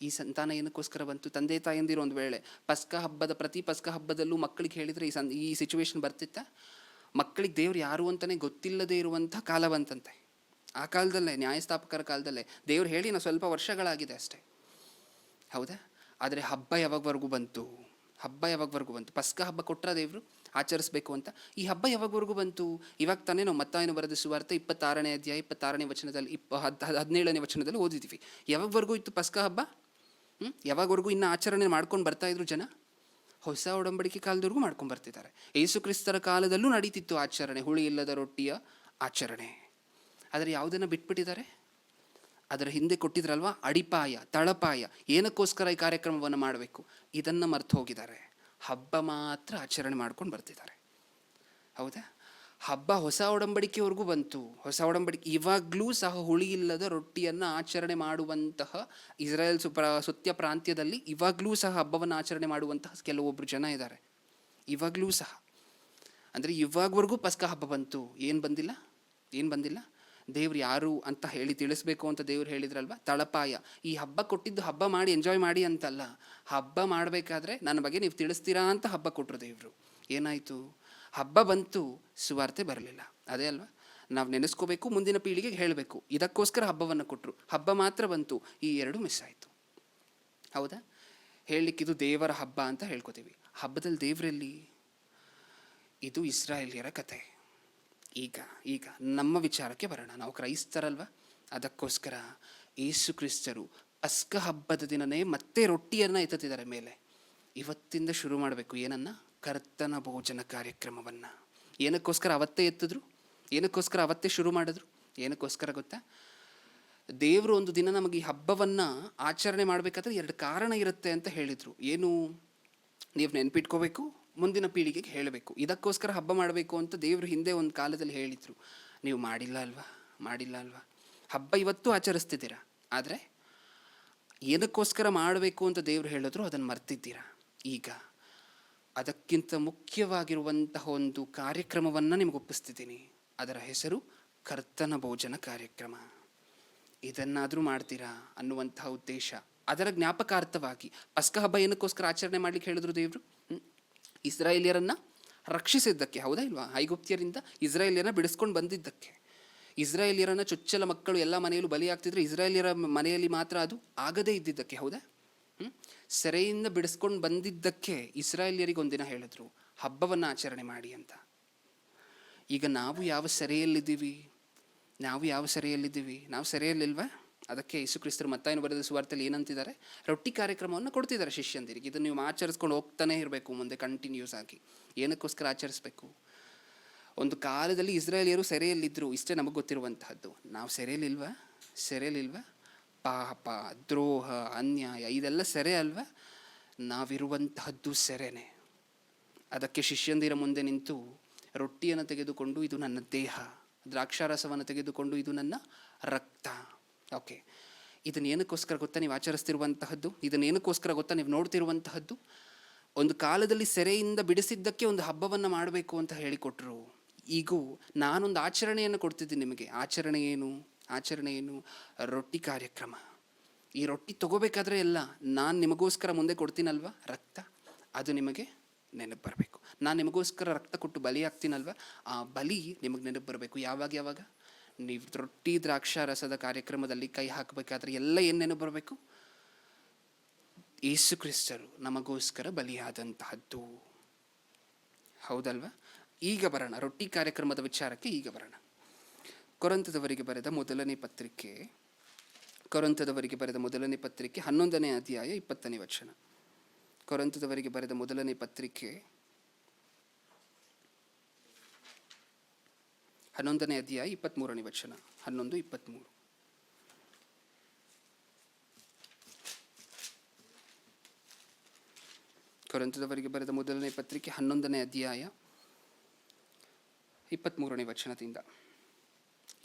A: ಈ ಸಂತಾನ ಏನಕ್ಕೋಸ್ಕರ ಬಂತು? ತಂದೆ ತಾಯಂದಿರು ಒಂದು ವೇಳೆ ಪ್ರತಿ ಪಸ್ಕ ಹಬ್ಬದಲ್ಲೂ ಮಕ್ಕಳಿಗೆ ಹೇಳಿದರೆ ಈ ಸಿಚುವೇಶನ್ ಬರ್ತಿತ್ತ? ಮಕ್ಕಳಿಗೆ ದೇವ್ರು ಯಾರು ಅಂತಲೇ ಗೊತ್ತಿಲ್ಲದೆ ಇರುವಂಥ ಕಾಲ ಬಂತಂತೆ. ಆ ಕಾಲದಲ್ಲೇ, ನ್ಯಾಯಸ್ಥಾಪಕರ ಕಾಲದಲ್ಲೇ ದೇವ್ರು ಹೇಳಿ ನಾವು ಸ್ವಲ್ಪ ವರ್ಷಗಳಾಗಿದೆ ಅಷ್ಟೇ. ಹೌದಾ? ಆದರೆ ಹಬ್ಬ ಯಾವಾಗವರೆಗೂ ಬಂತು? ಪಸ್ಕ ಹಬ್ಬ ಕೊಟ್ಟರ ದೇವರು ಆಚರಿಸ್ಬೇಕು ಅಂತ. ಈ ಹಬ್ಬ ಯಾವಾಗವರೆಗೂ ಬಂತು? ಇವಾಗ ತಾನೇ ನಾವು ಮತ್ತಾಯನು ಬರೆದ ಸುವಾರ್ತೆ 26ನೇ ಅಧ್ಯಾಯ 26ನೇ ವಚನದಲ್ಲಿ 17ನೇ ವಚನದಲ್ಲಿ ಓದಿದ್ವಿ. ಯಾವಾಗವರೆಗೂ ಇತ್ತು ಪಸ್ಕ ಹಬ್ಬ? ಯಾವಾಗವರೆಗೂ ಇನ್ನು ಆಚರಣೆ ಮಾಡ್ಕೊಂಡು ಬರ್ತಾ ಇದ್ರು ಜನ? ಹೊಸ ಒಡಂಬಡಿಕೆ ಕಾಲದವರೆಗೂ ಮಾಡ್ಕೊಂಡು ಬರ್ತಿದ್ದಾರೆ. ಯೇಸು ಕ್ರಿಸ್ತರ ಕಾಲದಲ್ಲೂ ನಡೀತಿತ್ತು ಆಚರಣೆ, ಹುಳಿ ಇಲ್ಲದ ರೊಟ್ಟಿಯ ಆಚರಣೆ. ಆದರೆ ಯಾವುದನ್ನು ಬಿಟ್ಬಿಟ್ಟಿದ್ದಾರೆ? ಅದರ ಹಿಂದೆ ಕೊಟ್ಟಿದ್ರಲ್ವ ಅಡಿಪಾಯ, ತಳಪಾಯ, ಏನಕ್ಕೋಸ್ಕರ ಈ ಕಾರ್ಯಕ್ರಮವನ್ನು ಮಾಡಬೇಕು, ಇದನ್ನು ಮರ್ತು ಹೋಗಿದ್ದಾರೆ. ಹಬ್ಬ ಮಾತ್ರ ಆಚರಣೆ ಮಾಡ್ಕೊಂಡು ಬರ್ತಿದ್ದಾರೆ. ಹೌದಾ? ಹಬ್ಬ ಹೊಸ ಒಡಂಬಡಿಕೆವರೆಗೂ ಬಂತು. ಹೊಸ ಒಡಂಬಡಿಕೆ ಇವಾಗಲೂ ಸಹ ಹುಳಿ ಇಲ್ಲದ ರೊಟ್ಟಿಯನ್ನು ಆಚರಣೆ ಮಾಡುವಂತಹ ಇಸ್ರಾಯೇಲ್ ಸುತ್ಯ ಪ್ರಾಂತ್ಯದಲ್ಲಿ ಇವಾಗಲೂ ಸಹ ಹಬ್ಬವನ್ನು ಆಚರಣೆ ಮಾಡುವಂತಹ ಕೆಲವೊಬ್ಬರು ಜನ ಇದ್ದಾರೆ. ಇವಾಗಲೂ ಸಹ ಅಂದರೆ ಇವಾಗವರೆಗೂ ಪಸ್ಕ ಹಬ್ಬ ಬಂತು. ಏನು ಬಂದಿಲ್ಲ? ದೇವ್ರು ಯಾರು ಅಂತ ಹೇಳಿ ತಿಳಿಸ್ಬೇಕು ಅಂತ ದೇವ್ರು ಹೇಳಿದ್ರಲ್ವ, ತಳಪಾಯ. ಈ ಹಬ್ಬ ಕೊಟ್ಟಿದ್ದು ಹಬ್ಬ ಮಾಡಿ ಎಂಜಾಯ್ ಮಾಡಿ ಅಂತಲ್ಲ, ಹಬ್ಬ ಮಾಡಬೇಕಾದ್ರೆ ನನ್ನ ಬಗ್ಗೆ ನೀವು ತಿಳಿಸ್ತೀರಾ ಅಂತ ಹಬ್ಬ ಕೊಟ್ಟರು ದೇವರು. ಏನಾಯಿತು? ಹಬ್ಬ ಬಂತು, ಸುವಾರ್ತೆ ಬರಲಿಲ್ಲ. ಅದೇ ಅಲ್ವಾ ನಾವು ನೆನೆಸ್ಕೋಬೇಕು, ಮುಂದಿನ ಪೀಳಿಗೆಗೆ ಹೇಳಬೇಕು. ಇದಕ್ಕೋಸ್ಕರ ಹಬ್ಬವನ್ನು ಕೊಟ್ಟರು, ಹಬ್ಬ ಮಾತ್ರ ಬಂತು. ಈ ಎರಡು ಮಿಸ್ ಆಯಿತು. ಹೌದಾ? ಹೇಳಲಿಕ್ಕಿದು ದೇವರ ಹಬ್ಬ ಅಂತ ಹೇಳ್ಕೊತೀವಿ. ಹಬ್ಬದಲ್ಲಿ ದೇವರಲ್ಲಿ ಇದು ಇಸ್ರಾಯೇಲ್ಯರ ಕತೆ. ಈಗ ನಮ್ಮ ವಿಚಾರಕ್ಕೆ ಬರೋಣ. ನಾವು ಕ್ರೈಸ್ತರಲ್ವ, ಅದಕ್ಕೋಸ್ಕರ ಯೇಸು ಕ್ರಿಸ್ತರು ಪಸ್ಕ ಹಬ್ಬದ ದಿನನೇ ಮತ್ತೆ ರೊಟ್ಟಿಯನ್ನು ಎತ್ತುತ್ತಿದ್ದಾರೆ ಮೇಲೆ. ಇವತ್ತಿಂದ ಶುರು ಮಾಡಬೇಕು ಏನನ್ನ? ಕರ್ತನ ಭೋಜನ ಕಾರ್ಯಕ್ರಮವನ್ನು. ಏನಕ್ಕೋಸ್ಕರ ಅವತ್ತೇ ಎತ್ತಿದ್ರು? ಏನಕ್ಕೋಸ್ಕರ ಅವತ್ತೇ ಶುರು ಮಾಡಿದ್ರು? ಏನಕ್ಕೋಸ್ಕರ ಗೊತ್ತಾ? ದೇವರು ಒಂದು ದಿನ ನಮಗೆ ಈ ಹಬ್ಬವನ್ನು ಆಚರಣೆ ಮಾಡಬೇಕಾದ್ರೆ 2 ಕಾರಣ ಇರುತ್ತೆ ಅಂತ ಹೇಳಿದರು. ಏನು? ನೀವು ನೆನ್ಪಿಟ್ಕೋಬೇಕು, ಮುಂದಿನ ಪೀಳಿಗೆಗೆ ಹೇಳಬೇಕು. ಇದಕ್ಕೋಸ್ಕರ ಹಬ್ಬ ಮಾಡಬೇಕು ಅಂತ ದೇವರು ಹಿಂದೆ ಒಂದು ಕಾಲದಲ್ಲಿ ಹೇಳಿದರು. ನೀವು ಮಾಡಿಲ್ಲ ಅಲ್ವಾ? ಹಬ್ಬ ಇವತ್ತು ಆಚರಿಸ್ತಿದ್ದೀರಾ, ಆದರೆ ಏನಕ್ಕೋಸ್ಕರ ಮಾಡಬೇಕು ಅಂತ ದೇವರು ಹೇಳಿದ್ರು ಅದನ್ನು ಮರ್ತಿದ್ದೀರಾ. ಈಗ ಅದಕ್ಕಿಂತ ಮುಖ್ಯವಾಗಿರುವಂತಹ ಒಂದು ಕಾರ್ಯಕ್ರಮವನ್ನು ನಿಮಗೆ ಒಪ್ಪಿಸ್ತಿದ್ದೀನಿ. ಅದರ ಹೆಸರು ಕರ್ತನ ಭೋಜನ ಕಾರ್ಯಕ್ರಮ. ಇದನ್ನಾದರೂ ಮಾಡ್ತೀರಾ ಅನ್ನುವಂತಹ ಉದ್ದೇಶ, ಅದರ ಜ್ಞಾಪಕಾರ್ಥವಾಗಿ ಪಸ್ಕ ಹಬ್ಬ ಏನಕ್ಕೋಸ್ಕರ ಆಚರಣೆ ಮಾಡ್ಲಿಕ್ಕೆ ಹೇಳಿದ್ರು ದೇವರು? ಇಸ್ರಾಯೇಲಿಯರನ್ನು ರಕ್ಷಿಸಿದ್ದಕ್ಕೆ, ಹೌದಾ ಇಲ್ವಾ? ಐಗುಪ್ತ್ಯರಿಂದ ಇಸ್ರಾಯೇಲಿಯರನ್ನ ಬಿಡಿಸ್ಕೊಂಡು ಬಂದಿದ್ದಕ್ಕೆ. ಇಸ್ರಾಯೇಲಿಯರನ್ನ ಚೊಚ್ಚಲ ಮಕ್ಕಳು ಎಲ್ಲ ಮನೆಯಲ್ಲೂ ಬಲಿಯಾಗ್ತಿದ್ರೆ, ಇಸ್ರಾಯೇಲಿಯರ ಮನೆಯಲ್ಲಿ ಮಾತ್ರ ಅದು ಆಗದೇ ಇದ್ದಿದ್ದಕ್ಕೆ, ಹೌದಾ? ಸೆರೆಯಿಂದ ಬಿಡಿಸ್ಕೊಂಡು ಬಂದಿದ್ದಕ್ಕೆ ಇಸ್ರಾಯೇಲಿಯರಿಗೆ ಒಂದಿನ ಹೇಳಿದ್ರು ಹಬ್ಬವನ್ನು ಆಚರಣೆ ಮಾಡಿ ಅಂತ. ಈಗ ನಾವು ಯಾವ ಸೆರೆಯಲ್ಲಿದ್ದೀವಿ? ನಾವು ಸೆರೆಯಲ್ಲಿಲ್ವಾ? ಅದಕ್ಕೆ ಯೇಸು ಕ್ರಿಸ್ತರು ಮತ್ತಾಯನು ಬರೆದ ಸುವಾರ್ತೆಯಲ್ಲಿ ಏನಂತಿದ್ದಾರೆ? ರೊಟ್ಟಿ ಕಾರ್ಯಕ್ರಮವನ್ನು ಕೊಡ್ತಿದ್ದಾರೆ ಶಿಷ್ಯಂದಿರಿಗೆ. ಇದನ್ನು ನೀವು ಆಚರಿಸ್ಕೊಂಡು ಹೋಗ್ತಾನೆ ಇರಬೇಕು ಮುಂದೆ ಕಂಟಿನ್ಯೂಸ್ ಆಗಿ. ಏನಕ್ಕೋಸ್ಕರ ಆಚರಿಸ್ಬೇಕು? ಒಂದು ಕಾಲದಲ್ಲಿ ಇಸ್ರಾಯೇಲಿಯರು ಸೆರೆಯಲ್ಲಿದ್ದರು, ಇಷ್ಟೇ ನಮಗೆ ಗೊತ್ತಿರುವಂತಹದ್ದು. ನಾವು ಸೆರೆಯಲ್ಲಿಲ್ವಾ? ಪಾಪ, ದ್ರೋಹ, ಅನ್ಯಾಯ ಇದೆಲ್ಲ ಸೆರೆ ಅಲ್ವಾ? ನಾವಿರುವಂತಹದ್ದು ಸೆರೆನೇ. ಅದಕ್ಕೆ ಶಿಷ್ಯಂದಿರ ಮುಂದೆ ನಿಂತು ರೊಟ್ಟಿಯನ್ನು ತೆಗೆದುಕೊಂಡು ಇದು ನನ್ನ ದೇಹ, ದ್ರಾಕ್ಷಾರಸವನ್ನು ತೆಗೆದುಕೊಂಡು ಇದು ನನ್ನ ರಕ್ತ. ಓಕೆ, ಇದನ್ನು ಏನಕ್ಕೋಸ್ಕರ ಗೊತ್ತಾ ನೀವು ಆಚರಿಸ್ತಿರುವಂತಹದ್ದು? ಇದನ್ನು ಏನಕ್ಕೋಸ್ಕರ ಗೊತ್ತಾ ನೀವು ನೋಡ್ತಿರುವಂತಹದ್ದು? ಒಂದು ಕಾಲದಲ್ಲಿ ಸೆರೆಯಿಂದ ಬಿಡಿಸಿದ್ದಕ್ಕೆ ಒಂದು ಹಬ್ಬವನ್ನು ಮಾಡಬೇಕು ಅಂತ ಹೇಳಿಕೊಟ್ರು. ಈಗೂ ನಾನೊಂದು ಆಚರಣೆಯನ್ನು ಕೊಡ್ತಿದ್ದೀನಿ ನಿಮಗೆ. ಆಚರಣೆ ಏನು? ರೊಟ್ಟಿ ಕಾರ್ಯಕ್ರಮ. ಈ ರೊಟ್ಟಿ ತಗೋಬೇಕಾದ್ರೆ ಎಲ್ಲ ನಾನು ನಿಮಗೋಸ್ಕರ ಮುಂದೆ ಕೊಡ್ತೀನಲ್ವ ರಕ್ತ, ಅದು ನಿಮಗೆ ನೆನಪು ಬರಬೇಕು. ನಾನು ನಿಮಗೋಸ್ಕರ ರಕ್ತ ಕೊಟ್ಟು ಬಲಿ ಆಗ್ತೀನಲ್ವ, ಆ ಬಲಿ ನಿಮಗೆ ನೆನಪು ಬರಬೇಕು. ಯಾವಾಗ ನೀವು ರೊಟ್ಟಿ ದ್ರಾಕ್ಷಾರಸದ ಕಾರ್ಯಕ್ರಮದಲ್ಲಿ ಕೈ ಹಾಕಬೇಕಾದ್ರೆ ಎಲ್ಲ ಏನು ನೆನಪು ಬರಬೇಕು? ಯೇಸು ಕ್ರಿಸ್ತರು ನಮಗೋಸ್ಕರ ಬಲಿಯಾದಂತಹದ್ದು, ಹೌದಲ್ವ? ಈಗ ಬರೋಣ ರೊಟ್ಟಿ ಕಾರ್ಯಕ್ರಮದ ವಿಚಾರಕ್ಕೆ. ಈಗ ಬರೋಣ ಕೊರಿಂಥದವರಿಗೆ ಬರೆದ ಮೊದಲನೇ ಪತ್ರಿಕೆ 11ನೇ ಅಧ್ಯಾಯ 20ನೇ ವಚನ. ಕೊರಿಂಥದವರಿಗೆ ಬರೆದ ಮೊದಲನೇ ಪತ್ರಿಕೆ 11ನೇ ಅಧ್ಯಾಯ 23ನೇ ವಚನ. 11:23. ಕೊರಿಂಥದವರಿಗೆ ಬರೆದ ಮೊದಲನೇ ಪತ್ರಿಕೆ 11ನೇ ಅಧ್ಯಾಯ 23ನೇ ವಚನದಿಂದ.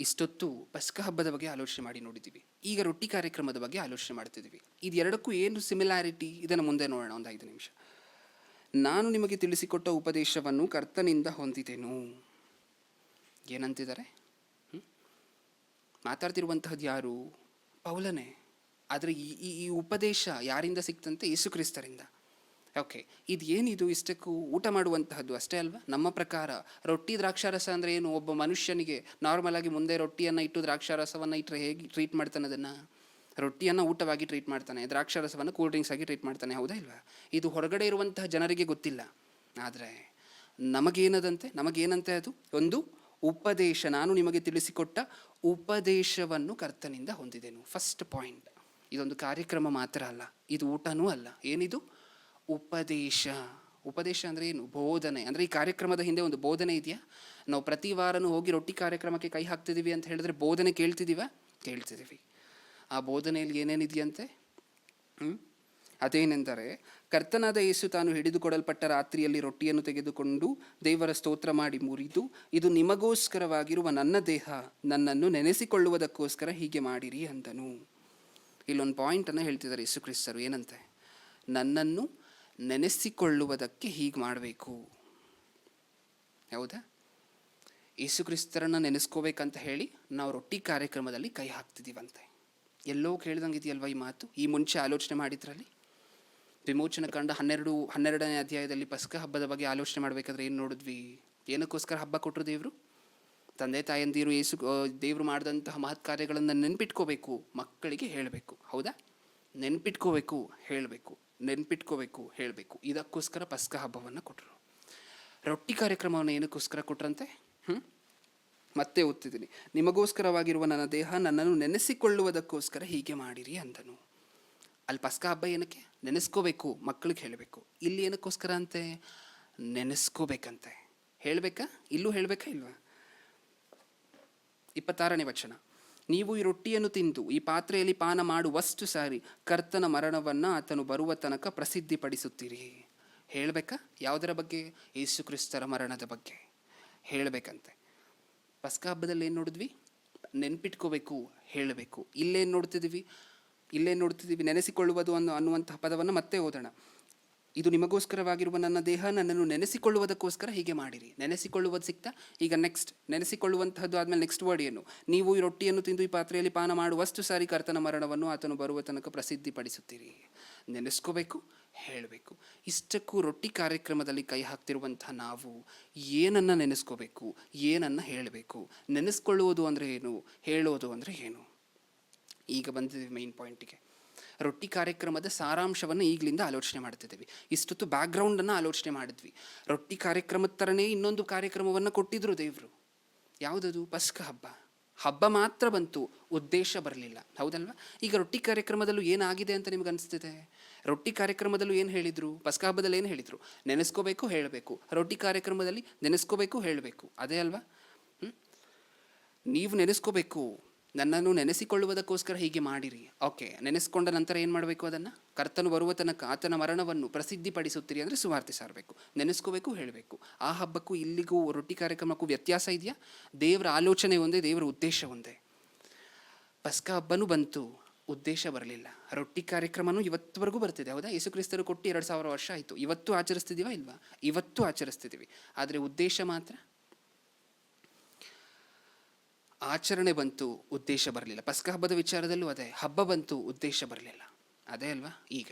A: ಇಷ್ಟೊತ್ತು ಪಸ್ಕ ಹಬ್ಬದ ಬಗ್ಗೆ ಆಲೋಚನೆ ಮಾಡಿ ನೋಡಿದ್ದೀವಿ. ಈಗ ರೊಟ್ಟಿ ಕಾರ್ಯಕ್ರಮದ ಬಗ್ಗೆ ಆಲೋಚನೆ ಮಾಡ್ತಿದ್ದೀವಿ. ಇದೆರಡಕ್ಕೂ ಏನು ಸಿಮಿಲಾರಿಟಿ? ಇದನ್ನು ಮುಂದೆ ನೋಡೋಣ ಒಂದು 5 ನಿಮಿಷ. ನಾನು ನಿಮಗೆ ತಿಳಿಸಿಕೊಟ್ಟ ಉಪದೇಶವನ್ನು ಕರ್ತನಿಂದ ಹೊಂದಿದೆನು. ಏನಂತಿದ್ದಾರೆ? ಮಾತಾಡ್ತಿರುವಂತಹದ್ದು ಯಾರು? ಪೌಲನೇ. ಆದರೆ ಈ ಉಪದೇಶ ಯಾರಿಂದ ಸಿಕ್ತಂತೆ? ಯೇಸು ಕ್ರಿಸ್ತರಿಂದ. ಓಕೆ, ಇದು ಏನಿದು? ಇಷ್ಟಕ್ಕೂ ಊಟ ಮಾಡುವಂತಹದ್ದು ಅಷ್ಟೇ ಅಲ್ವಾ? ನಮ್ಮ ಪ್ರಕಾರ ರೊಟ್ಟಿ ದ್ರಾಕ್ಷಾರಸ ಅಂದರೆ ಏನು? ಒಬ್ಬ ಮನುಷ್ಯನಿಗೆ ನಾರ್ಮಲ್ ಆಗಿ ಮುಂದೆ ರೊಟ್ಟಿಯನ್ನು ಇಟ್ಟು ದ್ರಾಕ್ಷಾರಸವನ್ನು ಇಟ್ಟರೆ ಹೇಗೆ ಟ್ರೀಟ್ ಮಾಡ್ತಾನೆ? ಅದನ್ನು ರೊಟ್ಟಿಯನ್ನು ಊಟವಾಗಿ ಟ್ರೀಟ್ ಮಾಡ್ತಾನೆ, ದ್ರಾಕ್ಷಾರಸವನ್ನು ಕೂಲ್ ಡ್ರಿಂಕ್ಸ್ ಆಗಿ ಟ್ರೀಟ್ ಮಾಡ್ತಾನೆ, ಹೌದಾ ಇಲ್ವಾ? ಇದು ಹೊರಗಡೆ ಇರುವಂತಹ ಜನರಿಗೆ ಗೊತ್ತಿಲ್ಲ. ಆದರೆ ನಮಗೇನಂತೆ ಅದು? ಒಂದು ಉಪದೇಶ. ನಾನು ನಿಮಗೆ ತಿಳಿಸಿಕೊಟ್ಟ ಉಪದೇಶವನ್ನು ಕರ್ತನಿಂದ ಹೊಂದಿದೆನು. First point. ಇದೊಂದು ಕಾರ್ಯಕ್ರಮ ಮಾತ್ರ ಅಲ್ಲ, ಇದು ಊಟನೂ ಅಲ್ಲ. ಏನಿದು? ಉಪದೇಶ. ಉಪದೇಶ ಅಂದರೆ ಏನು? ಬೋಧನೆ. ಅಂದರೆ ಈ ಕಾರ್ಯಕ್ರಮದ ಹಿಂದೆ ಒಂದು ಬೋಧನೆ ಇದೆಯಾ? ನಾವು ಪ್ರತಿ ವಾರನೂ ಹೋಗಿ ರೊಟ್ಟಿ ಕಾರ್ಯಕ್ರಮಕ್ಕೆ ಕೈ ಹಾಕ್ತಿದ್ದೀವಿ ಅಂತ ಹೇಳಿದ್ರೆ ಬೋಧನೆ ಕೇಳ್ತಿದ್ದೀವಿ. ಆ ಬೋಧನೆಯಲ್ಲಿ ಏನೇನಿದೆಯಂತೆ? ಅದೇನೆಂದರೆ, ಕರ್ತನಾದ ಯೇಸು ತಾನು ಹಿಡಿದುಕೊಡಲ್ಪಟ್ಟ ರಾತ್ರಿಯಲ್ಲಿ ರೊಟ್ಟಿಯನ್ನು ತೆಗೆದುಕೊಂಡು ದೇವರ ಸ್ತೋತ್ರ ಮಾಡಿ ಮುರಿದು, ಇದು ನಿಮಗೋಸ್ಕರವಾಗಿರುವ ನನ್ನ ದೇಹ, ನನ್ನನ್ನು ನೆನೆಸಿಕೊಳ್ಳುವುದಕ್ಕೋಸ್ಕರ ಹೀಗೆ ಮಾಡಿರಿ ಅಂದನು. ಇಲ್ಲೊಂದು ಪಾಯಿಂಟನ್ನು ಹೇಳ್ತಿದ್ದಾರೆ ಯೇಸು ಕ್ರಿಸ್ತರು. ಏನಂತೆ? ನನ್ನನ್ನು ನೆನೆಸಿಕೊಳ್ಳುವುದಕ್ಕೆ ಹೀಗೆ ಮಾಡಬೇಕು. ಹೌದಾ? ಯೇಸು ಕ್ರಿಸ್ತರನ್ನು ನೆನೆಸ್ಕೋಬೇಕಂತ ಹೇಳಿ ನಾವು ರೊಟ್ಟಿ ಕಾರ್ಯಕ್ರಮದಲ್ಲಿ ಕೈ ಹಾಕ್ತಿದ್ದೀವಂತೆ. ಎಲ್ಲೋ ಕೇಳ್ದಂಗಿದೆಯಲ್ವ ಈ ಮಾತು? ಈ ಮುಂಚೆ ಆಲೋಚನೆ ಮಾಡಿದ್ರಲ್ಲಿ ವಿಮೋಚನ ಕಂಡ 12ನೇ ಅಧ್ಯಾಯದಲ್ಲಿ ಪಸ್ಕ ಹಬ್ಬದ ಬಗ್ಗೆ ಆಲೋಚನೆ ಮಾಡಬೇಕಾದ್ರೆ ಏನು ನೋಡಿದ್ವಿ? ಏನಕ್ಕೋಸ್ಕರ ಹಬ್ಬ ಕೊಟ್ಟರು ದೇವರು? ತಂದೆ ತಾಯಂದಿರು ದೇವರು ಮಾಡಿದಂತಹ ಮಹತ್ ಕಾರ್ಯಗಳನ್ನು ನೆನ್ಪಿಟ್ಕೋಬೇಕು, ಮಕ್ಕಳಿಗೆ ಹೇಳಬೇಕು. ಹೌದಾ? ನೆನ್ಪಿಟ್ಕೋಬೇಕು, ಹೇಳಬೇಕು. ಇದಕ್ಕೋಸ್ಕರ ಪಸ್ಕ ಹಬ್ಬವನ್ನು ಕೊಟ್ಟರು. ರೊಟ್ಟಿ ಕಾರ್ಯಕ್ರಮವನ್ನು ಏನಕ್ಕೋಸ್ಕರ ಕೊಟ್ರಂತೆ? ಮತ್ತೆ ಓದ್ತಿದ್ದೀನಿ. ನಿಮಗೋಸ್ಕರವಾಗಿರುವ ನನ್ನ ದೇಹ, ನನ್ನನ್ನು ನೆನೆಸಿಕೊಳ್ಳುವುದಕ್ಕೋಸ್ಕರ ಹೀಗೆ ಮಾಡಿರಿ ಅಂದನು. ಅಲ್ಲಿ ಪಸ್ಕ ಹಬ್ಬ ಏನಕ್ಕೆ? ನೆನೆಸ್ಕೋಬೇಕು, ಮಕ್ಕಳಿಗೆ ಹೇಳಬೇಕು. ಇಲ್ಲಿ ಏನಕ್ಕೋಸ್ಕರ ಅಂತೆ? ನೆನೆಸ್ಕೋಬೇಕಂತೆ. ಹೇಳಬೇಕಾ? ಇಲ್ಲೂ ಹೇಳಬೇಕಾ ಇಲ್ವಾ? 26ನೇ ವಚನ, ನೀವು ಈ ರೊಟ್ಟಿಯನ್ನು ತಿಂದು ಈ ಪಾತ್ರೆಯಲ್ಲಿ ಪಾನ ಮಾಡುವಷ್ಟು ಸಾರಿ ಕರ್ತನ ಮರಣವನ್ನು ಆತನು ಬರುವ ತನಕ ಪ್ರಸಿದ್ಧಿಪಡಿಸುತ್ತೀರಿ. ಹೇಳಬೇಕಾ? ಯಾವುದರ ಬಗ್ಗೆ? ಯೇಸು ಕ್ರಿಸ್ತರ ಮರಣದ ಬಗ್ಗೆ ಹೇಳಬೇಕಂತೆ. ಪಸ್ಕ ಹಬ್ಬದಲ್ಲಿ ಏನು ನೋಡಿದ್ವಿ? ನೆನ್ಪಿಟ್ಕೋಬೇಕು, ಹೇಳಬೇಕು. ಇಲ್ಲೇನು ನೋಡ್ತಿದ್ದೀವಿ? ನೆನೆಸಿಕೊಳ್ಳುವುದು ಅನ್ನುವಂತಹ ಪದವನ್ನು ಮತ್ತೆ ಓದೋಣ. ಇದು ನಿಮಗೋಸ್ಕರವಾಗಿರುವ ನನ್ನ ದೇಹ, ನನ್ನನ್ನು ನೆನೆಸಿಕೊಳ್ಳುವುದಕ್ಕೋಸ್ಕರ ಹೀಗೆ ಮಾಡಿರಿ. ನೆನೆಸಿಕೊಳ್ಳುವುದು ಸಿಕ್ತಾ? ಈಗ ನೆಕ್ಸ್ಟ್ ನೆನೆಸಿಕೊಳ್ಳುವಂತಹದ್ದು ಆದಮೇಲೆ ನೆಕ್ಸ್ಟ್ ವರ್ಡ್ ಏನು? ನೀವು ಈ ರೊಟ್ಟಿಯನ್ನು ತಿಂದು ಈ ಪಾತ್ರೆಯಲ್ಲಿ ಪಾನ ಮಾಡುವಷ್ಟು ಸಾರಿ ಕರ್ತನ ಮರಣವನ್ನು ಆತನು ಬರುವ ತನಕ ಪ್ರಸಿದ್ಧಿಪಡಿಸುತ್ತೀರಿ. ನೆನೆಸ್ಕೋಬೇಕು, ಹೇಳಬೇಕು. ಇಷ್ಟಕ್ಕೂ ರೊಟ್ಟಿ ಕಾರ್ಯಕ್ರಮದಲ್ಲಿ ಕೈ ಹಾಕ್ತಿರುವಂತಹ ನಾವು ಏನನ್ನು ನೆನೆಸ್ಕೋಬೇಕು, ಏನನ್ನು ಹೇಳಬೇಕು? ನೆನೆಸ್ಕೊಳ್ಳುವುದು ಅಂದರೆ ಏನು? ಹೇಳೋದು ಅಂದರೆ ಏನು? ಈಗ ಬಂದಿದ್ದೀವಿ ಮೈನ್ ಪಾಯಿಂಟಿಗೆ. ರೊಟ್ಟಿ ಕಾರ್ಯಕ್ರಮದ ಸಾರಾಂಶವನ್ನು ಈಗಲಿಂದ ಆಲೋಚನೆ ಮಾಡ್ತಿದ್ದೀವಿ. ಇಷ್ಟೊತ್ತು ಬ್ಯಾಕ್ಗ್ರೌಂಡನ್ನು ಆಲೋಚನೆ ಮಾಡಿದ್ವಿ. ರೊಟ್ಟಿ ಕಾರ್ಯಕ್ರಮದ ಥರನೇ ಇನ್ನೊಂದು ಕಾರ್ಯಕ್ರಮವನ್ನು ಕೊಟ್ಟಿದ್ರು ದೇವರು. ಯಾವುದದು? ಪಸ್ಕ ಹಬ್ಬ. ಹಬ್ಬ ಮಾತ್ರ ಬಂತು, ಉದ್ದೇಶ ಬರಲಿಲ್ಲ. ಹೌದಲ್ವಾ? ಈಗ ರೊಟ್ಟಿ ಕಾರ್ಯಕ್ರಮದಲ್ಲೂ ಏನಾಗಿದೆ ಅಂತ ನಿಮ್ಗೆ ಅನಿಸ್ತಿದೆ? ರೊಟ್ಟಿ ಕಾರ್ಯಕ್ರಮದಲ್ಲೂ ಏನು ಹೇಳಿದರು? ಪಸ್ಕ ಹಬ್ಬದಲ್ಲಿ ಏನು ಹೇಳಿದರು? ನೆನೆಸ್ಕೋಬೇಕು, ಹೇಳಬೇಕು. ರೊಟ್ಟಿ ಕಾರ್ಯಕ್ರಮದಲ್ಲಿ ನೆನೆಸ್ಕೋಬೇಕು, ಹೇಳಬೇಕು. ಅದೇ ಅಲ್ವಾ? ನೀವು ನೆನೆಸ್ಕೋಬೇಕು, ನನ್ನನ್ನು ನೆನೆಸಿಕೊಳ್ಳುವುದಕ್ಕೋಸ್ಕರ ಹೀಗೆ ಮಾಡಿರಿ. ಓಕೆ, ನೆನೆಸ್ಕೊಂಡ ನಂತರ ಏನು ಮಾಡಬೇಕು? ಅದನ್ನು ಕರ್ತನು ಬರುವ ತನಕ ಆತನ ಮರಣವನ್ನು ಪ್ರಸಿದ್ಧಿಪಡಿಸುತ್ತೀರಿ. ಅಂದರೆ ಸುವಾರ್ತೆ ಸಾರಬೇಕು, ನೆನೆಸ್ಕೋಬೇಕು, ಹೇಳಬೇಕು. ಆ ಹಬ್ಬಕ್ಕೂ ಇಲ್ಲಿಗೂ ರೊಟ್ಟಿ ಕಾರ್ಯಕ್ರಮಕ್ಕೂ ವ್ಯತ್ಯಾಸ ಇದೆಯಾ? ದೇವರ ಆಲೋಚನೆ ಒಂದೇ, ದೇವರ ಉದ್ದೇಶ ಒಂದೇ. ಪಸ್ಕ ಹಬ್ಬನೂ ಬಂತು, ಉದ್ದೇಶ ಬರಲಿಲ್ಲ. ರೊಟ್ಟಿ ಕಾರ್ಯಕ್ರಮನೂ ಇವತ್ತುವರೆಗೂ ಬರ್ತಿದೆ. ಹೌದಾ? ಯೇಸು ಕ್ರಿಸ್ತರು ಕೊಟ್ಟು 2000 ವರ್ಷ ಆಯಿತು. ಇವತ್ತು ಆಚರಿಸ್ತಿದ್ದೀವಾ ಇಲ್ವಾ? ಇವತ್ತು ಆಚರಿಸ್ತಿದ್ದೀವಿ. ಆದರೆ ಉದ್ದೇಶ ಮಾತ್ರ, ಆಚರಣೆ ಬಂತು, ಉದ್ದೇಶ ಬರಲಿಲ್ಲ. ಪಸ್ಕ ಹಬ್ಬದ ವಿಚಾರದಲ್ಲೂ ಅದೇ, ಹಬ್ಬ ಬಂತು, ಉದ್ದೇಶ ಬರಲಿಲ್ಲ. ಅದೇ ಅಲ್ವಾ? ಈಗ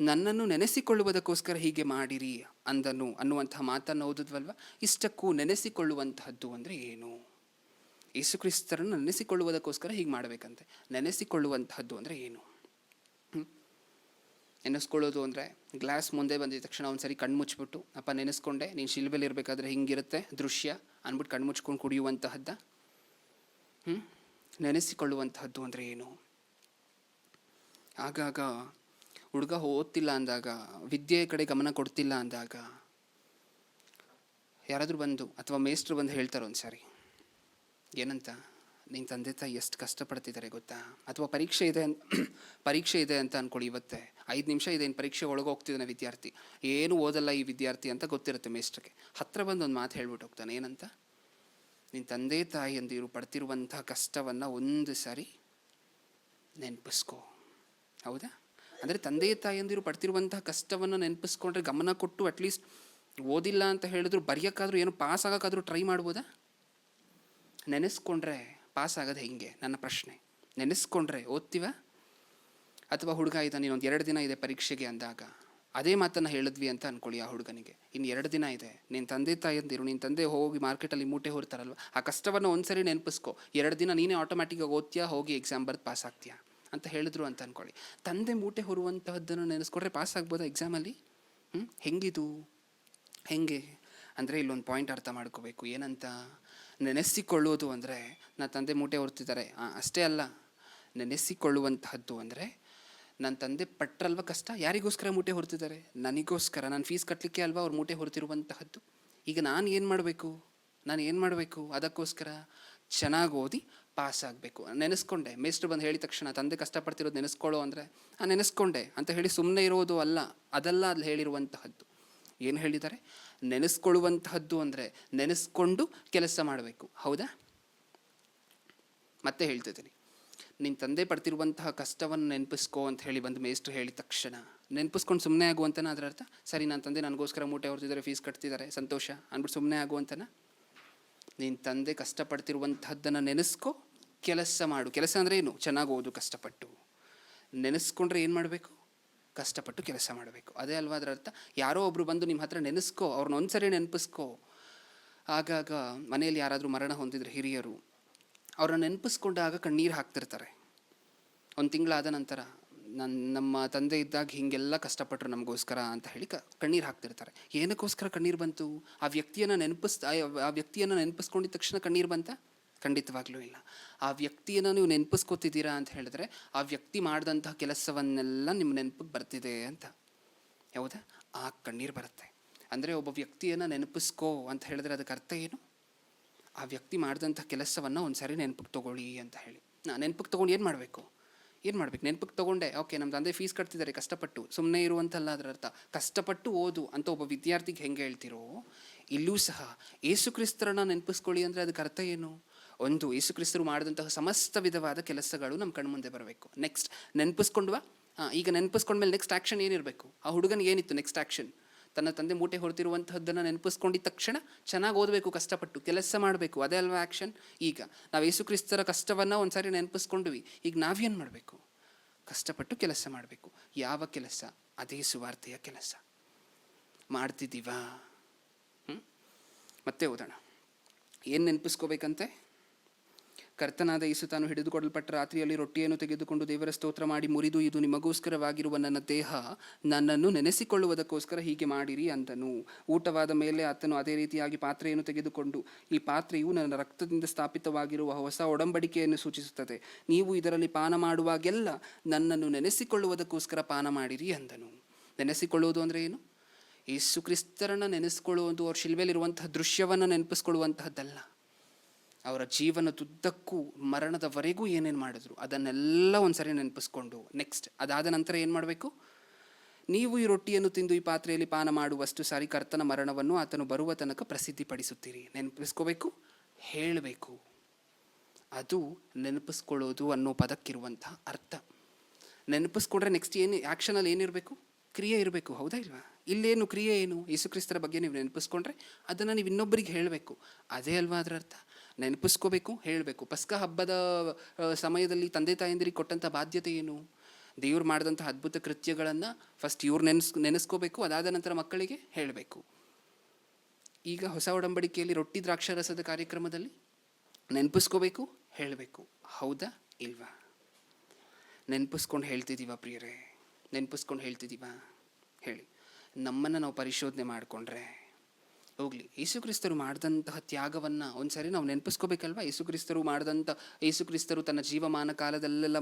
A: ನನ್ನನ್ನು ನೆನೆಸಿಕೊಳ್ಳುವುದಕ್ಕೋಸ್ಕರ ಹೀಗೆ ಮಾಡಿರಿ ಅನ್ನುವಂತಹ ಮಾತನ್ನು ಓದಿದ್ವಲ್ವ. ಇಷ್ಟಕ್ಕೂ ನೆನೆಸಿಕೊಳ್ಳುವಂತಹದ್ದು ಅಂದರೆ ಏನು? ಯೇಸು ಕ್ರಿಸ್ತರನ್ನು ನೆನೆಸಿಕೊಳ್ಳುವುದಕ್ಕೋಸ್ಕರ ಹೀಗೆ ಮಾಡಬೇಕಂತೆ. ನೆನೆಸಿಕೊಳ್ಳುವಂತಹದ್ದು ಅಂದರೆ ಏನು? ನೆನೆಸ್ಕೊಳ್ಳೋದು ಅಂದರೆ ಗ್ಲಾಸ್ ಮುಂದೆ ಬಂದಿದ ತಕ್ಷಣ ಒಂದು ಸರಿ ಕಣ್ಣು ಮುಚ್ಚಿಬಿಟ್ಟು, ಅಪ್ಪ ನೆನೆಸ್ಕೊಂಡೆ, ನೀನು ಶಿಲ್ಬೆಲಿ ಇರಬೇಕಾದ್ರೆ ಹಿಂಗಿರುತ್ತೆ ದೃಶ್ಯ ಅಂದ್ಬಿಟ್ಟು ಕಣ್ಣು ಮುಚ್ಕೊಂಡು ಕುಡಿಯುವಂತಹದ್ದ? ನೆನೆಸಿಕೊಳ್ಳುವಂತಹದ್ದು ಅಂದರೆ ಏನು? ಆಗಾಗ ಹುಡುಗ ಓದ್ತಿಲ್ಲ ಅಂದಾಗ, ವಿದ್ಯೆಯ ಕಡೆ ಗಮನ ಕೊಡ್ತಿಲ್ಲ ಅಂದಾಗ ಯಾರಾದರೂ ಬಂದು ಅಥವಾ ಮೇಷ್ಟ್ರು ಬಂದು ಹೇಳ್ತಾರೆ ಒಂದು ಸಾರಿ, ಏನಂತ? ನಿನ್ನ ತಂದೆ ತಾಯಿ ಎಷ್ಟು ಕಷ್ಟಪಡ್ತಿದ್ದಾರೆ ಗೊತ್ತಾ? ಅಥವಾ ಪರೀಕ್ಷೆ ಇದೆ ಅಂತ ಅಂದ್ಕೊಳ್ಳಿ. ಇವತ್ತೇ 5 ನಿಮಿಷ ಇದೆ, ಇನ್ನು ಪರೀಕ್ಷೆ ಒಳಗೆ ಹೋಗ್ತಿದ್ದಾನೆ ವಿದ್ಯಾರ್ಥಿ, ಏನು ಓದಲ್ಲ ಈ ವಿದ್ಯಾರ್ಥಿ ಅಂತ ಗೊತ್ತಿರುತ್ತೆ ಮೇಷ್ಟ್ರಿಗೆ. ಹತ್ತಿರ ಬಂದು ಒಂದು ಮಾತು ಹೇಳ್ಬಿಟ್ಟು ಹೋಗ್ತಾನೆ. ಏನಂತ? ನಿನ್ನ ತಂದೆ ತಾಯಿಯಂದಿರು ಪಡ್ತಿರುವಂಥ ಕಷ್ಟವನ್ನು ಒಂದು ಸಾರಿ ನೆನಪಿಸ್ಕೋ. ಹೌದಾ? ಅಂದರೆ ತಂದೆ ತಾಯಿಯಂದಿರು ಪಡ್ತಿರುವಂಥ ಕಷ್ಟವನ್ನು ನೆನಪಿಸ್ಕೊಂಡ್ರೆ, ಗಮನ ಕೊಟ್ಟು ಅಟ್ಲೀಸ್ಟ್ ಓದಿಲ್ಲ ಅಂತ ಹೇಳಿದ್ರು ಬರೆಯೋಕ್ಕಾದ್ರೂ, ಏನು ಪಾಸ್ ಆಗೋಕ್ಕಾದ್ರೂ ಟ್ರೈ ಮಾಡ್ಬೋದಾ? ನೆನೆಸ್ಕೊಂಡ್ರೆ ಪಾಸ್ ಆಗೋದು ಹೆಂಗೆ? ನನ್ನ ಪ್ರಶ್ನೆ. ನೆನೆಸ್ಕೊಂಡ್ರೆ ಓದ್ತೀವ? ಅಥವಾ ಹುಡುಗ ಇದ್ದಾನೆ, ಇನ್ನೊಂದು 2 ದಿನ ಇದೆ ಪರೀಕ್ಷೆಗೆ ಅಂದಾಗ ಅದೇ ಮಾತನ್ನು ಹೇಳಿದ್ವಿ ಅಂತ ಅಂದ್ಕೊಳ್ಳಿ. ಆ ಹುಡುಗನಿಗೆ ಇನ್ನು 2 ದಿನ ಇದೆ, ನಿನ್ನ ತಂದೆ ತಾಯಿಯಂದಿರು, ನಿನ್ನ ತಂದೆ ಹೋಗಿ ಮಾರ್ಕೆಟಲ್ಲಿ ಮೂಟೆ ಹೊರ್ತಾರಲ್ವ, ಆ ಕಷ್ಟವನ್ನು ಒಂದ್ಸರಿ ನೆನಪಿಸ್ಕೊ. 2 ದಿನ ನೀನೇ ಆಟೋಮ್ಯಾಟಿಕ್ಕಾಗಿ ಓದ್ತೀಯಾ, ಹೋಗಿ ಎಕ್ಸಾಮ್ ಬರ್ದು ಪಾಸ್ ಆಗ್ತೀಯಾ ಅಂತ ಹೇಳಿದ್ರು ಅಂತ ಅಂದ್ಕೊಳ್ಳಿ. ತಂದೆ ಮೂಟೆ ಹೊರುವಂತಹದ್ದನ್ನು ನೆನೆಸ್ಕೊಂಡ್ರೆ ಪಾಸ್ ಆಗ್ಬೋದಾ ಎಕ್ಸಾಮಲ್ಲಿ? ಹೆಂಗಿದು? ಹೆಂಗೆ ಅಂದರೆ ಇಲ್ಲೊಂದು ಪಾಯಿಂಟ್ ಅರ್ಥ ಮಾಡ್ಕೋಬೇಕು. ಏನಂತ? ನೆನೆಸಿಕೊಳ್ಳೋದು ಅಂದರೆ ನನ್ನ ತಂದೆ ಮೂಟೆ ಹೊರ್ತಿದ್ದಾರೆ ಅಷ್ಟೇ ಅಲ್ಲ. ನೆನೆಸಿಕೊಳ್ಳುವಂತಹದ್ದು ಅಂದರೆ ನನ್ನ ತಂದೆ ಪಟ್ಟರಲ್ವ ಕಷ್ಟ, ಯಾರಿಗೋಸ್ಕರ ಮೂಟೆ ಹೊರ್ತಿದ್ದಾರೆ? ನನಗೋಸ್ಕರ, ನಾನು ಫೀಸ್ ಕಟ್ಟಲಿಕ್ಕೆ ಅಲ್ವಾ ಅವ್ರು ಮೂಟೆ ಹೊರ್ತಿರುವಂತಹದ್ದು. ಈಗ ನಾನು ಏನು ಮಾಡಬೇಕು? ಅದಕ್ಕೋಸ್ಕರ ಚೆನ್ನಾಗಿ ಓದಿ ಪಾಸ್ ಆಗಬೇಕು. ನೆನೆಸ್ಕೊಂಡೆ, ಮೇಸ್ಟ್ರು ಬಂದು ಹೇಳಿದ ತಕ್ಷಣ ತಂದೆ ಕಷ್ಟಪಡ್ತಿರೋದು ನೆನೆಸ್ಕೊಳ್ಳೋ ಅಂದರೆ ನೆನೆಸ್ಕೊಂಡೆ ಅಂತ ಹೇಳಿ ಸುಮ್ಮನೆ ಇರೋದು ಅಲ್ಲ. ಅದೆಲ್ಲ ಅಲ್ಲಿ ಹೇಳಿರುವಂತಹದ್ದು. ಏನು ಹೇಳಿದ್ದಾರೆ? ನೆನೆಸ್ಕೊಳ್ಳುವಂತಹದ್ದು ಅಂದರೆ ನೆನೆಸ್ಕೊಂಡು ಕೆಲಸ ಮಾಡಬೇಕು. ಹೌದಾ? ಮತ್ತೆ ಹೇಳ್ತಿದ್ದೀನಿ, ನಿನ್ನ ತಂದೆ ಪಡ್ತಿರುವಂತಹ ಕಷ್ಟವನ್ನು ನೆನಪಿಸ್ಕೋ ಅಂತ ಹೇಳಿ ಬಂದು ಮೇಸ್ಟ್ರು ಹೇಳಿದ ತಕ್ಷಣ ನೆನಪಿಸ್ಕೊಂಡು ಸುಮ್ಮನೆ ಆಗುವಂತನ ಅದರ ಅರ್ಥ? ಸರಿ, ನನ್ನ ತಂದೆ ನನಗೋಸ್ಕರ ಮೂಟೆ ಹೊರ್ತಿದ್ದಾರೆ, ಫೀಸ್ ಕಟ್ತಿದ್ದಾರೆ, ಸಂತೋಷ ಅಂದ್ಬಿಟ್ಟು ಸುಮ್ಮನೆ ಆಗುವಂತನ? ನಿನ್ನ ತಂದೆ ಕಷ್ಟಪಡ್ತಿರುವಂತಹದ್ದನ್ನು ನೆನೆಸ್ಕೋ, ಕೆಲಸ ಮಾಡು. ಕೆಲಸ ಅಂದರೆ ಏನು? ಚೆನ್ನಾಗಿ ಓದು ಕಷ್ಟಪಟ್ಟು. ನೆನೆಸ್ಕೊಂಡ್ರೆ ಏನು ಮಾಡಬೇಕು? ಕಷ್ಟಪಟ್ಟು ಕೆಲಸ ಮಾಡಬೇಕು. ಅದೇ ಅಲ್ವಾ ಅದರ ಅರ್ಥ? ಯಾರೋ ಒಬ್ಬರು ಬಂದು ನಿಮ್ಮ ಹತ್ರ ನೆನೆಸ್ಕೋ, ಅವ್ರನ್ನ ಒಂದ್ಸರಿ ನೆನಪಿಸ್ಕೋ. ಆಗಾಗ ಮನೆಯಲ್ಲಿ ಯಾರಾದರೂ ಮರಣ ಹೊಂದಿದ್ರೆ ಹಿರಿಯರು, ಅವ್ರನ್ನ ನೆನಪಿಸ್ಕೊಂಡಾಗ ಕಣ್ಣೀರು ಹಾಕ್ತಿರ್ತಾರೆ. 1 ತಿಂಗಳಾದ ನಂತರ ನಮ್ಮ ತಂದೆ ಇದ್ದಾಗ ಹೀಗೆಲ್ಲ ಕಷ್ಟಪಟ್ಟರು ನಮಗೋಸ್ಕರ ಅಂತ ಹೇಳಿ ಕಣ್ಣೀರು ಹಾಕ್ತಿರ್ತಾರೆ. ಏನಕ್ಕೋಸ್ಕರ ಕಣ್ಣೀರು ಬಂತು? ಆ ವ್ಯಕ್ತಿಯನ್ನು ನೆನಪಿಸ್ಕೊಂಡಿದ್ದ ತಕ್ಷಣ ಕಣ್ಣೀರು ಬಂತ? ಖಂಡಿತವಾಗ್ಲೂ ಇಲ್ಲ. ಆ ವ್ಯಕ್ತಿಯನ್ನು ನೀವು ನೆನಪಿಸ್ಕೋತಿದ್ದೀರಾ ಅಂತ ಹೇಳಿದ್ರೆ ಆ ವ್ಯಕ್ತಿ ಮಾಡಿದಂತಹ ಕೆಲಸವನ್ನೆಲ್ಲ ನಿಮ್ಮ ನೆನಪಿಗೆ ಬರ್ತಿದೆ ಅಂತ. ಹೌದಾ? ಆ ಕಣ್ಣೀರು ಬರುತ್ತೆ. ಅಂದರೆ ಒಬ್ಬ ವ್ಯಕ್ತಿಯನ್ನು ನೆನಪಿಸ್ಕೋ ಅಂತ ಹೇಳಿದ್ರೆ ಅದಕ್ಕೆ ಅರ್ಥ ಏನು? ಆ ವ್ಯಕ್ತಿ ಮಾಡಿದಂಥ ಕೆಲಸವನ್ನು ಒಂದು ಸಾರಿ ನೆನಪಿಗೆ ತೊಗೊಳ್ಳಿ ಅಂತ ಹೇಳಿ. ನೆನಪಿಗೆ ತೊಗೊಂಡು ಏನು ಮಾಡಬೇಕು? ನೆನಪಿಗೆ ತೊಗೊಂಡೆ, ಓಕೆ ನಮ್ಮ ತಂದೆ ಫೀಸ್ ಕಟ್ತಿದ್ದಾರೆ ಕಷ್ಟಪಟ್ಟು, ಸುಮ್ಮನೆ ಇರುವಂತಲ್ಲ ಅದರ ಅರ್ಥ. ಕಷ್ಟಪಟ್ಟು ಓದು ಅಂತ ಒಬ್ಬ ವಿದ್ಯಾರ್ಥಿಗೆ ಹೆಂಗೆ ಹೇಳ್ತಿರೋ, ಇಲ್ಲೂ ಸಹ ಯೇಸು ಕ್ರಿಸ್ತರನ್ನ ನೆನಪಿಸ್ಕೊಳ್ಳಿ ಅಂದರೆ ಅದಕ್ಕೆ ಅರ್ಥ ಏನು? ಒಂದು, ಯೇಸು ಕ್ರಿಸ್ತರು ಮಾಡಿದಂತಹ ಸಮಸ್ತ ವಿಧವಾದ ಕೆಲಸಗಳು ನಮ್ಮ ಕಣ್ಮುಂದೆ ಬರಬೇಕು. ನೆಕ್ಸ್ಟ್ ನೆನಪಿಸ್ಕೊಂಡ್ವಾ? ಈಗ ನೆನಪಿಸ್ಕೊಂಡ್ಮೇಲೆ ನೆಕ್ಸ್ಟ್ ಆ್ಯಕ್ಷನ್ ಏನಿರಬೇಕು? ಆ ಹುಡುಗನಿಗೆ ಏನಿತ್ತು ನೆಕ್ಸ್ಟ್ ಆ್ಯಕ್ಷನ್? ತನ್ನ ತಂದೆ ಮೂಟೆ ಹೊರತಿರುವಂತಹದ್ದನ್ನು ನೆನಪಿಸ್ಕೊಂಡಿದ್ದ ತಕ್ಷಣ ಚೆನ್ನಾಗಿ ಓದಬೇಕು, ಕಷ್ಟಪಟ್ಟು ಕೆಲಸ ಮಾಡಬೇಕು. ಅದೇ ಅಲ್ವಾ ಆ್ಯಕ್ಷನ್? ಈಗ ನಾವು ಯೇಸು ಕ್ರಿಸ್ತರ ಕಷ್ಟವನ್ನು ಒಂದು ಸಾರಿ ನೆನಪಿಸ್ಕೊಂಡ್ವಿ. ಈಗ ನಾವೇನು ಮಾಡಬೇಕು? ಕಷ್ಟಪಟ್ಟು ಕೆಲಸ ಮಾಡಬೇಕು. ಯಾವ ಕೆಲಸ? ಅದೇ ಸುವಾರ್ತೆಯ ಕೆಲಸ. ಮಾಡ್ತಿದ್ದೀವಾ? ಮತ್ತೆ ಓದೋಣ. ಏನು ನೆನಪಿಸ್ಕೋಬೇಕಂತೆ? ಕರ್ತನಾದ ಯೇಸು ತಾನು ಹಿಡಿದುಕೊಡಲ್ಪಟ್ಟ ರಾತ್ರಿಯಲ್ಲಿ ರೊಟ್ಟಿಯನ್ನು ತೆಗೆದುಕೊಂಡು ದೇವರ ಸ್ತೋತ್ರ ಮಾಡಿ ಮುರಿದು, ಇದು ನಿಮಗೋಸ್ಕರವಾಗಿರುವ ನನ್ನ ದೇಹ, ನನ್ನನ್ನು ನೆನೆಸಿಕೊಳ್ಳುವುದಕ್ಕೋಸ್ಕರ ಹೀಗೆ ಮಾಡಿರಿ ಅಂದನು. ಊಟವಾದ ಮೇಲೆ ಆತನು ಅದೇ ರೀತಿಯಾಗಿ ಪಾತ್ರೆಯನ್ನು ತೆಗೆದುಕೊಂಡು, ಈ ಪಾತ್ರೆಯು ನನ್ನ ರಕ್ತದಿಂದ ಸ್ಥಾಪಿತವಾಗಿರುವ ಹೊಸ ಒಡಂಬಡಿಕೆಯನ್ನು ಸೂಚಿಸುತ್ತದೆ. ನೀವು ಇದರಲ್ಲಿ ಪಾನ ಮಾಡುವಾಗೆಲ್ಲ ನನ್ನನ್ನು ನೆನೆಸಿಕೊಳ್ಳುವುದಕ್ಕೋಸ್ಕರ ಪಾನ ಮಾಡಿರಿ ಅಂದನು. ನೆನೆಸಿಕೊಳ್ಳುವುದು ಅಂದರೆ ಏನು? ಯೇಸು ಕ್ರಿಸ್ತರನ್ನು ನೆನೆಸ್ಕೊಳ್ಳುವುದು ಅವ್ರ ಶಿಲ್ವೆಯಲ್ಲಿರುವಂತಹ ದೃಶ್ಯವನ್ನು ನೆನಪಿಸ್ಕೊಳ್ಳುವಂತಹದ್ದಲ್ಲ. ಅವರ ಜೀವನದುದ್ದಕ್ಕೂ ಮರಣದವರೆಗೂ ಏನೇನು ಮಾಡಿದ್ರು ಅದನ್ನೆಲ್ಲ ಒಂದು ಸರಿ ನೆನಪಿಸ್ಕೊಂಡು, ನೆಕ್ಸ್ಟ್ ಅದಾದ ನಂತರ ಏನು ಮಾಡಬೇಕು? ನೀವು ಈ ರೊಟ್ಟಿಯನ್ನು ತಿಂದು ಈ ಪಾತ್ರೆಯಲ್ಲಿ ಪಾನ ಮಾಡುವಷ್ಟು ಸಾರಿ ಕರ್ತನ ಮರಣವನ್ನು ಆತನು ಬರುವ ತನಕ ಪ್ರಸಿದ್ಧಿಪಡಿಸುತ್ತೀರಿ. ನೆನಪಿಸ್ಕೋಬೇಕು, ಹೇಳಬೇಕು. ಅದು ನೆನಪಿಸ್ಕೊಳ್ಳೋದು ಅನ್ನೋ ಪದಕ್ಕಿರುವಂತಹ ಅರ್ಥ. ನೆನಪಿಸ್ಕೊಂಡ್ರೆ ನೆಕ್ಸ್ಟ್ ಏನು ಆ್ಯಕ್ಷನಲ್ಲಿ ಏನಿರಬೇಕು? ಕ್ರಿಯೆ ಇರಬೇಕು. ಹೌದಾ ಇಲ್ವಾ? ಇಲ್ಲೇನು ಕ್ರಿಯೆ ಏನು? ಯೇಸು ಕ್ರಿಸ್ತರ ಬಗ್ಗೆ ನೀವು ನೆನಪಿಸ್ಕೊಂಡ್ರೆ ಅದನ್ನು ನೀವು ಇನ್ನೊಬ್ಬರಿಗೆ ಹೇಳಬೇಕು. ಅದೇ ಅಲ್ವಾ ಅದರ ಅರ್ಥ? ನೆನಪಿಸ್ಕೋಬೇಕು, ಹೇಳಬೇಕು. ಪಸ್ಕ ಹಬ್ಬದ ಸಮಯದಲ್ಲಿ ತಂದೆ ತಾಯಂದಿರಿಗೆ ಕೊಟ್ಟಂಥ ಬಾಧ್ಯತೆ ಏನು? ದೇವ್ರು ಮಾಡಿದಂಥ ಅದ್ಭುತ ಕೃತ್ಯಗಳನ್ನು ಫಸ್ಟ್ ಇವ್ರು ನೆನೆಸ್ಕೋಬೇಕು, ಅದಾದ ನಂತರ ಮಕ್ಕಳಿಗೆ ಹೇಳಬೇಕು. ಈಗ ಹೊಸ ಒಡಂಬಡಿಕೆಯಲ್ಲಿ ರೊಟ್ಟಿ ದ್ರಾಕ್ಷಾರಸದ ಕಾರ್ಯಕ್ರಮದಲ್ಲಿ ನೆನಪಿಸ್ಕೋಬೇಕು, ಹೇಳಬೇಕು. ಹೌದಾ ಇಲ್ವಾ? ನೆನಪಿಸ್ಕೊಂಡು ಹೇಳ್ತಿದ್ದೀವ ಪ್ರಿಯರೇ? ನೆನಪಿಸ್ಕೊಂಡು ಹೇಳ್ತಿದ್ದೀವ? ಹೇಳಿ. ನಮ್ಮನ್ನು ನಾವು ಪರಿಶೋಧನೆ ಮಾಡಿಕೊಂಡ್ರೆ ಹೋಗಲಿ, ಯೇಸು ಕ್ರಿಸ್ತರು ಮಾಡಿದಂತಹ ತ್ಯಾಗವನ್ನು ಒಂದು ಸಾರಿ ನಾವು ನೆನಪಿಸ್ಕೋಬೇಕಲ್ವ? ಯೇಸು ಕ್ರಿಸ್ತರು ತನ್ನ ಜೀವಮಾನ ಕಾಲದಲ್ಲೆಲ್ಲ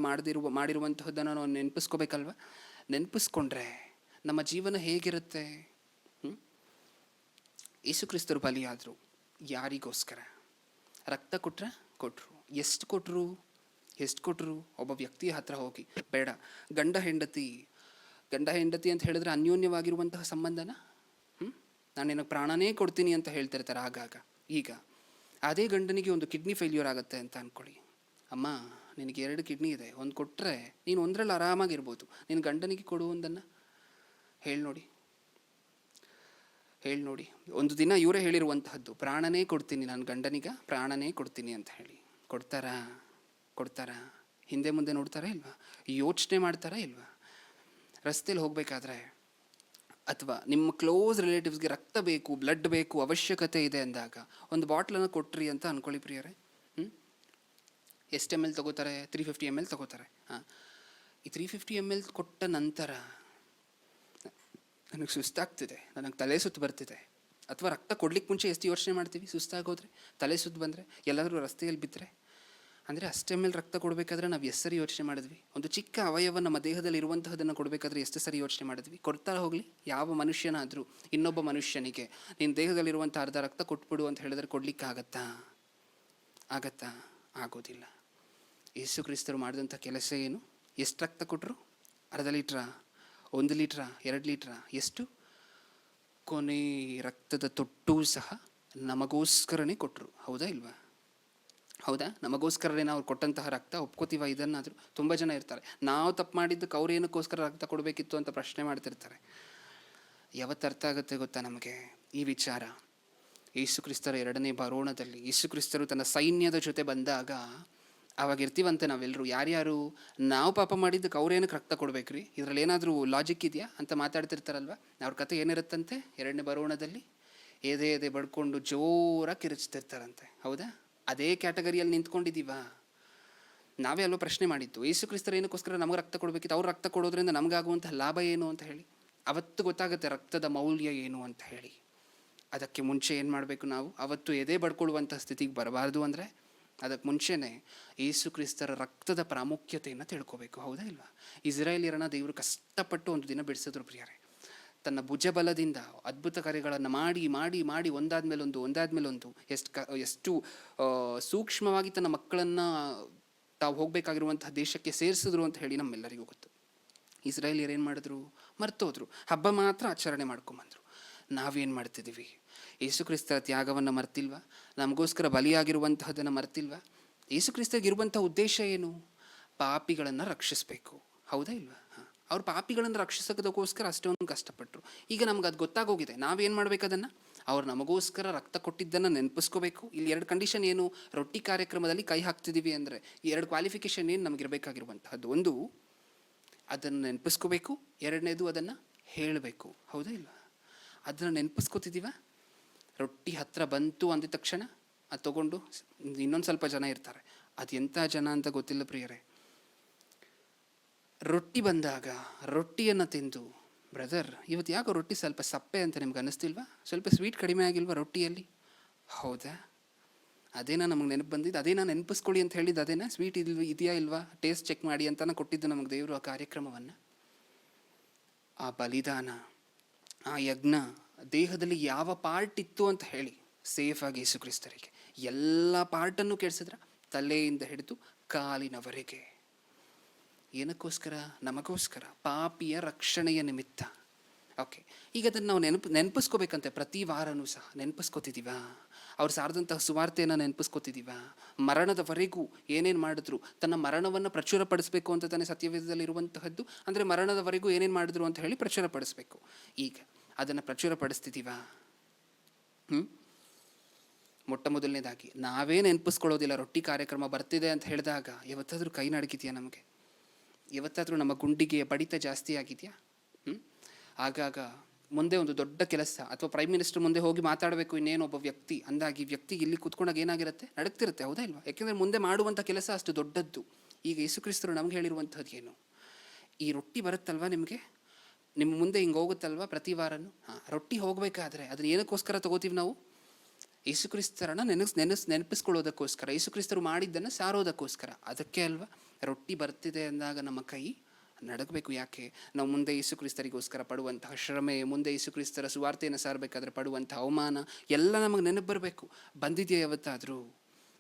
A: ಮಾಡಿರುವಂತಹದ್ದನ್ನು ನಾವು ನೆನಪಿಸ್ಕೋಬೇಕಲ್ವ? ನೆನಪಿಸ್ಕೊಂಡ್ರೆ ನಮ್ಮ ಜೀವನ ಹೇಗಿರುತ್ತೆ? ಯೇಸು ಕ್ರಿಸ್ತರು ಬಲಿಯಾದರು ಯಾರಿಗೋಸ್ಕರ? ರಕ್ತ ಕೊಟ್ಟರು. ಎಷ್ಟು ಕೊಟ್ಟರು? ಒಬ್ಬ ವ್ಯಕ್ತಿಯ ಹತ್ರ ಹೋಗಿ, ಬೇಡ, ಗಂಡ ಹೆಂಡತಿ ಅಂತ ಹೇಳಿದ್ರೆ ಅನ್ಯೋನ್ಯವಾಗಿರುವಂತಹ ಸಂಬಂಧನ, ನಾನು ನಿನಗೆ ಪ್ರಾಣನೇ ಕೊಡ್ತೀನಿ ಅಂತ ಹೇಳ್ತಿರ್ತಾರೆ ಆಗಾಗ. ಈಗ ಅದೇ ಗಂಡನಿಗೆ ಒಂದು ಕಿಡ್ನಿ ಫೇಲ್ಯೂರ್ ಆಗುತ್ತೆ ಅಂತ ಅಂದ್ಕೊಳ್ಳಿ. ಅಮ್ಮ, ನಿನಗೆ 2 ಕಿಡ್ನಿ ಇದೆ, ಒಂದು ಕೊಟ್ಟರೆ ನೀನು ಒಂದರಲ್ಲಿ ಆರಾಮಾಗಿರ್ಬೋದು. ನಿನ್ನ ಗಂಡನಿಗೆ ಕೊಡುವುದನ್ನು ಹೇಳಿ ನೋಡಿ. ಒಂದು ದಿನ ಇವರೇ ಹೇಳಿರುವಂತಹದ್ದು, ಪ್ರಾಣನೇ ಕೊಡ್ತೀನಿ ನನ್ನ ಗಂಡನಿಗೆ, ಪ್ರಾಣನೇ ಕೊಡ್ತೀನಿ ಅಂತ ಹೇಳಿ. ಕೊಡ್ತಾರಾ? ಹಿಂದೆ ಮುಂದೆ ನೋಡ್ತಾರಾ ಇಲ್ವಾ? ಯೋಚನೆ ಮಾಡ್ತಾರಾ ಇಲ್ವಾ? ರಸ್ತೆಯಲ್ಲಿ ಹೋಗಬೇಕಾದ್ರೆ ಅಥವಾ ನಿಮ್ಮ ಕ್ಲೋಸ್ ರಿಲೇಟಿವ್ಸ್ಗೆ ರಕ್ತ ಬೇಕು, ಬ್ಲಡ್ ಬೇಕು, ಅವಶ್ಯಕತೆ ಇದೆ ಅಂದಾಗ ಒಂದು ಬಾಟ್ಲನ್ನು ಕೊಟ್ರಿ ಅಂತ ಅಂದ್ಕೊಳ್ಳಿ ಪ್ರಿಯರೇ. ಎಷ್ಟು ml ತಗೋತಾರೆ? 350 ml ತಗೋತಾರೆ. ಈ 350 ml ಕೊಟ್ಟ ನಂತರ ನನಗೆ ಸುಸ್ತಾಗ್ತಿದೆ, ನನಗೆ ತಲೆ ಸುತ್ತು ಬರ್ತಿದೆ, ಅಥವಾ ರಕ್ತ ಕೊಡ್ಲಿಕ್ಕೆ ಮುಂಚೆ ಎಷ್ಟು ಯೋಚನೆ ಮಾಡ್ತೀವಿ? ಸುಸ್ತಾಗೋದ್ರೆ, ತಲೆ ಸುತ್ತು ಬಂದರೆ, ಎಲ್ಲಾದರೂ ರಸ್ತೆಯಲ್ಲಿ ಬಿದ್ದರೆ, ಅಂದರೆ ಅಷ್ಟೇ ಮೇಲೆ ರಕ್ತ ಕೊಡಬೇಕಾದ್ರೆ ನಾವು ಎಷ್ಟು ಸರಿ ಯೋಚನೆ ಮಾಡಿದ್ವಿ? ಒಂದು ಚಿಕ್ಕ ಅವಯವ ನಮ್ಮ ದೇಹದಲ್ಲಿ ಇರುವಂತಹದನ್ನು ಕೊಡಬೇಕಾದ್ರೆ ಎಷ್ಟು ಸರಿ ಯೋಚನೆ ಮಾಡಿದ್ವಿ? ಕೊಡ್ತಾ ಹೋಗಲಿ. ಯಾವ ಮನುಷ್ಯನಾದರೂ ಇನ್ನೊಬ್ಬ ಮನುಷ್ಯನಿಗೆ ನಿನ್ನ ದೇಹದಲ್ಲಿರುವಂಥ ಅರ್ಧ ರಕ್ತ ಕೊಟ್ಬಿಡು ಅಂತ ಹೇಳಿದ್ರೆ ಕೊಡ್ಲಿಕ್ಕೆ ಆಗತ್ತಾ? ಆಗೋದಿಲ್ಲ. ಯೇಸು ಕ್ರಿಸ್ತರು ಮಾಡಿದಂಥ ಕೆಲಸ ಏನು? ಎಷ್ಟು ರಕ್ತ ಕೊಟ್ಟರು? ಅರ್ಧ ಲೀಟ್ರಾ? 1 ಲೀಟ್ರಾ? 2 ಲೀಟ್ರಾ? ಎಷ್ಟು? ಕೊನೆ ರಕ್ತದ ತೊಟ್ಟೂ ಸಹ ನಮಗೋಸ್ಕರನೇ ಕೊಟ್ಟರು. ಹೌದಾ ಇಲ್ವಾ? ಹೌದಾ? ನಮಗೋಸ್ಕರನೇ ನಾವು ಕೊಟ್ಟಂತಹ ರಕ್ತ ಒಪ್ಕೋತೀವ? ಇದನ್ನಾದರೂ ತುಂಬ ಜನ ಇರ್ತಾರೆ, ನಾವು ತಪ್ಪು ಮಾಡಿದ್ದಕ್ಕೆ ಅವ್ರು ಏನಕ್ಕೋಸ್ಕರ ರಕ್ತ ಕೊಡಬೇಕಿತ್ತು ಅಂತ ಪ್ರಶ್ನೆ ಮಾಡ್ತಿರ್ತಾರೆ. ಯಾವತ್ತು ಅರ್ಥ ಆಗುತ್ತೆ ಗೊತ್ತಾ ನಮಗೆ ಈ ವಿಚಾರ? ಯೇಸು ಕ್ರಿಸ್ತರ 2ನೇ ಬರೋಣದಲ್ಲಿ ಯೇಸು ಕ್ರಿಸ್ತರು ತನ್ನ ಸೈನ್ಯದ ಜೊತೆ ಬಂದಾಗ ಆವಾಗ ಇರ್ತೀವಂತೆ ನಾವೆಲ್ಲರೂ. ಯಾರ್ಯಾರು? ನಾವು ಪಾಪ ಮಾಡಿದ್ದಕ್ಕೆ ಅವ್ರೇನಕ್ಕೆ ರಕ್ತ ಕೊಡ್ಬೇಕ್ರಿ? ಇದರಲ್ಲಿ ಏನಾದರೂ ಲಾಜಿಕ್ ಇದೆಯಾ ಅಂತ ಮಾತಾಡ್ತಿರ್ತಾರಲ್ವ. ಅವ್ರ ಕತೆ ಏನಿರುತ್ತಂತೆ 2ನೇ ಬರೋಣದಲ್ಲಿ? ಎದೆ ಬಡ್ಕೊಂಡು ಜೋರಾಗಿ ಕಿರಿಚ್ತಿರ್ತಾರಂತೆ. ಹೌದಾ? ಅದೇ ಕ್ಯಾಟಗರಿಯಲ್ಲಿ ನಿಂತ್ಕೊಂಡಿದ್ದೀವ? ನಾವೇ ಅಲ್ವ ಪ್ರಶ್ನೆ ಮಾಡಿದ್ದು, ಯೇಸು ಕ್ರಿಸ್ತರು ಏನಕ್ಕೋಸ್ಕರ ನಮಗೆ ರಕ್ತ ಕೊಡಬೇಕಿತ್ತು? ಅವ್ರು ರಕ್ತ ಕೊಡೋದ್ರಿಂದ ನಮಗಾಗುವಂತಹ ಲಾಭ ಏನು ಅಂತ ಹೇಳಿ. ಅವತ್ತು ಗೊತ್ತಾಗುತ್ತೆ ರಕ್ತದ ಮೌಲ್ಯ ಏನು ಅಂತ ಹೇಳಿ. ಅದಕ್ಕೆ ಮುಂಚೆ ಏನು ಮಾಡಬೇಕು ನಾವು? ಅವತ್ತು ಎದೆ ಬಡ್ಕೊಳ್ಳುವಂಥ ಸ್ಥಿತಿಗೆ ಬರಬಾರ್ದು ಅಂದರೆ ಅದಕ್ಕೆ ಮುಂಚೆನೇ ಯೇಸು ಕ್ರಿಸ್ತರ ರಕ್ತದ ಪ್ರಾಮುಖ್ಯತೆಯನ್ನು ತಿಳ್ಕೋಬೇಕು, ಹೌದಾ ಇಲ್ವಾ? ಇಸ್ರಾಯೇಲಿಯರನ್ನ ದೇವರು ಕಷ್ಟಪಟ್ಟು ಒಂದು ದಿನ ಬಿಡಿಸಿದ್ರು ಪ್ರಿಯರೇ. ತನ್ನ ಭುಜಬಲದಿಂದ ಅದ್ಭುತ ಕಾರ್ಯಗಳನ್ನು ಮಾಡಿ ಮಾಡಿ ಮಾಡಿ ಒಂದಾದ್ಮೇಲೊಂದು ಎಷ್ಟು ಸೂಕ್ಷ್ಮವಾಗಿ ತನ್ನ ಮಕ್ಕಳನ್ನು ತಾವು ಹೋಗಬೇಕಾಗಿರುವಂತಹ ದೇಶಕ್ಕೆ ಸೇರಿಸಿದ್ರು ಅಂತ ಹೇಳಿ ನಮ್ಮೆಲ್ಲರಿಗೂ ಗೊತ್ತು. ಇಸ್ರಾಯೇಲಿಯರು ಏನು ಮಾಡಿದ್ರು? ಮರ್ತೋದ್ರು. ಹಬ್ಬ ಮಾತ್ರ ಆಚರಣೆ ಮಾಡ್ಕೊಂಬಂದರು. ನಾವೇನು ಮಾಡ್ತಿದ್ದೀವಿ? ಯೇಸು ಕ್ರಿಸ್ತರ ತ್ಯಾಗವನ್ನು ಮರ್ತಿಲ್ವಾ? ನಮಗೋಸ್ಕರ ಬಲಿಯಾಗಿರುವಂತಹದನ್ನು ಮರ್ತಿಲ್ವಾ? ಯೇಸು ಕ್ರಿಸ್ತಗಿರುವಂಥ ಉದ್ದೇಶ ಏನು? ಪಾಪಿಗಳನ್ನು ರಕ್ಷಿಸಬೇಕು, ಹೌದಾ ಇಲ್ವಾ? ಅವ್ರು ಪಾಪಿಗಳನ್ನು ರಕ್ಷಿಸೋದಕ್ಕೋಸ್ಕರ ಅಷ್ಟೊಂದು ಕಷ್ಟಪಟ್ಟರು. ಈಗ ನಮ್ಗೆ ಅದು ಗೊತ್ತಾಗೋಗಿದೆ. ನಾವೇನು ಮಾಡಬೇಕು? ಅದನ್ನು ಅವ್ರು ನಮಗೋಸ್ಕರ ರಕ್ತ ಕೊಟ್ಟಿದ್ದನ್ನು ನೆನಪಿಸ್ಕೋಬೇಕು. ಇಲ್ಲಿ 2 ಕಂಡೀಷನ್ ಏನು? ರೊಟ್ಟಿ ಕಾರ್ಯಕ್ರಮದಲ್ಲಿ ಕೈ ಹಾಕ್ತಿದ್ದೀವಿ ಅಂದರೆ 2 ಕ್ವಾಲಿಫಿಕೇಷನ್ ಏನು ನಮಗಿರಬೇಕಾಗಿರುವಂತಹದ್ದು? ಒಂದು, ಅದನ್ನು ನೆನಪಿಸ್ಕೋಬೇಕು. 2ನೇದು, ಅದನ್ನು ಹೇಳಬೇಕು, ಹೌದಾ ಇಲ್ವಾ? ಅದನ್ನು ನೆನಪಿಸ್ಕೋತಿದ್ದೀವ? ರೊಟ್ಟಿ ಹತ್ತಿರ ಬಂತು ಅಂದಿದ ತಕ್ಷಣ ಅದು ತೊಗೊಂಡು ಇನ್ನೊಂದು ಸ್ವಲ್ಪ ಜನ ಇರ್ತಾರೆ. ಅದು ಎಂಥ ಜನ ಅಂತ ಗೊತ್ತಿಲ್ಲ ಪ್ರಿಯರೇ. ರೊಟ್ಟಿ ಬಂದಾಗ ರೊಟ್ಟಿಯನ್ನು ತಿಂದು, ಬ್ರದರ್ ಇವತ್ತು ಯಾಕೋ ರೊಟ್ಟಿ ಸ್ವಲ್ಪ ಸಪ್ಪೆ ಅಂತ ನಿಮ್ಗೆ ಅನ್ನಿಸ್ತಿಲ್ವಾ? ಸ್ವಲ್ಪ ಸ್ವೀಟ್ ಕಡಿಮೆ ಆಗಿಲ್ವಾ ರೊಟ್ಟಿಯಲ್ಲಿ? ಹೌದಾ? ಅದೇನಾ ನಮಗೆ ನೆನಪು ಬಂದಿದ್ದು? ಅದೇನಾ ನೆನಪಿಸ್ಕೊಳ್ಳಿ ಅಂತ ಹೇಳಿದ್ದು? ಅದೇನಾ ಸ್ವೀಟ್ ಇದೆಯಾ ಇಲ್ವಾ ಟೇಸ್ಟ್ ಚೆಕ್ ಮಾಡಿ ಅಂತಾನೆ ಕೊಟ್ಟಿದ್ದು ನಮಗೆ ದೇವರು ಆ ಕಾರ್ಯಕ್ರಮವನ್ನು. ಆ ಬಲಿದಾನ, ಆ ಯಜ್ಞ ದೇಹದಲ್ಲಿ ಯಾವ ಪಾರ್ಟ್ ಇತ್ತು ಅಂತ ಹೇಳಿ ಸೇಫಾಗಿ ಯೇಸು ಕ್ರಿಸ್ತರಿಗೆ ಎಲ್ಲ ಪಾರ್ಟನ್ನು ಕೆಡಿಸಿದ್ರ, ತಲೆಯಿಂದ ಹಿಡಿದು ಕಾಲಿನವರೆಗೆ. ಏನಕ್ಕೋಸ್ಕರ? ನಮಗೋಸ್ಕರ, ಪಾಪಿಯ ರಕ್ಷಣೆಯ ನಿಮಿತ್ತ. ಓಕೆ, ಈಗ ಅದನ್ನು ನಾವು ನೆನಪಿಸ್ಕೋಬೇಕಂತೆ. ಪ್ರತಿ ವಾರನೂ ಸಹ ನೆನಪಿಸ್ಕೋತಿದ್ದೀವ? ಅವ್ರು ಸಾರಿದಂತಹ ಸುವಾರ್ತೆಯನ್ನು ನೆನಪಿಸ್ಕೋತಿದ್ದೀವ? ಮರಣದವರೆಗೂ ಏನೇನು ಮಾಡಿದ್ರು, ತನ್ನ ಮರಣವನ್ನು ಪ್ರಚುರಪಡಿಸಬೇಕು ಅಂತ ತಾನೇ ಸತ್ಯವೇದದಲ್ಲಿ ಇರುವಂತಹದ್ದು. ಅಂದರೆ ಮರಣದವರೆಗೂ ಏನೇನು ಮಾಡಿದ್ರು ಅಂತ ಹೇಳಿ ಪ್ರಚುರಪಡಿಸಬೇಕು. ಈಗ ಅದನ್ನು ಪ್ರಚುರಪಡಿಸ್ತಿದ್ದೀವ? ಮೊಟ್ಟ ಮೊದಲನೇದಾಗಿ ನಾವೇ ನೆನಪಿಸ್ಕೊಳ್ಳೋದಿಲ್ಲ. ರೊಟ್ಟಿ ಕಾರ್ಯಕ್ರಮ ಬರ್ತಿದೆ ಅಂತ ಹೇಳಿದಾಗ ಯಾವತ್ತಾದರೂ ಕೈ ನಡಗಿದೆಯಾ ನಮಗೆ? ಯಾವತ್ತಾದರೂ ನಮ್ಮ ಗುಂಡಿಗೆ ಬಡಿತ ಜಾಸ್ತಿ ಆಗಿದೆಯಾ? ಆಗಾಗ ಮುಂದೆ ಒಂದು ದೊಡ್ಡ ಕೆಲಸ ಅಥವಾ ಪ್ರೈಮ್ ಮಿನಿಸ್ಟರ್ ಮುಂದೆ ಹೋಗಿ ಮಾತಾಡಬೇಕು ಇನ್ನೇನು ಒಬ್ಬ ವ್ಯಕ್ತಿ ಅಂದಾಗಿ ವ್ಯಕ್ತಿಗೆ ಇಲ್ಲಿ ಕೂತ್ಕೊಂಡಾಗ ಏನಾಗಿರುತ್ತೆ? ನಡಗ್ತಿರುತ್ತೆ, ಹೌದಾ ಇಲ್ವಾ? ಯಾಕೆಂದರೆ ಮುಂದೆ ಮಾಡುವಂಥ ಕೆಲಸ ಅಷ್ಟು ದೊಡ್ಡದ್ದು. ಈಗ ಯೇಸು ಕ್ರಿಸ್ತರು ನಮ್ಗೆ ಹೇಳಿರುವಂಥದ್ದು ಏನು? ಈ ರೊಟ್ಟಿ ಬರುತ್ತಲ್ವ ನಿಮಗೆ, ನಿಮ್ಮ ಮುಂದೆ ಹಿಂಗೆ ಹೋಗುತ್ತಲ್ವ ಪ್ರತಿ ವಾರನೂ. ರೊಟ್ಟಿ ಹೋಗಬೇಕಾದ್ರೆ ಅದನ್ನ ಏನಕ್ಕೋಸ್ಕರ ತಗೋತೀವಿ ನಾವು? ಯೇಸು ಕ್ರಿಸ್ತರನ್ನ ನೆನಪಿಸ್ಕೊಳ್ಳೋದಕ್ಕೋಸ್ಕರ, ಯೇಸು ಕ್ರಿಸ್ತರು ಮಾಡಿದ್ದನ್ನು ಸಾರೋದಕ್ಕೋಸ್ಕರ. ಅದಕ್ಕೆ ಅಲ್ವಾ ರೊಟ್ಟಿ ಬರ್ತಿದೆ ಅಂದಾಗ ನಮ್ಮ ಕೈ ನಡಗಬೇಕು. ಯಾಕೆ? ನಾವು ಮುಂದೆ ಯೇಸು ಕ್ರಿಸ್ತರಿಗೋಸ್ಕರ ಪಡುವಂತಹ ಶ್ರಮೆ, ಮುಂದೆ ಯೇಸು ಕ್ರಿಸ್ತರ ಸುವಾರ್ತೆಯನ್ನು ಸಾರಬೇಕಾದ್ರೆ ಪಡುವಂಥ ಅವಮಾನ ಎಲ್ಲ ನಮಗೆ ನೆನಪು ಬರಬೇಕು. ಬಂದಿದೆಯಾ ಯಾವತ್ತಾದರೂ?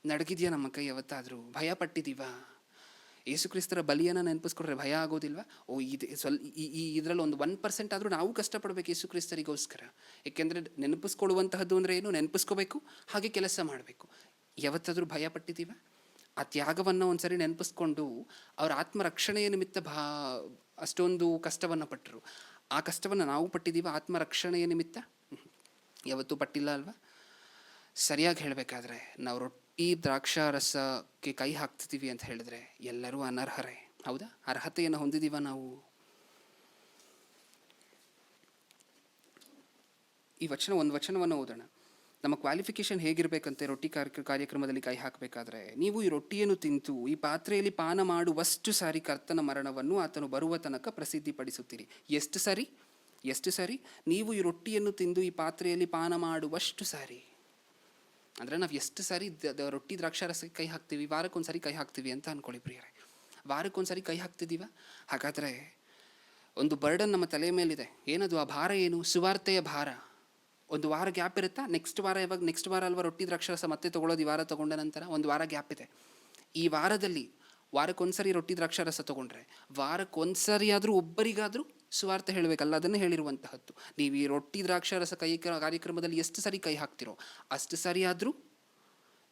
A: ನಡಗಿದೆಯಾ ನಮ್ಮ ಕೈ ಯಾವತ್ತಾದರೂ? ಭಯ ಪಟ್ಟಿದ್ದೀವಾ? ಯೇಸು ಕ್ರಿಸ್ತರ ಬಲಿಯನ್ನು ನೆನಪಿಸ್ಕೊಂಡ್ರೆ ಭಯ ಆಗೋದಿಲ್ವಾ? ಇದೆ ಇದರಲ್ಲಿ ಒಂದು 1% ಆದರೂ ನಾವು ಕಷ್ಟಪಡಬೇಕು ಯೇಸು ಕ್ರಿಸ್ತರಿಗೋಸ್ಕರ. ಏಕೆಂದರೆ ನೆನಪಿಸ್ಕೊಳ್ಳುವಂತಹದ್ದು ಅಂದರೆ ಏನು? ನೆನಪಿಸ್ಕೋಬೇಕು, ಹಾಗೆ ಕೆಲಸ ಮಾಡಬೇಕು. ಯಾವತ್ತಾದರೂ ಭಯ ಪಟ್ಟಿದ್ದೀವ? ಆ ತ್ಯಾಗವನ್ನು ಒಂದ್ಸರಿ ನೆನಪಿಸ್ಕೊಂಡು ಅವರ ಆತ್ಮರಕ್ಷಣೆಯ ನಿಮಿತ್ತ ಅಷ್ಟೊಂದು ಕಷ್ಟವನ್ನು ಪಟ್ಟರು. ಆ ಕಷ್ಟವನ್ನು ನಾವು ಪಟ್ಟಿದ್ದೀವ ಆತ್ಮರಕ್ಷಣೆಯ ನಿಮಿತ್ತ? ಯಾವತ್ತೂ ಪಟ್ಟಿಲ್ಲ ಅಲ್ವಾ? ಸರಿಯಾಗಿ ಹೇಳಬೇಕಾದ್ರೆ ನಾವು ರೊಟ್ಟಿ ದ್ರಾಕ್ಷಾರಸಕ್ಕೆ ಕೈ ಹಾಕ್ತಿದ್ದೀವಿ ಅಂತ ಹೇಳಿದ್ರೆ ಎಲ್ಲರೂ ಅನರ್ಹರೇ, ಹೌದಾ? ಅರ್ಹತೆಯನ್ನು ಹೊಂದಿದ್ದೀವ ನಾವು? ಈ ಒಂದು ವಚನವನ್ನು ಓದೋಣ. ನಮ್ಮ ಕ್ವಾಲಿಫಿಕೇಶನ್ ಹೇಗಿರಬೇಕಂತೆ ರೊಟ್ಟಿ ಕಾರ್ಯಕ್ರಮದಲ್ಲಿ ಕೈ ಹಾಕಬೇಕಾದ್ರೆ? ನೀವು ಈ ರೊಟ್ಟಿಯನ್ನು ತಿಂತು ಈ ಪಾತ್ರೆಯಲ್ಲಿ ಪಾನ ಮಾಡುವಷ್ಟು ಸಾರಿ ಕರ್ತನ ಮರಣವನ್ನು ಆತನು ಬರುವ ತನಕ ಪ್ರಸಿದ್ಧಿಪಡಿಸುತ್ತೀರಿ. ಎಷ್ಟು ಸಾರಿ ನೀವು ಈ ರೊಟ್ಟಿಯನ್ನು ತಿಂದು ಈ ಪಾತ್ರೆಯಲ್ಲಿ ಪಾನ ಮಾಡುವಷ್ಟು ಸಾರಿ ಅಂದರೆ ನಾವು ಎಷ್ಟು ಸಾರಿ ರೊಟ್ಟಿ ದ್ರಾಕ್ಷಾರಸಕ್ಕೆ ಕೈ ಹಾಕ್ತೀವಿ? ವಾರಕ್ಕೊಂದ್ಸರಿ ಕೈ ಹಾಕ್ತೀವಿ ಅಂತ ಅಂದ್ಕೊಳ್ಳಿ ಪ್ರಿಯರೇ. ವಾರಕ್ಕೊಂದ್ಸರಿ ಕೈ ಹಾಕ್ತಿದ್ದೀವ? ಹಾಗಾದರೆ ಒಂದು ಬರ್ಡನ್ ನಮ್ಮ ತಲೆ ಮೇಲಿದೆ. ಏನದು? ಆ ಭಾರ ಏನು? ಸುವಾರ್ತೆಯ ಭಾರ. ಒಂದು ವಾರ ಗ್ಯಾಪ್ ಇರುತ್ತಾ? ನೆಕ್ಸ್ಟ್ ವಾರ ಅಲ್ವಾ ರೊಟ್ಟಿ ದ್ರಾಕ್ಷಾರಸ ಮತ್ತೆ ತೊಗೊಳ್ಳೋದು? ಈ ವಾರ ತೊಗೊಂಡ ನಂತರ ಒಂದು ವಾರ ಗ್ಯಾಪ್ ಇದೆ. ಈ ವಾರದಲ್ಲಿ ವಾರಕ್ಕೊಂದ್ಸರಿ ರೊಟ್ಟಿ ದ್ರಾಕ್ಷಾರಸ ತೊಗೊಂಡ್ರೆ ವಾರಕ್ಕೊಂದ್ಸರಿ ಆದರೂ ಒಬ್ಬರಿಗಾದರೂ ಸುವಾರ್ತೆ ಹೇಳಬೇಕಲ್ಲ, ಅದನ್ನೇ ಹೇಳಿರುವಂತಹದ್ದು. ನೀವು ಈ ರೊಟ್ಟಿ ದ್ರಾಕ್ಷಾರಸ ಕಾರ್ಯಕ್ರಮದಲ್ಲಿ ಎಷ್ಟು ಸರಿ ಕೈ ಹಾಕ್ತಿರೋ ಅಷ್ಟು ಸರಿ ಆದರೂ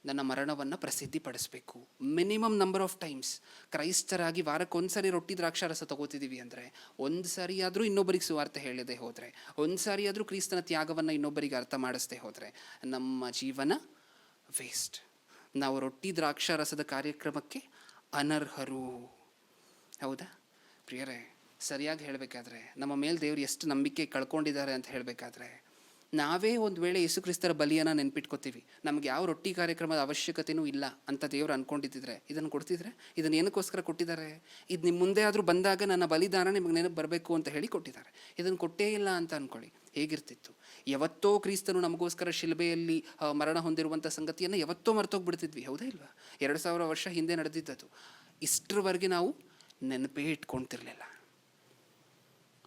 A: ನನ್ನ ಮರಣವನ್ನು ಪ್ರಸಿದ್ಧಿಪಡಿಸಬೇಕು. Minimum number of times. ಕ್ರೈಸ್ತರಾಗಿ ವಾರಕ್ಕೊಂದ್ಸರಿ ರೊಟ್ಟಿ ದ್ರಾಕ್ಷಾರಸ ತಗೋತಿದ್ದೀವಿ ಅಂದರೆ ಒಂದು ಸಾರಿ ಆದರೂ ಇನ್ನೊಬ್ಬರಿಗೆ ಸುವಾರ್ತೆ ಹೇಳದೆ ಹೋದರೆ, ಒಂದು ಸಾರಿ ಆದರೂ ಕ್ರಿಸ್ತನ ತ್ಯಾಗವನ್ನು ಇನ್ನೊಬ್ಬರಿಗೆ ಅರ್ಥ ಮಾಡಿಸದೆ ಹೋದರೆ ನಮ್ಮ ಜೀವನ ವೇಸ್ಟ್. ನಾವು ರೊಟ್ಟಿ ದ್ರಾಕ್ಷಾರಸದ ಕಾರ್ಯಕ್ರಮಕ್ಕೆ ಅನರ್ಹರು, ಹೌದಾ ಪ್ರಿಯರೇ? ಸರಿಯಾಗಿ ಹೇಳಬೇಕಾದ್ರೆ ನಮ್ಮ ಮೇಲೆ ದೇವರು ಎಷ್ಟು ನಂಬಿಕೆ ಕಳ್ಕೊಂಡಿದ್ದಾರೆ ಅಂತ ಹೇಳಬೇಕಾದ್ರೆ ನಾವೇ ಒಂದು ವೇಳೆ ಯೇಸು ಕ್ರಿಸ್ತರ ಬಲಿಯನ್ನು ನೆನ್ಪಿಟ್ಕೋತೀವಿ, ನಮ್ಗೆ ಯಾವ ರೊಟ್ಟಿ ಕಾರ್ಯಕ್ರಮದ ಅವಶ್ಯಕತೆಯೂ ಇಲ್ಲ ಅಂತ ದೇವರು ಅಂದ್ಕೊಂಡಿದ್ದಿದ್ರೆ ಇದನ್ನು ಕೊಡ್ತಿದ್ರೆ, ಇದನ್ನು ಏನಕ್ಕೋಸ್ಕರ ಕೊಟ್ಟಿದ್ದಾರೆ? ಇದು ನಿಮ್ಮ ಮುಂದೆ ಆದರೂ ಬಂದಾಗ ನನ್ನ ಬಲಿದಾನ ನಿಮಗೆ ನೆನಪು ಬರಬೇಕು ಅಂತ ಹೇಳಿ ಕೊಟ್ಟಿದ್ದಾರೆ. ಇದನ್ನು ಕೊಟ್ಟೇ ಇಲ್ಲ ಅಂತ ಅಂದ್ಕೊಳ್ಳಿ, ಹೇಗಿರ್ತಿತ್ತು? ಯಾವತ್ತೋ ಕ್ರಿಸ್ತನು ನಮಗೋಸ್ಕರ ಶಿಲುಬೆಯಲ್ಲಿ ಮರಣ ಹೊಂದಿರುವಂಥ ಸಂಗತಿಯನ್ನು ಯಾವತ್ತೋ ಮರ್ತೋಗ್ಬಿಡ್ತಿದ್ವಿ, ಹೌದಾ ಇಲ್ವಾ? 2000 ವರ್ಷ ಹಿಂದೆ ನಡೆದಿದ್ದದು. ಇಷ್ಟರವರೆಗೆ ನಾವು ನೆನಪೇ ಇಟ್ಕೊಳ್ತಿರ್ಲಿಲ್ಲ.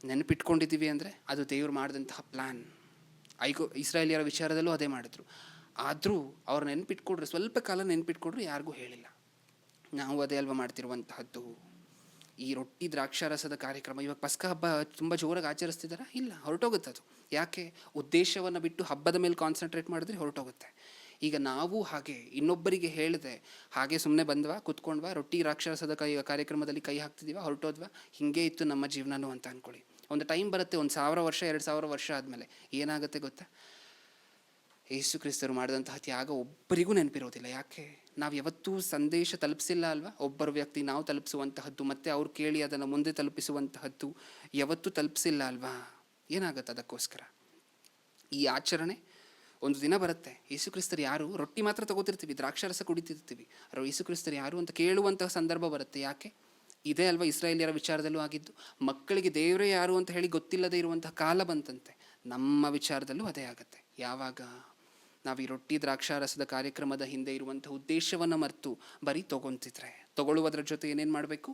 A: ನೆನಪಿಟ್ಕೊಂಡಿದ್ದೀವಿ ಅಂದರೆ ಅದು ದೇವರು ಮಾಡಿದಂತಹ ಪ್ಲ್ಯಾನ್. ಇಸ್ರಾಯೇಲಿಯರ ವಿಚಾರದಲ್ಲೂ ಅದೇ ಮಾಡಿದ್ರು. ಆದರೂ ಅವ್ರು ನೆನಪಿಟ್ಕೊಡ್ರು, ಸ್ವಲ್ಪ ಕಾಲ ನೆನಪಿಟ್ಕೊಡ್ರು, ಯಾರಿಗೂ ಹೇಳಿಲ್ಲ. ನಾವು ಅದೇ ಅಲ್ವಾ ಮಾಡ್ತಿರುವಂತಹದ್ದು. ಈ ರೊಟ್ಟಿ ದ್ರಾಕ್ಷಾರಸದ ಕಾರ್ಯಕ್ರಮ, ಇವಾಗ ಪಸ್ಕ ಹಬ್ಬ ತುಂಬ ಜೋರಾಗಿ ಆಚರಿಸ್ತಿದ್ದಾರಾ? ಇಲ್ಲ, ಹೊರಟೋಗುತ್ತೆ ಅದು. ಯಾಕೆ? ಉದ್ದೇಶವನ್ನು ಬಿಟ್ಟು ಹಬ್ಬದ ಮೇಲೆ ಕಾನ್ಸಂಟ್ರೇಟ್ ಮಾಡಿದ್ರೆ ಹೊರಟೋಗುತ್ತೆ. ಈಗ ನಾವು ಹಾಗೆ ಇನ್ನೊಬ್ಬರಿಗೆ ಹೇಳಿದೆ, ಹಾಗೆ ಸುಮ್ಮನೆ ಬಂದ್ವಾ, ಕುತ್ಕೊಂಡ್ವಾ, ರೊಟ್ಟಿ ದ್ರಾಕ್ಷಾರಸದ ಕಾರ್ಯಕ್ರಮದಲ್ಲಿ ಕೈ ಹಾಕ್ತಿದ್ದೀವ, ಹೊರಟೋದ್ವಾ, ಹಿಂಗೆ ಇತ್ತು ನಮ್ಮ ಜೀವನನೂ ಅಂತ ಅಂದ್ಕೊಳ್ಳಿ. ಒಂದು ಟೈಮ್ ಬರುತ್ತೆ, 1000 ವರ್ಷ 2000 ವರ್ಷ ಆದಮೇಲೆ ಏನಾಗುತ್ತೆ ಗೊತ್ತಾ? ಯೇಸು ಕ್ರಿಸ್ತರು ಮಾಡಿದಂತಹ ತ್ಯಾಗ ಒಬ್ಬರಿಗೂ ನೆನಪಿರೋದಿಲ್ಲ. ಯಾಕೆ? ನಾವು ಯಾವತ್ತೂ ಸಂದೇಶ ತಲುಪಿಸಿಲ್ಲ ಅಲ್ವಾ? ಒಬ್ಬರ ವ್ಯಕ್ತಿ ನಾವು ತಲುಪಿಸುವಂತಹದ್ದು ಮತ್ತು ಅವ್ರು ಕೇಳಿ ಅದನ್ನು ಮುಂದೆ ತಲುಪಿಸುವಂತಹದ್ದು ಯಾವತ್ತೂ ತಲುಪಿಸಿಲ್ಲ ಅಲ್ವಾ? ಏನಾಗುತ್ತೆ ಅದಕ್ಕೋಸ್ಕರ? ಈ ಆಚರಣೆ ಒಂದು ದಿನ ಬರುತ್ತೆ, ಯೇಸು ಕ್ರಿಸ್ತರು ಯಾರು? ರೊಟ್ಟಿ ಮಾತ್ರ ತಗೋತಿರ್ತೀವಿ, ದ್ರಾಕ್ಷಾರಸ ಕುಡಿತಿರ್ತೀವಿ, ಯೇಸು ಕ್ರಿಸ್ತರು ಯಾರು ಅಂತ ಕೇಳುವಂತಹ ಸಂದರ್ಭ ಬರುತ್ತೆ. ಯಾಕೆ? ಇದೇ ಅಲ್ವಾ ಇಸ್ರಾಯೇಲಿಯರ ವಿಚಾರದಲ್ಲೂ ಆಗಿದ್ದು. ಮಕ್ಕಳಿಗೆ ದೇವರೇ ಯಾರು ಅಂತ ಹೇಳಿ ಗೊತ್ತಿಲ್ಲದೆ ಇರುವಂತಹ ಕಾಲ ಬಂತಂತೆ. ನಮ್ಮ ವಿಚಾರದಲ್ಲೂ ಅದೇ ಆಗುತ್ತೆ. ಯಾವಾಗ ನಾವು ಈ ರೊಟ್ಟಿ ದ್ರಾಕ್ಷಾರಸದ ಕಾರ್ಯಕ್ರಮದ ಹಿಂದೆ ಇರುವಂಥ ಉದ್ದೇಶವನ್ನು ಮರೆತು ಬರೀ ತೊಗೊತಿದ್ರೆ, ತೊಗೊಳ್ಳುವುದರ ಜೊತೆ ಏನೇನು ಮಾಡಬೇಕು?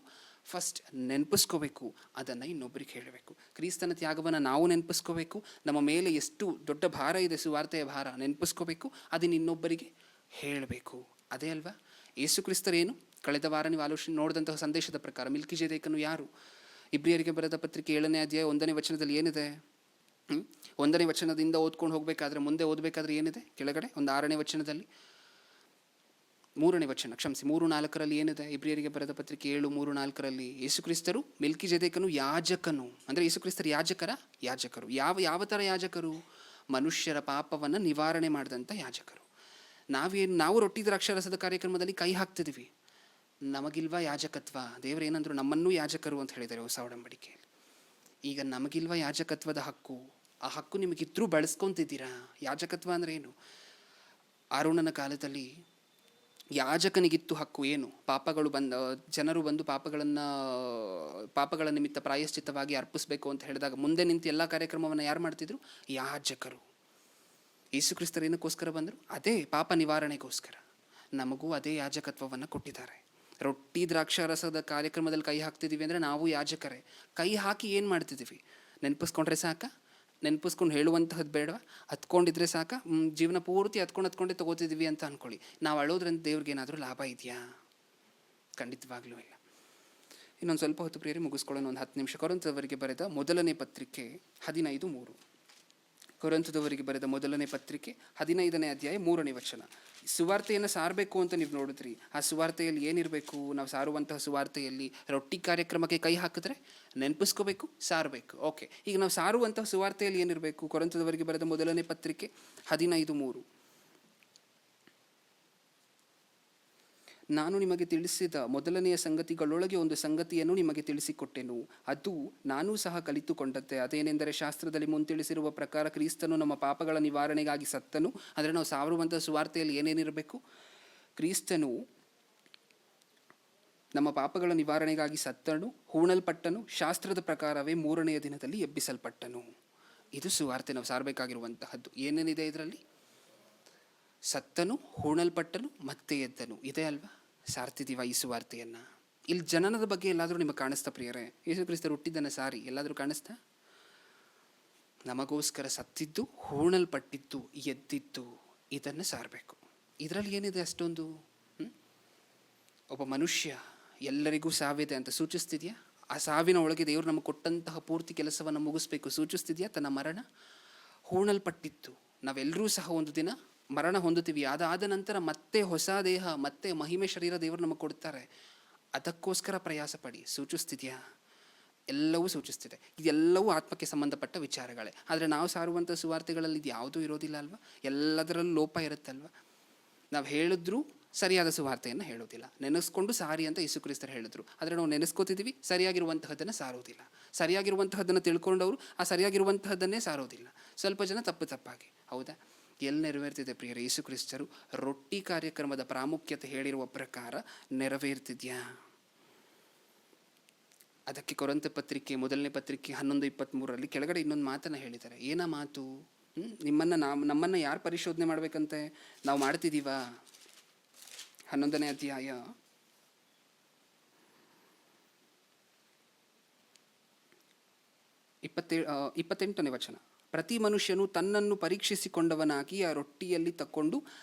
A: ಫಸ್ಟ್ ನೆನಪಿಸ್ಕೋಬೇಕು, ಅದನ್ನು ಇನ್ನೊಬ್ಬರಿಗೆ ಹೇಳಬೇಕು. ಕ್ರಿಸ್ತನ ತ್ಯಾಗವನ್ನು ನಾವು ನೆನಪಿಸ್ಕೋಬೇಕು. ನಮ್ಮ ಮೇಲೆ ಎಷ್ಟು ದೊಡ್ಡ ಭಾರ ಇದೆ, ಸುವಾರ್ತೆಯ ಭಾರ, ನೆನಪಿಸ್ಕೋಬೇಕು. ಅದನ್ನು ಇನ್ನೊಬ್ಬರಿಗೆ ಹೇಳಬೇಕು. ಅದೇ ಅಲ್ವಾ ಯೇಸು ಕ್ರಿಸ್ತರೇನು? ಕಳೆದ ವಾರ ನೀವು ನೋಡಿದಂತಹ ಸಂದೇಶದ ಪ್ರಕಾರ ಮೆಲ್ಕಿಜೆದೇಕನು ಯಾರು? ಇಬ್ರಿಯರಿಗೆ ಬರೆದ ಪತ್ರಿಕೆ 7ನೇ ಅಧ್ಯಾಯ 1ನೇ ವಚನದಲ್ಲಿ ಏನಿದೆ? 1ನೇ ವಚನದಿಂದ ಓದ್ಕೊಂಡು ಹೋಗಬೇಕಾದ್ರೆ, ಮುಂದೆ ಓದಬೇಕಾದ್ರೆ ಏನಿದೆ ಕೆಳಗಡೆ? ಒಂದು 6ನೇ ವಚನದಲ್ಲಿ, 3ನೇ ವಚನ, ಕ್ಷಮಿಸಿ, 3:4 ಏನಿದೆ? ಇಬ್ರಿಯರಿಗೆ ಬರೆದ ಪತ್ರಿಕೆ 7:3-4 ಯೇಸು ಕ್ರಿಸ್ತರು ಮೆಲ್ಕಿಜೆದೇಕನು ಯಾಜಕನು. ಅಂದರೆ ಯೇಸು ಕ್ರಿಸ್ತರು ಯಾಜಕರು. ಯಾವ ಥರ ಯಾಜಕರು? ಮನುಷ್ಯರ ಪಾಪವನ್ನು ನಿವಾರಣೆ ಮಾಡಿದಂಥ ಯಾಜಕರು. ನಾವು ರೊಟ್ಟಿ ದ್ರಾಕ್ಷಾರಸದ ಕಾರ್ಯಕ್ರಮದಲ್ಲಿ ಕೈ ಹಾಕ್ತಿದ್ದೀವಿ, ನಮಗಿಲ್ವಾ ಯಾಜಕತ್ವ? ದೇವರೇನಂದ್ರು? ನಮ್ಮನ್ನೂ ಯಾಜಕರು ಅಂತ ಹೇಳಿದ್ದಾರೆ ಹೊಸ ಒಡಂಬಡಿಕೆಯಲ್ಲಿ. ಈಗ ನಮಗಿಲ್ವಾ ಯಾಜಕತ್ವದ ಹಕ್ಕು? ಆ ಹಕ್ಕು ನಿಮಗಿದ್ರೂ ಬಳಸ್ಕೊತಿದ್ದೀರಾ? ಯಾಜಕತ್ವ ಅಂದರೆ ಏನು? ಆರೋನನ ಕಾಲದಲ್ಲಿ ಯಾಜಕನಿಗಿತ್ತು ಹಕ್ಕು. ಏನು? ಜನರು ಬಂದು ಪಾಪಗಳ ನಿಮಿತ್ತ ಪ್ರಾಯಶ್ಚಿತ್ತವಾಗಿ ಅರ್ಪಿಸಬೇಕು ಅಂತ ಹೇಳಿದಾಗ ಮುಂದೆ ನಿಂತು ಎಲ್ಲ ಕಾರ್ಯಕ್ರಮವನ್ನು ಯಾರು ಮಾಡ್ತಿದ್ರು? ಯಾಜಕರು. ಯೇಸು ಕ್ರಿಸ್ತರು ಏನಕ್ಕೋಸ್ಕರ ಬಂದರು? ಅದೇ ಪಾಪ ನಿವಾರಣೆಗೋಸ್ಕರ. ನಮಗೂ ಅದೇ ಯಾಜಕತ್ವವನ್ನು ಕೊಟ್ಟಿದ್ದಾರೆ. ರೊಟ್ಟಿ ದ್ರಾಕ್ಷಾರಸದ ಕಾರ್ಯಕ್ರಮದಲ್ಲಿ ಕೈ ಹಾಕ್ತಿದ್ದೀವಿ ಅಂದರೆ ನಾವು ಯಾಜಕರೇ. ಕೈ ಹಾಕಿ ಏನು ಮಾಡ್ತಿದ್ದೀವಿ? ನೆನಪಿಸ್ಕೊಂಡ್ರೆ ಸಾಕ? ನೆನಪಿಸ್ಕೊಂಡು ಹೇಳುವಂತಹದ್ದು ಬೇಡವಾ? ಹತ್ಕೊಂಡಿದ್ರೆ ಸಾಕ? ಜೀವನ ಪೂರ್ತಿ ಹತ್ಕೊಂಡೇ ತೊಗೋತಿದ್ದೀವಿ ಅಂತ ಅಂದ್ಕೊಳ್ಳಿ. ನಾವು ಅಳೋದ್ರಿಂದ ದೇವ್ರಿಗೆ ಏನಾದರೂ ಲಾಭ ಇದೆಯಾ? ಖಂಡಿತವಾಗ್ಲೂ ಇಲ್ಲ. ಇನ್ನೊಂದು ಸ್ವಲ್ಪ ಹೊತ್ತು ಪ್ರಿಯರೇ ಮುಗಿಸ್ಕೊಳ್ಳೋಣ, ಒಂದು 10 ನಿಮಿಷ. ಕೊರಿಂಥದವರಿಗೆ ಬರೆದ ಮೊದಲನೇ ಪತ್ರಿಕೆ 15:3. ಕೊರಿಂಥದವರಿಗೆ ಬರೆದ ಮೊದಲನೇ ಪತ್ರಿಕೆ 15ನೇ ಅಧ್ಯಾಯ 3ನೇ ವಚನ. ಸುವಾರ್ತೆಯನ್ನು ಸಾರಬೇಕು ಅಂತ ನೀವು ನೋಡಿದ್ರಿ. ಆ ಸುವಾರ್ತೆಯಲ್ಲಿ ಏನಿರಬೇಕು? ನಾವು ಸಾರುವಂತಹ ಸುವಾರ್ತೆಯಲ್ಲಿ ರೊಟ್ಟಿ ಕಾರ್ಯಕ್ರಮಕ್ಕೆ ಕೈ ಹಾಕಿದ್ರೆ ನೆನಪಿಸ್ಕೋಬೇಕು, ಸಾರಬೇಕು. ಓಕೆ, ಈಗ ನಾವು ಸಾರುವಂತಹ ಸುವಾರ್ತೆಯಲ್ಲಿ ಏನಿರಬೇಕು? ಕೊರಿಂಥದವರಿಗೆ ಬರೆದ ಮೊದಲನೇ ಪತ್ರಿಕೆ 15:3. ನಾನು ನಿಮಗೆ ತಿಳಿಸಿದ ಮೊದಲನೆಯ ಸಂಗತಿಗಳೊಳಗೆ ಒಂದು ಸಂಗತಿಯನ್ನು ನಿಮಗೆ ತಿಳಿಸಿಕೊಟ್ಟೆನು, ಅದು ನಾನೂ ಸಹ ಕಲಿತುಕೊಂಡದ್ದೆ. ಅದೇನೆಂದರೆ, ಶಾಸ್ತ್ರದಲ್ಲಿ ಮುಂತಿಳಿಸಿರುವ ಪ್ರಕಾರ ಕ್ರಿಸ್ತನು ನಮ್ಮ ಪಾಪಗಳ ನಿವಾರಣೆಗಾಗಿ ಸತ್ತನು. ಅಂದರೆ ನಾವು ಸಾರುವಂಥ ಸುವಾರ್ತೆಯಲ್ಲಿ ಏನೇನಿರಬೇಕು? ಕ್ರಿಸ್ತನು ನಮ್ಮ ಪಾಪಗಳ ನಿವಾರಣೆಗಾಗಿ ಸತ್ತನು, ಹೂಣಲ್ಪಟ್ಟನು, ಶಾಸ್ತ್ರದ ಪ್ರಕಾರವೇ 3ನೆಯ ದಿನದಲ್ಲಿ ಎಬ್ಬಿಸಲ್ಪಟ್ಟನು. ಇದು ಸುವಾರ್ತೆ, ನಾವು ಸಾರಬೇಕಾಗಿರುವಂತಹದ್ದು. ಏನೇನಿದೆ ಇದರಲ್ಲಿ? ಸತ್ತನು, ಹೂಣಲ್ಪಟ್ಟನು, ಮತ್ತೆ ಎದ್ದನು. ಇದೆ ಅಲ್ವಾ? ಸಾರ್ತಿದ್ದೀವ ಈ ಸುವಾರ್ತೆಯನ್ನು? ಇಲ್ಲಿ ಜನನದ ಬಗ್ಗೆ ಎಲ್ಲಾದರೂ ನಿಮಗೆ ಕಾಣಿಸ್ತಾ ಪ್ರಿಯರೇ? ಯೇಸು ಕ್ರಿಸ್ತರು ಹುಟ್ಟಿದ್ದನ್ನು ಸಾರಿ ಎಲ್ಲಾದರೂ ಕಾಣಿಸ್ತಾ? ನಮಗೋಸ್ಕರ ಸತ್ತಿದ್ದು, ಹೂಣಲ್ಪಟ್ಟಿದ್ದು, ಎದ್ದಿದ್ದು, ಇದನ್ನು ಸಾರಬೇಕು. ಇದರಲ್ಲಿ ಏನಿದೆ ಅಷ್ಟೊಂದು? ಒಬ್ಬ ಮನುಷ್ಯ ಎಲ್ಲರಿಗೂ ಸಾವಿದೆ ಅಂತ ಸೂಚಿಸ್ತಿದೆಯಾ? ಆ ಸಾವಿನ ಒಳಗೆ ದೇವರು ನಮಗೆ ಕೊಟ್ಟಂತಹ ಪೂರ್ತಿ ಕೆಲಸವನ್ನು ಮುಗಿಸ್ಬೇಕು ಸೂಚಿಸ್ತಿದೆಯಾ? ತನ್ನ ಮರಣ, ಹೂಣಲ್ಪಟ್ಟಿತ್ತು. ನಾವೆಲ್ಲರೂ ಸಹ ಒಂದು ದಿನ ಮರಣ ಹೊಂದುತ್ತೀವಿ. ಅದಾದ ನಂತರ ಮತ್ತೆ ಹೊಸ ದೇಹ, ಮತ್ತೆ ಮಹಿಮೆ ಶರೀರ ದೇವರು ನಮಗೆ ಕೊಡ್ತಾರೆ. ಅದಕ್ಕೋಸ್ಕರ ಪ್ರಯಾಸ ಪಡಿ. ಸೂಚಿಸ್ತಿದೆಯಾ? ಎಲ್ಲವೂ ಸೂಚಿಸ್ತಿದೆ. ಇದೆಲ್ಲವೂ ಆತ್ಮಕ್ಕೆ ಸಂಬಂಧಪಟ್ಟ ವಿಚಾರಗಳೇ. ಆದರೆ ನಾವು ಸಾರುವಂಥ ಸುವಾರ್ತೆಗಳಲ್ಲಿ ಇದು ಯಾವುದೂ ಇರೋದಿಲ್ಲ ಅಲ್ವಾ? ಎಲ್ಲದರಲ್ಲೂ ಲೋಪ ಇರುತ್ತಲ್ವ? ನಾವು ಹೇಳಿದ್ರೂ ಸರಿಯಾದ ಸುವಾರ್ತೆಯನ್ನು ಹೇಳೋದಿಲ್ಲ. ನೆನೆಸ್ಕೊಂಡು ಸಾರಿ ಅಂತ ಯೇಸು ಕ್ರಿಸ್ತರು ಹೇಳಿದ್ರು. ಆದರೆ ನಾವು ನೆನೆಸ್ಕೋತಿದ್ದೀವಿ, ಸರಿಯಾಗಿರುವಂತಹದ್ದನ್ನು ಸಾರೋದಿಲ್ಲ. ಸರಿಯಾಗಿರುವಂತಹದ್ದನ್ನು ತಿಳ್ಕೊಂಡವರು ಆ ಸರಿಯಾಗಿರುವಂತಹದ್ದನ್ನೇ ಸಾರೋದಿಲ್ಲ. ಸ್ವಲ್ಪ ಜನ ತಪ್ಪಾಗಿ. ಹೌದಾ? ಎಲ್ಲಿ ನೆರವೇರ್ತಿದೆ ಪ್ರಿಯರೇ? ಯೇಸು ಕ್ರಿಸ್ತರು ರೊಟ್ಟಿ ಕಾರ್ಯಕ್ರಮದ ಪ್ರಾಮುಖ್ಯತೆ ಹೇಳಿರುವ ಪ್ರಕಾರ ನೆರವೇರ್ತಿದ್ಯಾ? ಅದಕ್ಕೆ ಕೊರಂತ ಪತ್ರಿಕೆ 1ನೇ ಪತ್ರಿಕೆ 11:23 ಕೆಳಗಡೆ ಇನ್ನೊಂದು ಮಾತನ್ನು ಹೇಳಿದ್ದಾರೆ. ಏನ ಮಾತು? ನಮ್ಮನ್ನು ಯಾರು ಪರಿಶೋಧನೆ ಮಾಡ್ಬೇಕಂತೆ? ನಾವು ಮಾಡ್ತಿದ್ದೀವಾ? 11ನೇ ಅಧ್ಯಾಯ 28ನೇ ವಚನ. ಪ್ರತಿ ಮನುಷ್ಯನು ತನ್ನನ್ನು ಪರೀಕ್ಷಿಸಿಕೊಂಡವನಾಗಿ ಆ ರೊಟ್ಟಿಯಲ್ಲಿ ತಕ್ಕೊಂಡು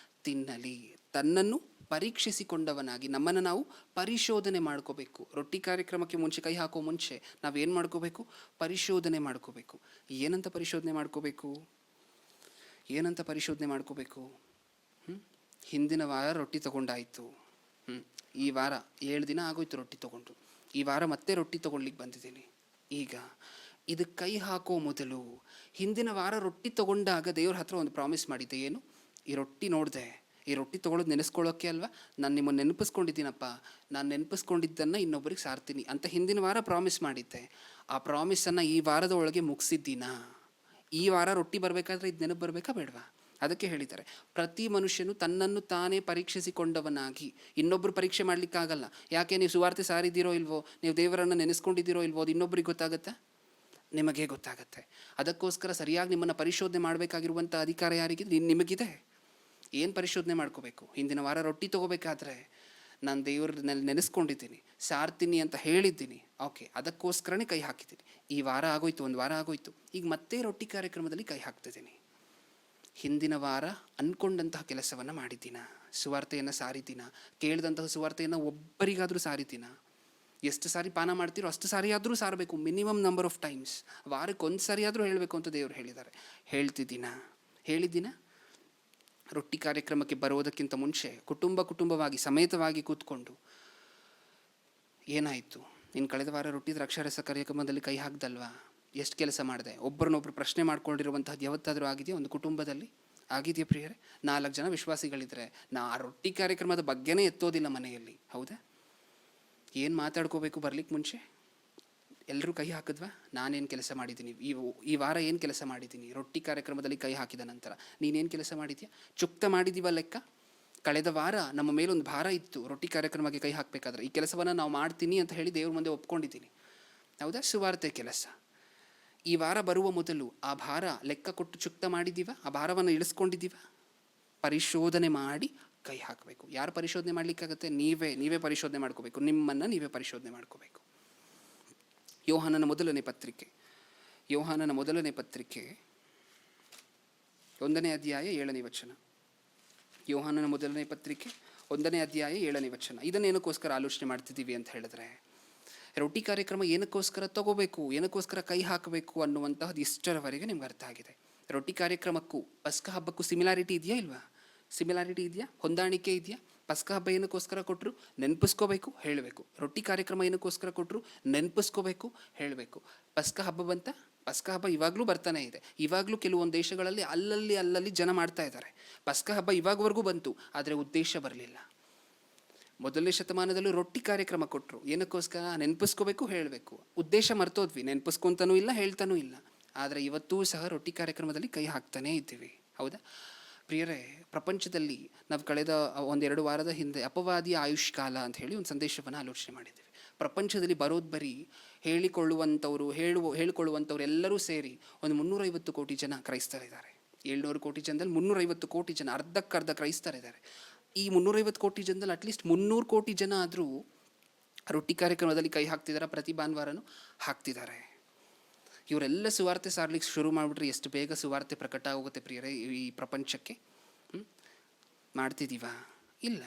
A: ತಿನ್ನಲಿ. ತನ್ನನ್ನು ಪರೀಕ್ಷಿಸಿಕೊಂಡವನಾಗಿ, ನಮ್ಮನ್ನು ನಾವು ಪರಿಶೋಧನೆ ಮಾಡ್ಕೋಬೇಕು. ರೊಟ್ಟಿ ಕಾರ್ಯಕ್ರಮಕ್ಕೆ ಮುಂಚೆ, ಕೈ ಹಾಕೋ ಮುಂಚೆ ನಾವೇನು ಮಾಡ್ಕೋಬೇಕು? ಪರಿಶೋಧನೆ ಮಾಡ್ಕೋಬೇಕು. ಏನಂತ ಪರಿಶೋಧನೆ ಮಾಡ್ಕೋಬೇಕು? ಹಿಂದಿನ ವಾರ ರೊಟ್ಟಿ ತೊಗೊಂಡಾಯಿತು, ಈ ವಾರ 7 ದಿನ ಆಗೋಯ್ತು ರೊಟ್ಟಿ ತೊಗೊಂಡು, ಈ ವಾರ ಮತ್ತೆ ರೊಟ್ಟಿ ತೊಗೊಳ್ಲಿಕ್ಕೆ ಬಂದಿದ್ದೀನಿ. ಈಗ ಇದಕ್ಕೆ ಕೈ ಹಾಕೋ ಮೊದಲು ಹಿಂದಿನ ವಾರ ರೊಟ್ಟಿ ತೊಗೊಂಡಾಗ ದೇವ್ರ ಹತ್ರ ಒಂದು ಪ್ರಾಮಿಸ್ ಮಾಡಿದ್ದೆ. ಏನು? ಈ ರೊಟ್ಟಿ ನೋಡಿದೆ, ಈ ರೊಟ್ಟಿ ತೊಗೊಳೋದು ನೆನೆಸ್ಕೊಳ್ಳೋಕ್ಕೆ ಅಲ್ವಾ? ನಾನು ನಿಮ್ಮನ್ನು ನೆನಪಿಸ್ಕೊಂಡಿದ್ದೀನಪ್ಪ, ನಾನು ನೆನಪಿಸ್ಕೊಂಡಿದ್ದನ್ನು ಇನ್ನೊಬ್ಬರಿಗೆ ಸಾರ್ತೀನಿ ಅಂತ ಹಿಂದಿನ ವಾರ ಪ್ರಾಮಿಸ್ ಮಾಡಿದ್ದೆ. ಆ ಪ್ರಾಮಿಸನ್ನು ಈ ವಾರದ ಒಳಗೆ ಮುಗಿಸಿದ್ದೀನಾ? ಈ ವಾರ ರೊಟ್ಟಿ ಬರಬೇಕಾದ್ರೆ ಇದು ನೆನಪು ಬರಬೇಕಾ ಬೇಡವಾ? ಅದಕ್ಕೆ ಹೇಳಿದ್ದಾರೆ, ಪ್ರತಿ ಮನುಷ್ಯನು ತನ್ನನ್ನು ತಾನೇ ಪರೀಕ್ಷಿಸಿಕೊಂಡವನಾಗಿ. ಇನ್ನೊಬ್ಬರು ಪರೀಕ್ಷೆ ಮಾಡಲಿಕ್ಕಾಗಲ್ಲ. ಯಾಕೆ? ನೀವು ಸುವಾರ್ತೆ ಸಾರಿದ್ದೀರೋ ಇಲ್ವೋ, ನೀವು ದೇವರನ್ನು ನೆನೆಸ್ಕೊಂಡಿದ್ದೀರೋ ಇಲ್ವೋ, ಅದು ಇನ್ನೊಬ್ಬರಿಗೆ ಗೊತ್ತಾಗುತ್ತಾ? ನಿಮಗೆ ಗೊತ್ತಾಗತ್ತೆ. ಅದಕ್ಕೋಸ್ಕರ ಸರಿಯಾಗಿ ನಿಮ್ಮನ್ನು ಪರಿಶೋಧನೆ ಮಾಡಬೇಕಾಗಿರುವಂಥ ಅಧಿಕಾರ ಯಾರಿಗೆ? ನಿಮಗಿದೆ. ಏನು ಪರಿಶೋಧನೆ ಮಾಡ್ಕೋಬೇಕು? ಹಿಂದಿನ ವಾರ ರೊಟ್ಟಿ ತೊಗೋಬೇಕಾದ್ರೆ ನಾನು ದೇವ್ರನ್ನಲ್ಲಿ ನೆನೆಸ್ಕೊಂಡಿದ್ದೀನಿ, ಸಾರ್ತೀನಿ ಅಂತ ಹೇಳಿದ್ದೀನಿ. ಓಕೆ, ಅದಕ್ಕೋಸ್ಕರನೇ ಕೈ ಹಾಕಿದ್ದೀನಿ. ಈ ವಾರ ಆಗೋಯ್ತು, 1 ವಾರ ಆಗೋಯ್ತು, ಈಗ ಮತ್ತೆ ರೊಟ್ಟಿ ಕಾರ್ಯಕ್ರಮದಲ್ಲಿ ಕೈ ಹಾಕ್ತಿದ್ದೀನಿ. ಹಿಂದಿನ ವಾರ ಅಂದ್ಕೊಂಡಂತಹ ಕೆಲಸವನ್ನು ಮಾಡಿದ್ದೀನ? ಸುವಾರ್ತೆಯನ್ನು ಸಾರಿದ್ದೀನ? ಕೇಳಿದಂತಹ ಸುವಾರ್ತೆಯನ್ನು ಒಬ್ಬರಿಗಾದರೂ ಸಾರಿದ್ದೀನ? ಎಷ್ಟು ಸಾರಿ ಪಾನ ಮಾಡ್ತೀರೋ ಅಷ್ಟು ಸಾರಿ ಆದರೂ ಸಾರಬೇಕು. Minimum number of times. ವಾರಕ್ಕೆ 1 ಸಾರಿ ಆದರೂ ಹೇಳಬೇಕು ಅಂತ ದೇವರು ಹೇಳಿದ್ದಾರೆ. ಹೇಳಿದ್ದೀನ? ರೊಟ್ಟಿ ಕಾರ್ಯಕ್ರಮಕ್ಕೆ ಬರೋದಕ್ಕಿಂತ ಮುಂಚೆ ಕುಟುಂಬವಾಗಿ ಸಮೇತವಾಗಿ ಕೂತ್ಕೊಂಡು ಏನಾಯಿತು, ನೀನು ಕಳೆದ ವಾರ ರೊಟ್ಟಿ ದ್ರಾಕ್ಷಾರಸ ಕಾರ್ಯಕ್ರಮದಲ್ಲಿ ಕೈ ಹಾಕ್ದಲ್ವಾ? ಎಷ್ಟು ಕೆಲಸ ಮಾಡಿದೆ? ಒಬ್ಬರನ್ನೊಬ್ಬರು ಪ್ರಶ್ನೆ ಮಾಡ್ಕೊಂಡಿರುವಂಥದ್ದು ಯಾವತ್ತಾದರೂ ಆಗಿದೆಯಾ? ಒಂದು ಕುಟುಂಬದಲ್ಲಿ ಆಗಿದೆಯಾ ಪ್ರಿಯರೇ? 4 ಜನ ವಿಶ್ವಾಸಿಗಳಿದ್ರೆ ಆ ರೊಟ್ಟಿ ಕಾರ್ಯಕ್ರಮದ ಬಗ್ಗೆನೇ ಎತ್ತೋದಿಲ್ಲ ಮನೆಯಲ್ಲಿ. ಹೌದಾ? ಏನು ಮಾತಾಡ್ಕೋಬೇಕು ಬರಲಿಕ್ಕೆ ಮುಂಚೆ? ಎಲ್ಲರೂ ಕೈ ಹಾಕಿದ್ವಾ? ನಾನೇನು ಕೆಲಸ ಮಾಡಿದ್ದೀನಿ, ಈ ವಾರ ಏನು ಕೆಲಸ ಮಾಡಿದ್ದೀನಿ? ರೊಟ್ಟಿ ಕಾರ್ಯಕ್ರಮದಲ್ಲಿ ಕೈ ಹಾಕಿದ ನಂತರ ನೀನೇನು ಕೆಲಸ ಮಾಡಿದ್ಯಾ? ಚುಕ್ತ ಮಾಡಿದ್ದೀವ ಲೆಕ್ಕ? ಕಳೆದ ವಾರ ನಮ್ಮ ಮೇಲೊಂದು ಭಾರ ಇತ್ತು, ರೊಟ್ಟಿ ಕಾರ್ಯಕ್ರಮಕ್ಕೆ ಕೈ ಹಾಕಬೇಕಾದ್ರೆ ಈ ಕೆಲಸವನ್ನು ನಾವು ಮಾಡ್ತೀನಿ ಅಂತ ಹೇಳಿ ದೇವ್ರ ಮುಂದೆ ಒಪ್ಕೊಂಡಿದ್ದೀನಿ. ಹೌದಾ? ಸುವಾರ್ತೆ ಕೆಲಸ. ಈ ವಾರ ಬರುವ ಮೊದಲು ಆ ಭಾರ ಲೆಕ್ಕ ಕೊಟ್ಟು ಚುಕ್ತ ಮಾಡಿದ್ದೀವ? ಆ ಭಾರವನ್ನು ಇಳಿಸ್ಕೊಂಡಿದ್ದೀವ? ಪರಿಶೋಧನೆ ಮಾಡಿ ಕೈ ಹಾಕಬೇಕು. ಯಾರು ಪರಿಶೋಧನೆ ಮಾಡಲಿಕ್ಕಾಗತ್ತೆ? ನೀವೇ ಪರಿಶೋಧನೆ ಮಾಡ್ಕೋಬೇಕು. ನಿಮ್ಮನ್ನು ನೀವೇ ಪರಿಶೋಧನೆ ಮಾಡ್ಕೋಬೇಕು. ಯೋಹಾನನ ಮೊದಲನೇ ಪತ್ರಿಕೆ 1ನೇ ಅಧ್ಯಾಯ 7ನೇ ವಚನ. ಯೋಹಾನನ ಮೊದಲನೇ ಪತ್ರಿಕೆ 1ನೇ ಅಧ್ಯಾಯ 7ನೇ ವಚನ. ಇದನ್ನೇನಕ್ಕೋಸ್ಕರ ಆಲೋಚನೆ ಮಾಡ್ತಿದ್ದೀವಿ ಅಂತ ಹೇಳಿದ್ರೆ, ರೊಟ್ಟಿ ಕಾರ್ಯಕ್ರಮ ಏನಕ್ಕೋಸ್ಕರ ತಗೋಬೇಕು, ಏನಕ್ಕೋಸ್ಕರ ಕೈ ಹಾಕಬೇಕು ಅನ್ನುವಂತಹದ್ದು ಇಷ್ಟರವರೆಗೆ ನಿಮ್ಗೆ ಅರ್ಥ ಆಗಿದೆ. ರೊಟ್ಟಿ ಕಾರ್ಯಕ್ರಮಕ್ಕೂ ಪಸ್ಕ ಹಬ್ಬಕ್ಕೂ ಸಿಮಿಲಾರಿಟಿ ಇದೆಯಾ ಇಲ್ವಾ? ಹೊಂದಾಣಿಕೆ ಇದೆಯಾ? ಪಸ್ಕ ಹಬ್ಬ ಏನಕ್ಕೋಸ್ಕರ ಕೊಟ್ಟರು? ನೆನಪಿಸ್ಕೋಬೇಕು, ಹೇಳಬೇಕು. ರೊಟ್ಟಿ ಕಾರ್ಯಕ್ರಮ ಏನಕ್ಕೋಸ್ಕರ ಕೊಟ್ಟರು? ನೆನಪಿಸ್ಕೋಬೇಕು, ಹೇಳಬೇಕು. ಪಸ್ಕ ಹಬ್ಬ ಇವಾಗಲೂ ಬರ್ತಾನೆ ಇದೆ. ಇವಾಗಲೂ ಕೆಲವೊಂದು ದೇಶಗಳಲ್ಲಿ ಅಲ್ಲಲ್ಲಿ ಜನ ಮಾಡ್ತಾ ಇದ್ದಾರೆ. ಪಸ್ಕ ಹಬ್ಬ ಇವಾಗವರೆಗೂ ಬಂತು, ಆದರೆ ಉದ್ದೇಶ ಬರಲಿಲ್ಲ. 1ನೇ ಶತಮಾನದಲ್ಲೂ ರೊಟ್ಟಿ ಕಾರ್ಯಕ್ರಮ ಕೊಟ್ಟರು. ಏನಕ್ಕೋಸ್ಕರ? ನೆನಪಿಸ್ಕೋಬೇಕು, ಹೇಳಬೇಕು. ಉದ್ದೇಶ ಮರ್ತೋದ್ವಿ, ನೆನಪಿಸ್ಕೊತಾನೂ ಇಲ್ಲ, ಹೇಳ್ತಾನೂ ಇಲ್ಲ. ಆದರೆ ಇವತ್ತೂ ಸಹ ರೊಟ್ಟಿ ಕಾರ್ಯಕ್ರಮದಲ್ಲಿ ಕೈ ಹಾಕ್ತಾನೇ ಇದ್ದೀವಿ. ಹೌದಾ ಪ್ರಿಯರೇ? ಪ್ರಪಂಚದಲ್ಲಿ ನಾವು ಕಳೆದ 1-2 ವಾರದ ಹಿಂದೆ ಅಪವಾದಿಯ ಆಯುಷ್ಕಾಲ ಅಂತ ಹೇಳಿ ಒಂದು ಸಂದೇಶವನ್ನು ಆಲೋಚನೆ ಮಾಡಿದ್ದೀವಿ. ಪ್ರಪಂಚದಲ್ಲಿ ಬರೋದು ಬರೀ ಹೇಳಿಕೊಳ್ಳುವಂಥವ್ರು ಎಲ್ಲರೂ ಸೇರಿ ಒಂದು 350 ಕೋಟಿ ಜನ ಕ್ರೈಸ್ತರಿದ್ದಾರೆ. 700 ಕೋಟಿ ಜನದಲ್ಲಿ 350 ಕೋಟಿ ಜನ, ಅರ್ಧಕ್ಕರ್ಧ ಕ್ರೈಸ್ತರಿದ್ದಾರೆ. ಈ 350 ಕೋಟಿ ಜನದಲ್ಲಿ ಅಟ್ಲೀಸ್ಟ್ 300 ಕೋಟಿ ಜನ ಆದರೂ ರೊಟ್ಟಿ ಕಾರ್ಯಕ್ರಮದಲ್ಲಿ ಕೈ ಹಾಕ್ತಿದ್ದಾರೆ. ಪ್ರತಿ ಭಾನುವಾರನೂ ಹಾಕ್ತಿದ್ದಾರೆ. ಇವರೆಲ್ಲ ಸುವಾರ್ತೆ ಸಾರ್ಲಿಕ್ಕೆ ಶುರು ಮಾಡಿಬಿಟ್ರೆ ಎಷ್ಟು ಬೇಗ ಸುವಾರ್ತೆ ಪ್ರಕಟ ಆಗೋಗುತ್ತೆ ಪ್ರಿಯರೇ ಈ ಪ್ರಪಂಚಕ್ಕೆ? ಮಾಡ್ತಿದ್ದೀವಾ? ಇಲ್ಲ.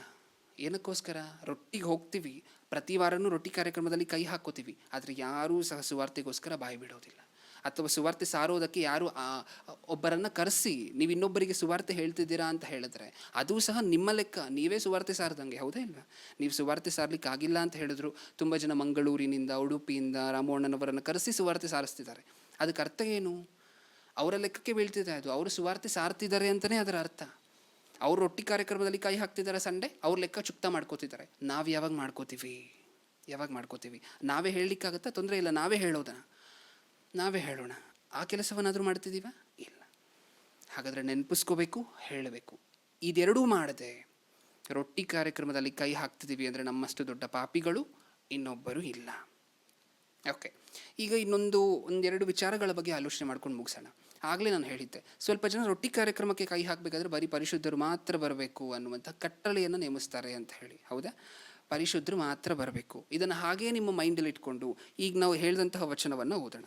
A: ಏನಕ್ಕೋಸ್ಕರ? ರೊಟ್ಟಿಗೆ ಹೋಗ್ತೀವಿ, ಪ್ರತಿ ವಾರನೂ ರೊಟ್ಟಿ ಕಾರ್ಯಕ್ರಮದಲ್ಲಿ ಕೈ ಹಾಕೋತೀವಿ, ಆದರೆ ಯಾರೂ ಸಹ ಸುವಾರ್ತೆಗೋಸ್ಕರ ಬಾಯಿ ಬಿಡೋದಿಲ್ಲ. ಅಥವಾ ಸುವಾರ್ತೆ ಸಾರೋದಕ್ಕೆ ಯಾರು ಒಬ್ಬರನ್ನು ಕರೆಸಿ ನೀವು ಇನ್ನೊಬ್ಬರಿಗೆ ಸುವಾರ್ತೆ ಹೇಳ್ತಿದ್ದೀರಾ ಅಂತ ಹೇಳಿದ್ರೆ ಅದು ಸಹ ನಿಮ್ಮ ಲೆಕ್ಕ, ನೀವೇ ಸುವಾರ್ತೆ ಸಾರದಂಗೆ. ಹೌದಾ ಇಲ್ವಾ? ನೀವು ಸುವಾರ್ತೆ ಸಾರ್ಲಿಕ್ಕೆ ಆಗಿಲ್ಲ ಅಂತ ಹೇಳಿದ್ರು ತುಂಬ ಜನ ಮಂಗಳೂರಿನಿಂದ, ಉಡುಪಿಯಿಂದ ರಾಮಣ್ಣನವರನ್ನು ಕರೆಸಿ ಸುವಾರ್ತೆ ಸಾರಿಸ್ತಿದ್ದಾರೆ. ಅದಕ್ಕೆ ಅರ್ಥ ಏನು? ಅವರ ಲೆಕ್ಕಕ್ಕೆ ಬೀಳ್ತಿದೆ ಅದು. ಅವರು ಸುವಾರ್ತೆ ಸಾರ್ತಿದ್ದಾರೆ ಅಂತಲೇ ಅದರ ಅರ್ಥ. ಅವರು ರೊಟ್ಟಿ ಕಾರ್ಯಕ್ರಮದಲ್ಲಿ ಕೈ ಹಾಕ್ತಿದ್ದಾರೆ ಸಂಡೆ, ಅವ್ರ ಲೆಕ್ಕ ಚುಕ್ತ ಮಾಡ್ಕೋತಿದ್ದಾರೆ. ನಾವು ಯಾವಾಗ ಮಾಡ್ಕೋತೀವಿ? ನಾವೇ ಹೇಳಲಿಕ್ಕಾಗತ್ತಾ? ತೊಂದರೆ ಇಲ್ಲ, ನಾವೇ ಹೇಳೋಣ. ಆ ಕೆಲಸವನ್ನಾದರೂ ಮಾಡ್ತಿದ್ದೀವ? ಇಲ್ಲ. ಹಾಗಾದರೆ ನೆನಪಿಸ್ಕೋಬೇಕು, ಹೇಳಬೇಕು. ಇದೆರಡೂ ಮಾಡದೆ ರೊಟ್ಟಿ ಕಾರ್ಯಕ್ರಮದಲ್ಲಿ ಕೈ ಹಾಕ್ತಿದ್ದೀವಿ ಅಂದರೆ ನಮ್ಮಷ್ಟು ದೊಡ್ಡ ಪಾಪಿಗಳು ಇನ್ನೊಬ್ಬರು ಇಲ್ಲ. ಓಕೆ, ಈಗ ಒಂದೆರಡು ವಿಚಾರಗಳ ಬಗ್ಗೆ ಆಲೋಚನೆ ಮಾಡ್ಕೊಂಡು ಮುಗಿಸೋಣ. ಆಗಲೇ ನಾನು ಹೇಳಿದ್ದೆ, ಸ್ವಲ್ಪ ಜನ ರೊಟ್ಟಿ ಕಾರ್ಯಕ್ರಮಕ್ಕೆ ಕೈ ಹಾಕಬೇಕಾದ್ರೆ ಬರೀ ಪರಿಶುದ್ಧರು ಮಾತ್ರ ಬರಬೇಕು ಅನ್ನುವಂಥ ಕಟ್ಟಳೆಯನ್ನು ನೇಮಿಸ್ತಾರೆ ಅಂತ ಹೇಳಿ. ಹೌದಾ? ಪರಿಶುದ್ಧರು ಮಾತ್ರ ಬರಬೇಕು. ಇದನ್ನು ಹಾಗೇ ನಿಮ್ಮ ಮೈಂಡಲ್ಲಿ ಇಟ್ಕೊಂಡು ಈಗ ನಾವು ಹೇಳಿದಂತಹ ವಚನವನ್ನು ಓದೋಣ.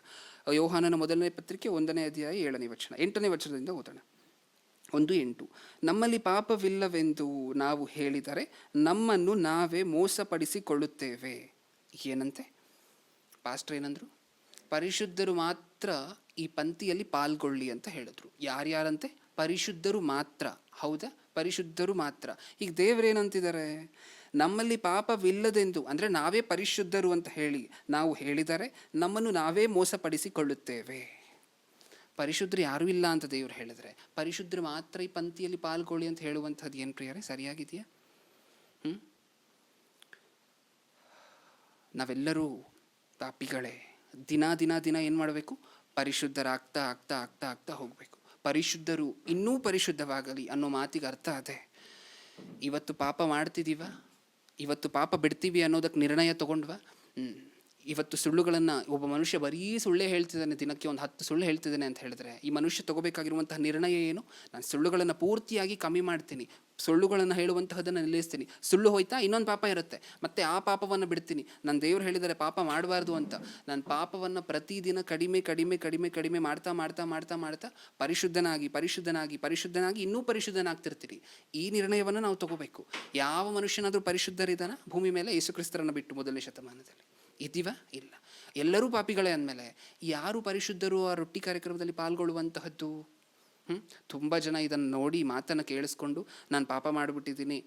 A: ಯೋಹಾನನ ಮೊದಲನೇ ಪತ್ರಿಕೆ 1ನೇ ಅಧ್ಯಾಯ 7ನೇ ವಚನ, 8ನೇ ವಚನದಿಂದ ಓದೋಣ. 1:8. ನಮ್ಮಲ್ಲಿ ಪಾಪವಿಲ್ಲವೆಂದು ನಾವು ಹೇಳಿದರೆ ನಮ್ಮನ್ನು ನಾವೇ ಮೋಸಪಡಿಸಿಕೊಳ್ಳುತ್ತೇವೆ. ಏನಂತೆ? ಪಾಸ್ಟರ್ ಏನಂದ್ರು? ಪರಿಶುದ್ಧರು ಮಾತ್ರ ಈ ಪಂಕ್ತಿಯಲ್ಲಿ ಪಾಲ್ಗೊಳ್ಳಿ ಅಂತ ಹೇಳಿದ್ರು. ಯಾರ್ಯಾರಂತೆ? ಪರಿಶುದ್ಧರು ಮಾತ್ರ. ಹೌದಾ? ಪರಿಶುದ್ಧರು ಮಾತ್ರ. ಈಗ ದೇವರೇನಂತಿದ್ದಾರೆ? ನಮ್ಮಲ್ಲಿ ಪಾಪವಿಲ್ಲದೆಂದು ಅಂದರೆ ನಾವೇ ಪರಿಶುದ್ಧರು ಅಂತ ಹೇಳಿ ನಾವು ಹೇಳಿದರೆ ನಮ್ಮನ್ನು ನಾವೇ ಮೋಸಪಡಿಸಿಕೊಳ್ಳುತ್ತೇವೆ. ಪರಿಶುದ್ಧರು ಯಾರೂ ಇಲ್ಲ ಅಂತ ದೇವರು ಹೇಳಿದರೆ ಪರಿಶುದ್ಧರು ಮಾತ್ರ ಈ ಪಂಕ್ತಿಯಲ್ಲಿ ಪಾಲ್ಗೊಳ್ಳಿ ಅಂತ ಹೇಳುವಂಥದ್ದು ಏನು ಪ್ರಿಯರೇ? ಸರಿಯಾಗಿದೆಯಾ? ನಾವೆಲ್ಲರೂ ಪಾಪಿಗಳೇ. ದಿನ ದಿನ ದಿನ ಏನು ಮಾಡಬೇಕು? ಪರಿಶುದ್ಧರಾಗ್ತಾ ಆಗ್ತಾ ಆಗ್ತಾ ಆಗ್ತಾ ಹೋಗಬೇಕು. ಪರಿಶುದ್ಧರು ಇನ್ನೂ ಪರಿಶುದ್ಧವಾಗಲಿ ಅನ್ನೋ ಮಾತಿಗೆ ಅರ್ಥ ಅದೇ. ಇವತ್ತು ಪಾಪ ಮಾಡ್ತಿದ್ದೀವ, ಇವತ್ತು ಪಾಪ ಬಿಡ್ತೀವಿ ಅನ್ನೋದಕ್ಕೆ ನಿರ್ಣಯ ತೊಗೊಂಡ್ವಾ? ಇವತ್ತು ಸುಳ್ಳುಗಳನ್ನು ಒಬ್ಬ ಮನುಷ್ಯ ಬರೀ ಸುಳ್ಳೇ ಹೇಳ್ತಿದ್ದಾನೆ, ದಿನಕ್ಕೆ 10 ಸುಳ್ಳು ಹೇಳ್ತಿದ್ದಾನೆ ಅಂತ ಹೇಳಿದ್ರೆ ಈ ಮನುಷ್ಯ ತಗೋಬೇಕಾಗಿರುವಂತಹ ನಿರ್ಣಯ ಏನು? ನಾನು ಸುಳ್ಳುಗಳನ್ನು ಪೂರ್ತಿಯಾಗಿ ಕಮ್ಮಿ ಮಾಡ್ತೀನಿ, ಸುಳ್ಳುಗಳನ್ನು ಹೇಳುವಂತಹದನ್ನು ನಿಲ್ಲಿಸ್ತೀನಿ. ಸುಳ್ಳು ಹೋಯ್ತಾ ಇನ್ನೊಂದು ಪಾಪ ಇರುತ್ತೆ, ಮತ್ತೆ ಆ ಪಾಪವನ್ನು ಬಿಡ್ತೀನಿ. ನಾನು ದೇವರು ಹೇಳಿದರೆ ಪಾಪ ಮಾಡಬಾರ್ದು ಅಂತ ನಾನು ಪಾಪವನ್ನು ಪ್ರತಿದಿನ ಕಡಿಮೆ ಕಡಿಮೆ ಕಡಿಮೆ ಕಡಿಮೆ ಮಾಡ್ತಾ ಮಾಡ್ತಾ ಮಾಡ್ತಾ ಮಾಡ್ತಾ ಪರಿಶುದ್ಧನಾಗಿ ಪರಿಶುದ್ಧನಾಗಿ ಪರಿಶುದ್ಧನಾಗಿ ಇನ್ನೂ ಪರಿಶುದ್ಧನಾಗ್ತಿರ್ತೀನಿ. ಈ ನಿರ್ಣಯವನ್ನು ನಾವು ತಗೋಬೇಕು. ಯಾವ ಮನುಷ್ಯನಾದರೂ ಪರಿಶುದ್ಧರಿದ್ದಾನ ಭೂಮಿ ಮೇಲೆ? ಯೇಸು ಕ್ರಿಸ್ತರನ್ನು ಬಿಟ್ಟು ಮೊದಲನೇ ಶತಮಾನದಲ್ಲಿ ಇದ್ದೀವ? ಇಲ್ಲ. ಎಲ್ಲರೂ ಪಾಪಿಗಳೇ ಅಂದಮೇಲೆ ಯಾರು ಪರಿಶುದ್ಧರು ಆ ರೊಟ್ಟಿ ಕಾರ್ಯಕ್ರಮದಲ್ಲಿ ಪಾಲ್ಗೊಳ್ಳುವಂತಹದ್ದು? ತುಂಬ ಜನ ಇದನ್ನು ನೋಡಿ ಮಾತನ್ನು ಕೇಳಿಸ್ಕೊಂಡು ನಾನು ಪಾಪ ಮಾಡಿಬಿಟ್ಟಿದ್ದೀನಿ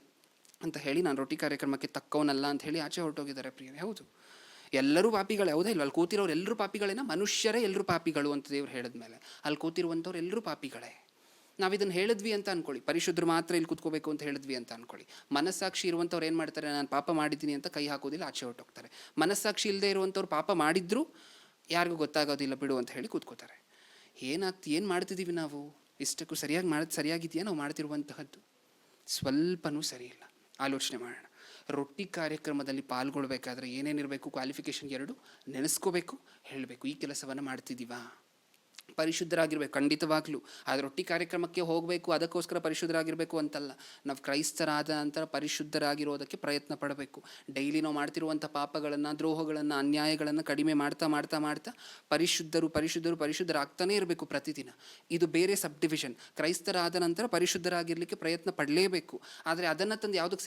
A: ಅಂತ ಹೇಳಿ ನಾನು ರೊಟ್ಟಿ ಕಾರ್ಯಕ್ರಮಕ್ಕೆ ತಕ್ಕವನಲ್ಲ ಅಂತ ಹೇಳಿ ಆಚೆ ಹೊರಟೋಗಿದ್ದಾರೆ ಪ್ರಿಯರೇ. ಹೌದು, ಎಲ್ಲರೂ ಪಾಪಿಗಳೇ. ಹೌದಾ ಇಲ್ವ? ಅಲ್ಲಿ ಕೂತಿರೋರು ಎಲ್ಲರೂ ಪಾಪಿಗಳೇನ? ಮನುಷ್ಯರೇ ಎಲ್ಲರೂ ಪಾಪಿಗಳು ಅಂತ ದೇವ್ರು ಹೇಳಿದ್ಮೇಲೆ ಅಲ್ಲಿ ಕೂತಿರುವಂಥವ್ರು ಎಲ್ಲರೂ ಪಾಪಿಗಳೇ. ನಾವಿದನ್ನು ಹೇಳಿದ್ವಿ ಅಂತ ಅಂದ್ಕೊಳ್ಳಿ, ಪರಿಶುದ್ಧರು ಮಾತ್ರ ಇಲ್ಲಿ ಕೂತ್ಕೋಬೇಕು ಅಂತ ಹೇಳಿದ್ವಿ ಅಂತ ಅಂದ್ಕೊಳ್ಳಿ. ಮನಸ್ಸಾಕ್ಷಿ ಇರುವಂಥವ್ರು ಏನು ಮಾಡ್ತಾರೆ? ನಾನು ಪಾಪ ಮಾಡಿದ್ದೀನಿ ಅಂತ ಕೈ ಹಾಕೋದಿಲ್ಲ, ಆಚೆ ಹೊರಟೋಗ್ತಾರೆ. ಮನಸ್ಸಾಕ್ಷಿ ಇಲ್ಲದೆ ಇರುವಂಥವ್ರು ಪಾಪ ಮಾಡಿದ್ರು ಯಾರಿಗೂ ಗೊತ್ತಾಗೋದಿಲ್ಲ ಬಿಡು ಅಂತ ಹೇಳಿ ಕೂತ್ಕೋತಾರೆ. ಏನು ಮಾಡ್ತಿದ್ದೀವಿ ನಾವು? ಇಷ್ಟಕ್ಕೂ ಸರಿಯಾಗಿದೆಯಾ ನಾವು ಮಾಡ್ತಿರುವಂತಹದ್ದು? ಸ್ವಲ್ಪನೂ ಸರಿಯಿಲ್ಲ. ಆಲೋಚನೆ ಮಾಡೋಣ. ರೊಟ್ಟಿ ಕಾರ್ಯಕ್ರಮದಲ್ಲಿ ಪಾಲ್ಗೊಳ್ಬೇಕಾದ್ರೆ ಏನೇನಿರಬೇಕು? ಕ್ವಾಲಿಫಿಕೇಷನ್ 2 ನೆನೆಸ್ಕೋಬೇಕು, ಹೇಳಬೇಕು. ಈ ಕೆಲಸವನ್ನು ಮಾಡ್ತಿದ್ದೀವಾ? ಪರಿಶುದ್ಧರಾಗಿರ್ಬೇಕು ಖಂಡಿತವಾಗ್ಲೂ. ಆದರೆ ರೊಟ್ಟಿ ಕಾರ್ಯಕ್ರಮಕ್ಕೆ ಹೋಗಬೇಕು ಅದಕ್ಕೋಸ್ಕರ ಪರಿಶುದ್ಧರಾಗಿರಬೇಕು ಅಂತಲ್ಲ. ನಾವು ಕ್ರೈಸ್ತರಾದ ನಂತರ ಪರಿಶುದ್ಧರಾಗಿರೋದಕ್ಕೆ ಪ್ರಯತ್ನ ಪಡಬೇಕು. ಡೈಲಿ ನಾವು ಮಾಡ್ತಿರುವಂಥ ಪಾಪಗಳನ್ನು, ದ್ರೋಹಗಳನ್ನು, ಅನ್ಯಾಯಗಳನ್ನು ಕಡಿಮೆ ಮಾಡ್ತಾ ಮಾಡ್ತಾ ಮಾಡ್ತಾ ಪರಿಶುದ್ಧರಾಗ್ತಾನೇ ಇರಬೇಕು ಪ್ರತಿದಿನ. ಇದು ಬೇರೆ ಸಬ್ ಡಿವಿಷನ್. ಕ್ರೈಸ್ತರಾದ ನಂತರ ಪರಿಶುದ್ಧರಾಗಿರಲಿಕ್ಕೆ ಪ್ರಯತ್ನ ಪಡಲೇಬೇಕು. ಆದರೆ ಅದನ್ನು ತಂದು ಯಾವುದಕ್ಕೆ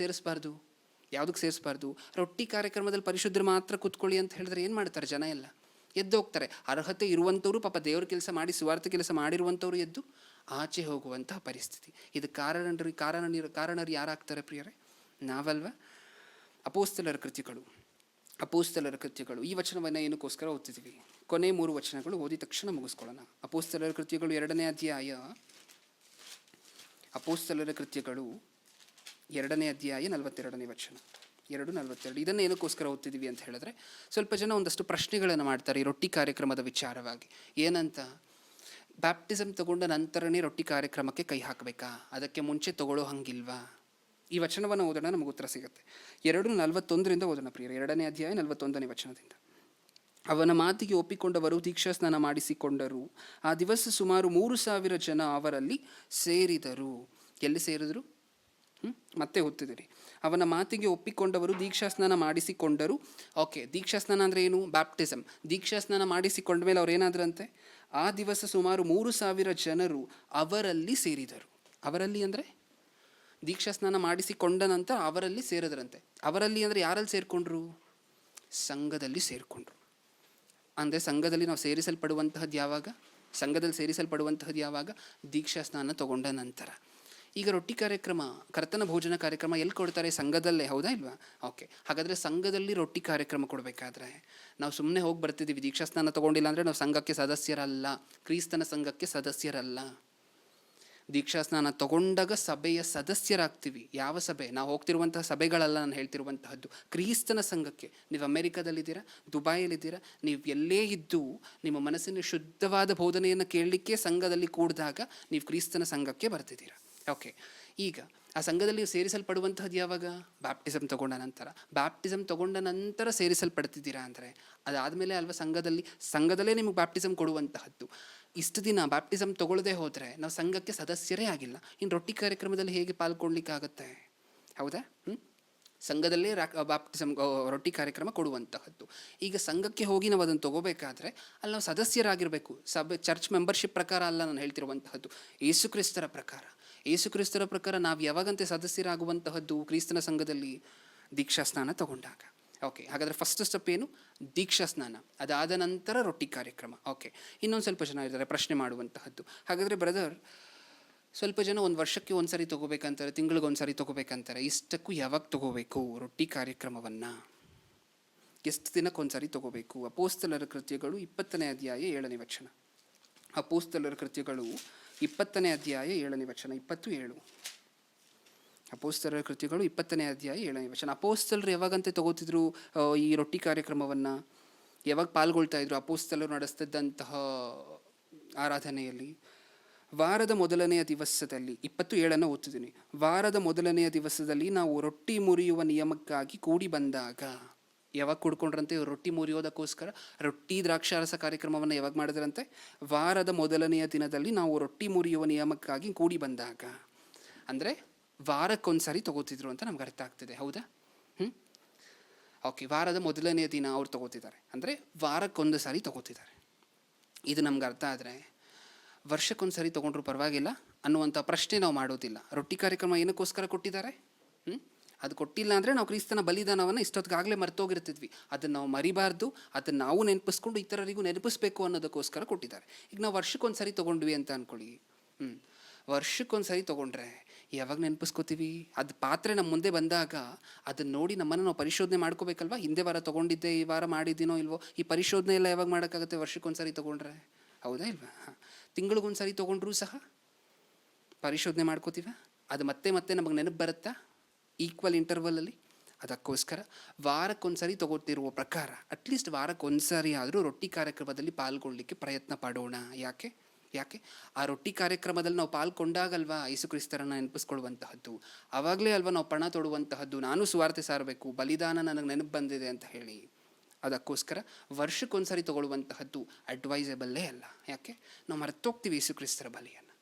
A: ಸೇರಿಸಬಾರ್ದು? ರೊಟ್ಟಿ ಕಾರ್ಯಕ್ರಮದಲ್ಲಿ ಪರಿಶುದ್ಧರು ಮಾತ್ರ ಕೂತ್ಕೊಳ್ಳಿ ಅಂತ ಹೇಳಿದ್ರೆ ಏನು ಮಾಡ್ತಾರೆ ಜನ? ಎಲ್ಲ ಎದ್ದೋಗ್ತಾರೆ. ಅರ್ಹತೆ ಇರುವಂಥವ್ರು ಪಾಪ ದೇವ್ರ ಕೆಲಸ ಮಾಡಿ ಸುವಾರ್ಥ ಕೆಲಸ ಮಾಡಿರುವಂಥವ್ರು ಎದ್ದು ಆಚೆ ಹೋಗುವಂತಹ ಪರಿಸ್ಥಿತಿ. ಇದು ಕಾರಣರು ಯಾರಾಗ್ತಾರೆ ಪ್ರಿಯರೇ? ನಾವಲ್ವ? ಅಪೋಸ್ತಲರ ಕೃತ್ಯಗಳು ಈ ವಚನವನ್ನು ಏನಕ್ಕೋಸ್ಕರ ಓದ್ತಿದ್ದೀವಿ? ಕೊನೆ 3 ವಚನಗಳು ಓದಿ ತಕ್ಷಣ ಮುಗಿಸ್ಕೊಳ್ಳೋಣ. ಅಪೋಸ್ತಲರ ಕೃತ್ಯಗಳು 2ನೇ ಅಧ್ಯಾಯ, ಅಪೋಸ್ತಲರ ಕೃತ್ಯಗಳು 2ನೇ ಅಧ್ಯಾಯ 42ನೇ ವಚನ, 2:42. ಇದನ್ನು ಏನಕ್ಕೋಸ್ಕರ ಓದ್ತಿದ್ದೀವಿ ಅಂತ ಹೇಳಿದ್ರೆ, ಸ್ವಲ್ಪ ಜನ ಒಂದಷ್ಟು ಪ್ರಶ್ನೆಗಳನ್ನು ಮಾಡ್ತಾರೆ ಈ ರೊಟ್ಟಿ ಕಾರ್ಯಕ್ರಮದ ವಿಚಾರವಾಗಿ. ಏನಂತ? ಬ್ಯಾಪ್ಟಿಸಮ್ ತಗೊಂಡ ನಂತರನೇ ರೊಟ್ಟಿ ಕಾರ್ಯಕ್ರಮಕ್ಕೆ ಕೈ ಹಾಕಬೇಕಾ? ಅದಕ್ಕೆ ಮುಂಚೆ ತಗೊಳ್ಳೋ ಹಂಗಿಲ್ವಾ? ಈ ವಚನವನ್ನು ಓದೋಣ, ನಮಗೆ ಉತ್ತರ ಸಿಗುತ್ತೆ. 2:41ರಿಂದ ಓದೋಣ ಪ್ರಿಯರೇ. 2ನೇ ಅಧ್ಯಾಯ 41ನೇ ವಚನದಿಂದ. ಅವನ ಮಾತಿಗೆ ಒಪ್ಪಿಕೊಂಡವರು ದೀಕ್ಷಾಸ್ನಾನ ಮಾಡಿಸಿಕೊಂಡರು. ಆ ದಿವಸ ಸುಮಾರು 3,000 ಜನ ಅವರಲ್ಲಿ ಸೇರಿದರು. ಎಲ್ಲಿ ಸೇರಿದ್ರು? ಮತ್ತೆ ಓದ್ತಿದ್ದೀರಿ. ಅವನ ಮಾತಿಗೆ ಒಪ್ಪಿಕೊಂಡವರು ದೀಕ್ಷಾಸ್ನಾನ ಮಾಡಿಸಿಕೊಂಡರು. ಓಕೆ, ದೀಕ್ಷಾಸ್ನಾನ ಅಂದರೆ ಏನು? ಬ್ಯಾಪ್ಟಿಸಮ್. ದೀಕ್ಷಾಸ್ನಾನ ಮಾಡಿಸಿಕೊಂಡ ಮೇಲೆ ಅವ್ರು ಏನಾದ್ರಂತೆ? ಆ ದಿವಸ ಸುಮಾರು 3,000 ಜನರು ಅವರಲ್ಲಿ ಸೇರಿದರು. ಅವರಲ್ಲಿ ಅಂದರೆ ದೀಕ್ಷಾಸ್ನಾನ ಮಾಡಿಸಿಕೊಂಡ ನಂತರ ಅವರಲ್ಲಿ ಸೇರಿದ್ರಂತೆ. ಅವರಲ್ಲಿ ಅಂದರೆ ಯಾರಲ್ಲಿ ಸೇರಿಕೊಂಡ್ರು? ಸಂಘದಲ್ಲಿ ಸೇರಿಕೊಂಡ್ರು. ಅಂದರೆ ಸಂಘದಲ್ಲಿ ನಾವು ಸೇರಿಸಲ್ಪಡುವಂತಹದ್ದು ಯಾವಾಗ? ದೀಕ್ಷಾಸ್ನಾನ ತಗೊಂಡ ನಂತರ. ಈಗ ರೊಟ್ಟಿ ಕಾರ್ಯಕ್ರಮ, ಕರ್ತನ ಭೋಜನ ಕಾರ್ಯಕ್ರಮ ಎಲ್ಲಿ ಕೊಡ್ತಾರೆ? ಸಂಘದಲ್ಲೇ. ಹೌದಾ ಇಲ್ವಾ? ಓಕೆ, ಹಾಗಾದರೆ ಸಂಘದಲ್ಲಿ ರೊಟ್ಟಿ ಕಾರ್ಯಕ್ರಮ ಕೊಡಬೇಕಾದ್ರೆ ನಾವು ಸುಮ್ಮನೆ ಹೋಗಿ ಬರ್ತಿದ್ದೀವಿ. ದೀಕ್ಷಾಸ್ನಾನ ತೊಗೊಂಡಿಲ್ಲ ಅಂದರೆ ನಾವು ಸಂಘಕ್ಕೆ ಸದಸ್ಯರಲ್ಲ, ಕ್ರಿಸ್ತನ ಸಂಘಕ್ಕೆ ಸದಸ್ಯರಲ್ಲ. ದೀಕ್ಷಾಸ್ನಾನ ತಗೊಂಡಾಗ ಸಭೆಯ ಸದಸ್ಯರಾಗ್ತೀವಿ. ಯಾವ ಸಭೆ? ನಾವು ಹೋಗ್ತಿರುವಂತಹ ಸಭೆಗಳಲ್ಲ ನಾನು ಹೇಳ್ತಿರುವಂತಹದ್ದು, ಕ್ರಿಸ್ತನ ಸಂಘಕ್ಕೆ. ನೀವು ಅಮೆರಿಕದಲ್ಲಿದ್ದೀರಾ, ದುಬೈಯಲ್ಲಿದ್ದೀರಾ, ನೀವು ಎಲ್ಲೇ ಇದ್ದು ನಿಮ್ಮ ಮನಸ್ಸಿನ ಶುದ್ಧವಾದ ಬೋಧನೆಯನ್ನು ಕೇಳಲಿಕ್ಕೆ ಸಂಘದಲ್ಲಿ ಕೂಡಿದಾಗ ನೀವು ಕ್ರಿಸ್ತನ ಸಂಘಕ್ಕೆ ಬರ್ತಿದ್ದೀರಾ. ಓಕೆ, ಈಗ ಆ ಸಂಘದಲ್ಲಿ ಸೇರಿಸಲ್ಪಡುವಂತಹದ್ದು ಯಾವಾಗ? ಬ್ಯಾಪ್ಟಿಸಮ್ ತಗೊಂಡ ನಂತರ. ಬ್ಯಾಪ್ಟಿಸಮ್ ತಗೊಂಡ ನಂತರ ಸೇರಿಸಲ್ಪಡ್ತಿದ್ದೀರಾ ಅಂದರೆ ಅದಾದಮೇಲೆ ಅಲ್ವಾ ಸಂಘದಲ್ಲೇ ನಿಮಗೆ ಬ್ಯಾಪ್ಟಿಸಮ್ ಕೊಡುವಂತಹದ್ದು. ಇಷ್ಟು ದಿನ ಬ್ಯಾಪ್ಟಿಸಮ್ ತಗೊಳ್ಳದೆ ಹೋದರೆ ನಾವು ಸಂಘಕ್ಕೆ ಸದಸ್ಯರೇ ಆಗಿಲ್ಲ. ಇನ್ನು ರೊಟ್ಟಿ ಕಾರ್ಯಕ್ರಮದಲ್ಲಿ ಹೇಗೆ ಪಾಲ್ಗೊಳ್ಳಿಕ್ಕಾಗತ್ತೆ? ಹೌದಾ? ಸಂಘದಲ್ಲೇ ಬ್ಯಾಪ್ಟಿಸಮ್ ರೊಟ್ಟಿ ಕಾರ್ಯಕ್ರಮ ಕೊಡುವಂತಹದ್ದು. ಈಗ ಸಂಘಕ್ಕೆ ಹೋಗಿ ನಾವು ಅದನ್ನು ತಗೋಬೇಕಾದ್ರೆ ಅಲ್ಲಿ ನಾವು ಸದಸ್ಯರಾಗಿರಬೇಕು. ಸಭೆ ಚರ್ಚ್ ಮೆಂಬರ್ಶಿಪ್ ಪ್ರಕಾರ ಅಲ್ಲ ನಾನು ಹೇಳ್ತಿರುವಂತಹದ್ದು, ಯೇಸುಕ್ರಿಸ್ತರ ಪ್ರಕಾರ. ಯೇಸುಕ್ರಿಸ್ತರ ಪ್ರಕಾರ ನಾವು ಯಾವಾಗಂತೆ ಸದಸ್ಯರಾಗುವಂತಹದ್ದು ಕ್ರಿಸ್ತನ ಸಂಘದಲ್ಲಿ? ದೀಕ್ಷಾಸ್ನಾನ ತಗೊಂಡಾಗ. ಓಕೆ, ಹಾಗಾದರೆ ಫಸ್ಟ್ ಸ್ಟೆಪ್ ಏನು? ದೀಕ್ಷಾಸ್ನಾನ. ಅದಾದ ನಂತರ ರೊಟ್ಟಿ ಕಾರ್ಯಕ್ರಮ. ಓಕೆ, ಇನ್ನೊಂದು ಸ್ವಲ್ಪ ಜನ ಇದ್ದಾರೆ ಪ್ರಶ್ನೆ ಮಾಡುವಂತಹದ್ದು. ಹಾಗಾದರೆ ಬ್ರದರ್, ಸ್ವಲ್ಪ ಜನ ಒಂದು ವರ್ಷಕ್ಕೆ ಒಂದು ಸಾರಿ ತೊಗೋಬೇಕಂತಾರೆ, ತಿಂಗಳಿಗೆ ಒಂದು ಸಾರಿ ತೊಗೋಬೇಕಂತಾರೆ. ಇಷ್ಟಕ್ಕೂ ಯಾವಾಗ ತೊಗೋಬೇಕು ರೊಟ್ಟಿ ಕಾರ್ಯಕ್ರಮವನ್ನು? ಎಷ್ಟು ದಿನಕ್ಕೆ ಒಂದು ಸಾರಿ ತೊಗೋಬೇಕು? ಅಪೊಸ್ತಲರ ಕೃತ್ಯಗಳು 20ನೇ ಅಧ್ಯಾಯ 7ನೇ ವಚನ. ಅಪೊಸ್ತಲರ ಕೃತ್ಯಗಳು 20ನೇ ಅಧ್ಯಾಯ 7ನೇ ವಚನ, 27. ಅಪೊಸ್ತಲರ ಕೃತ್ಯಗಳು 20ನೇ ಅಧ್ಯಾಯ 7ನೇ ವಚನ. ಅಪೊಸ್ತಲರು ಯಾವಾಗಂತೆ ತಗೋತಿದ್ರು ಈ ರೊಟ್ಟಿ ಕಾರ್ಯಕ್ರಮವನ್ನು? ಯಾವಾಗ ಪಾಲ್ಗೊಳ್ತಾ ಇದ್ರು ಅಪೊಸ್ತಲರು ನಡೆಸ್ತಿದ್ದಂತಹ ಆರಾಧನೆಯಲ್ಲಿ? ವಾರದ ಮೊದಲನೆಯ ದಿವಸದಲ್ಲಿ, 27 ಓದ್ತಿದ್ದೀನಿ. ವಾರದ ಮೊದಲನೆಯ ದಿವಸದಲ್ಲಿ ನಾವು ರೊಟ್ಟಿ ಮುರಿಯುವ ನಿಯಮಕ್ಕಾಗಿ ಕೂಡಿ ಬಂದಾಗ. ಯಾವಾಗ ಕೂಡ್ಕೊಂಡ್ರಂತೆ ರೊಟ್ಟಿ ಮುರಿಯೋದಕ್ಕೋಸ್ಕರ? ರೊಟ್ಟಿ ದ್ರಾಕ್ಷಾರಸ ಕಾರ್ಯಕ್ರಮವನ್ನು ಯಾವಾಗ ಮಾಡಿದ್ರಂತೆ? ವಾರದ ಮೊದಲನೆಯ ದಿನದಲ್ಲಿ ನಾವು ರೊಟ್ಟಿ ಮುರಿಯುವ ನಿಯಮಕ್ಕಾಗಿ ಕೂಡಿ ಬಂದಾಗ. ಅಂದರೆ ವಾರಕ್ಕೊಂದ್ಸಾರಿ ತಗೋತಿದ್ರು ಅಂತ ನಮ್ಗೆ ಅರ್ಥ ಆಗ್ತಿದೆ. ಹೌದಾ? ಓಕೆ, ವಾರದ ಮೊದಲನೆಯ ದಿನ ಅವ್ರು ತಗೋತಿದ್ದಾರೆ ಅಂದರೆ ವಾರಕ್ಕೊಂದು ಸಾರಿ ತಗೋತಿದ್ದಾರೆ. ಇದು ನಮ್ಗೆ ಅರ್ಥ ಆದರೆ ವರ್ಷಕ್ಕೊಂದು ಸಾರಿ ತೊಗೊಂಡ್ರು ಪರವಾಗಿಲ್ಲ ಅನ್ನುವಂಥ ಪ್ರಶ್ನೆ ನಾವು ಮಾಡೋದಿಲ್ಲ. ರೊಟ್ಟಿ ಕಾರ್ಯಕ್ರಮ ಏನಕ್ಕೋಸ್ಕರ ಕೊಟ್ಟಿದ್ದಾರೆ? ಅದು ಕೊಟ್ಟಿಲ್ಲ ಅಂದರೆ ನಾವು ಕ್ರಿಸ್ತನ ಬಲಿದಾನವನ್ನು ಇಷ್ಟೊತ್ತಿಗಾಗಲೇ ಮರ್ತೋಗಿರ್ತಿದ್ವಿ. ಅದನ್ನು ನಾವು ಮರಿಬಾರ್ದು, ಅದನ್ನು ನಾವು ನೆನಪಿಸ್ಕೊಂಡು ಇತರರಿಗೂ ನೆನಪಿಸ್ಬೇಕು ಅನ್ನೋದಕ್ಕೋಸ್ಕರ ಕೊಟ್ಟಿದ್ದಾರೆ. ಈಗ ನಾವು ವರ್ಷಕ್ಕೊಂದು ಸಾರಿ ತೊಗೊಂಡ್ವಿ ಅಂತ ಅಂದ್ಕೊಳ್ಳಿ. ವರ್ಷಕ್ಕೊಂದು ಸಾರಿ ತೊಗೊಂಡ್ರೆ ಯಾವಾಗ ನೆನಪಿಸ್ಕೋತೀವಿ? ಅದು ಪಾತ್ರೆ ನಮ್ಮ ಮುಂದೆ ಬಂದಾಗ ಅದನ್ನು ನೋಡಿ ನಮ್ಮನ್ನು ನಾವು ಪರಿಶೋಧನೆ ಮಾಡ್ಕೋಬೇಕಲ್ವ. ಹಿಂದೆ ವಾರ ತೊಗೊಂಡಿದ್ದೆ, ಈ ವಾರ ಮಾಡಿದ್ದೀನೋ ಇಲ್ವೋ? ಈ ಪರಿಶೋಧನೆ ಎಲ್ಲ ಯಾವಾಗ ಮಾಡೋಕ್ಕಾಗುತ್ತೆ? ವರ್ಷಕ್ಕೊಂದು ಸಾರಿ ತೊಗೊಂಡ್ರೆ. ಹೌದಾ ಇಲ್ವಾ? ತಿಂಗಳಿಗೊಂದು ಸಾರಿ ತೊಗೊಂಡ್ರೂ ಸಹ ಪರಿಶೋಧನೆ ಮಾಡ್ಕೋತೀವ. ಅದು ಮತ್ತೆ ಮತ್ತೆ ನಮಗೆ ನೆನಪು ಬರುತ್ತಾ ಈಕ್ವಲ್ ಇಂಟರ್ವಲಲ್ಲಿ? ಅದಕ್ಕೋಸ್ಕರ ವಾರಕ್ಕೊಂದು ಸಾರಿ ತೊಗೊತಿರುವ ಪ್ರಕಾರ ಅಟ್ಲೀಸ್ಟ್ ವಾರಕ್ಕೊಂದು ಸಾರಿ ಆದರೂ ರೊಟ್ಟಿ ಕಾರ್ಯಕ್ರಮದಲ್ಲಿ ಪಾಲ್ಗೊಳ್ಳಿಕ್ಕೆ ಪ್ರಯತ್ನ ಪಡೋಣ. ಯಾಕೆ? ಆ ರೊಟ್ಟಿ ಕಾರ್ಯಕ್ರಮದಲ್ಲಿ ನಾವು ಪಾಲ್ಗೊಂಡಾಗಲ್ವಾ ಯೇಸು ಕ್ರಿಸ್ತರನ್ನು ನೆನಪಿಸ್ಕೊಳ್ಳುವಂತಹದ್ದು. ಆವಾಗಲೇ ಅಲ್ವಾ ನಾವು ಪಣ ತೊಡುವಂತಹದ್ದು, ನಾನು ಸುವಾರ್ತೆ ಸಾರಬೇಕು, ಬಲಿದಾನ ನನಗೆ ನೆನಪು ಬಂದಿದೆ ಅಂತ ಹೇಳಿ. ಅದಕ್ಕೋಸ್ಕರ ವರ್ಷಕ್ಕೊಂದು ಸಾರಿ ತೊಗೊಳ್ಳುವಂತಹದ್ದು ಅಡ್ವೈಸಬಲ್ಲೇ ಅಲ್ಲ. ಯಾಕೆ? ನಾವು ಮರ್ತೋಗ್ತೀವಿ ಯೇಸು ಕ್ರಿಸ್ತರ ಬಲಿಯನ್ನು.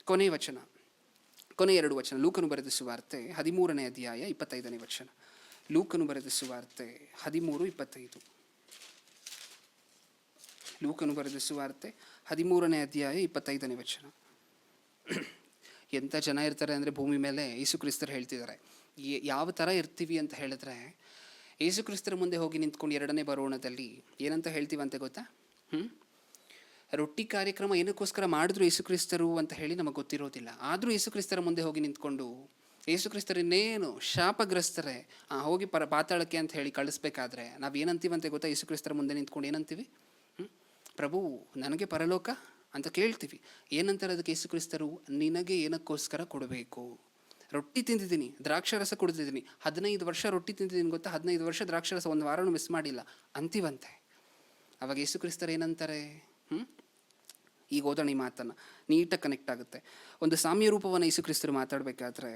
A: ಕೊನೆಯ ವಚನ, ಕೊನೆ 2 ವಚನ. ಲೂಕನು ಬರೆದ ಸುವಾರ್ತೆ 13ನೇ ಅಧ್ಯಾಯ 25ನೇ ವಚನ. ಲೂಕನು ಬರೆದ ಸುವಾರ್ತೆ 13:25. ಲೂಕನು ಬರೆದ ಸುವಾರ್ತೆ 13ನೇ ಅಧ್ಯಾಯ 25ನೇ ವಚನ. ಎಂಥ ಜನ ಇರ್ತಾರೆ ಅಂದರೆ ಭೂಮಿ ಮೇಲೆ ಯೇಸು ಕ್ರಿಸ್ತರು ಹೇಳ್ತಿದ್ದಾರೆ. ಯಾವ ಥರ ಇರ್ತೀವಿ ಅಂತ ಹೇಳಿದ್ರೆ, ಯೇಸು ಕ್ರಿಸ್ತರ ಮುಂದೆ ಹೋಗಿ ನಿಂತ್ಕೊಂಡು 2ನೇ ಬರೋಣದಲ್ಲಿ ಏನಂತ ಹೇಳ್ತೀವಂತೆ ಗೊತ್ತಾ? ರೊಟ್ಟಿ ಕಾರ್ಯಕ್ರಮ ಏನಕ್ಕೋಸ್ಕರ ಮಾಡಿದ್ರು ಯೇಸು ಕ್ರಿಸ್ತರು ಅಂತ ಹೇಳಿ ನಮಗೆ ಗೊತ್ತಿರೋದಿಲ್ಲ. ಆದರೂ ಯೇಸು ಕ್ರಿಸ್ತರ ಮುಂದೆ ಹೋಗಿ ನಿಂತ್ಕೊಂಡು ಯೇಸು ಕ್ರಿಸ್ತರು ಇನ್ನೇನು ಶಾಪಗ್ರಸ್ತರೇ ಹೋಗಿ ಪಾತಾಳಕ್ಕೆ ಅಂತ ಹೇಳಿ ಕಳಿಸ್ಬೇಕಾದ್ರೆ ನಾವು ಏನಂತೀವಂತೆ ಗೊತ್ತಾ? ಯೇಸು ಕ್ರಿಸ್ತರ ಮುಂದೆ ನಿಂತ್ಕೊಂಡು ಏನಂತೀವಿ? ಪ್ರಭು ನನಗೆ ಪರಲೋಕ ಅಂತ ಕೇಳ್ತೀವಿ. ಏನಂತಾರೆ ಅದಕ್ಕೆ ಯೇಸು ಕ್ರಿಸ್ತರು? ನಿನಗೆ ಏನಕ್ಕೋಸ್ಕರ ಕೊಡಬೇಕು? ರೊಟ್ಟಿ ತಿಂದಿದ್ದೀನಿ, ದ್ರಾಕ್ಷಾರಸ ಕುಡಿದಿದ್ದೀನಿ, 15 ವರ್ಷ ರೊಟ್ಟಿ ತಿಂದಿದ್ದೀನಿ ಗೊತ್ತಾ, 15 ವರ್ಷ ದ್ರಾಕ್ಷಾರಸ ಒಂದು ವಾರನೂ ಮಿಸ್ ಮಾಡಿಲ್ಲ ಅಂತೀವಂತೆ. ಅವಾಗ ಯೇಸು ಕ್ರಿಸ್ತರು ಏನಂತಾರೆ? ಈಗ ಓದೋಣ ಈ ಮಾತನ್ನು, ನೀಟಾಗಿ ಕನೆಕ್ಟ್ ಆಗುತ್ತೆ. ಒಂದು ಸಾಮ್ಯ ರೂಪವನ್ನು ಯೇಸು ಕ್ರಿಸ್ತರು ಮಾತಾಡಬೇಕಾದ್ರೆ,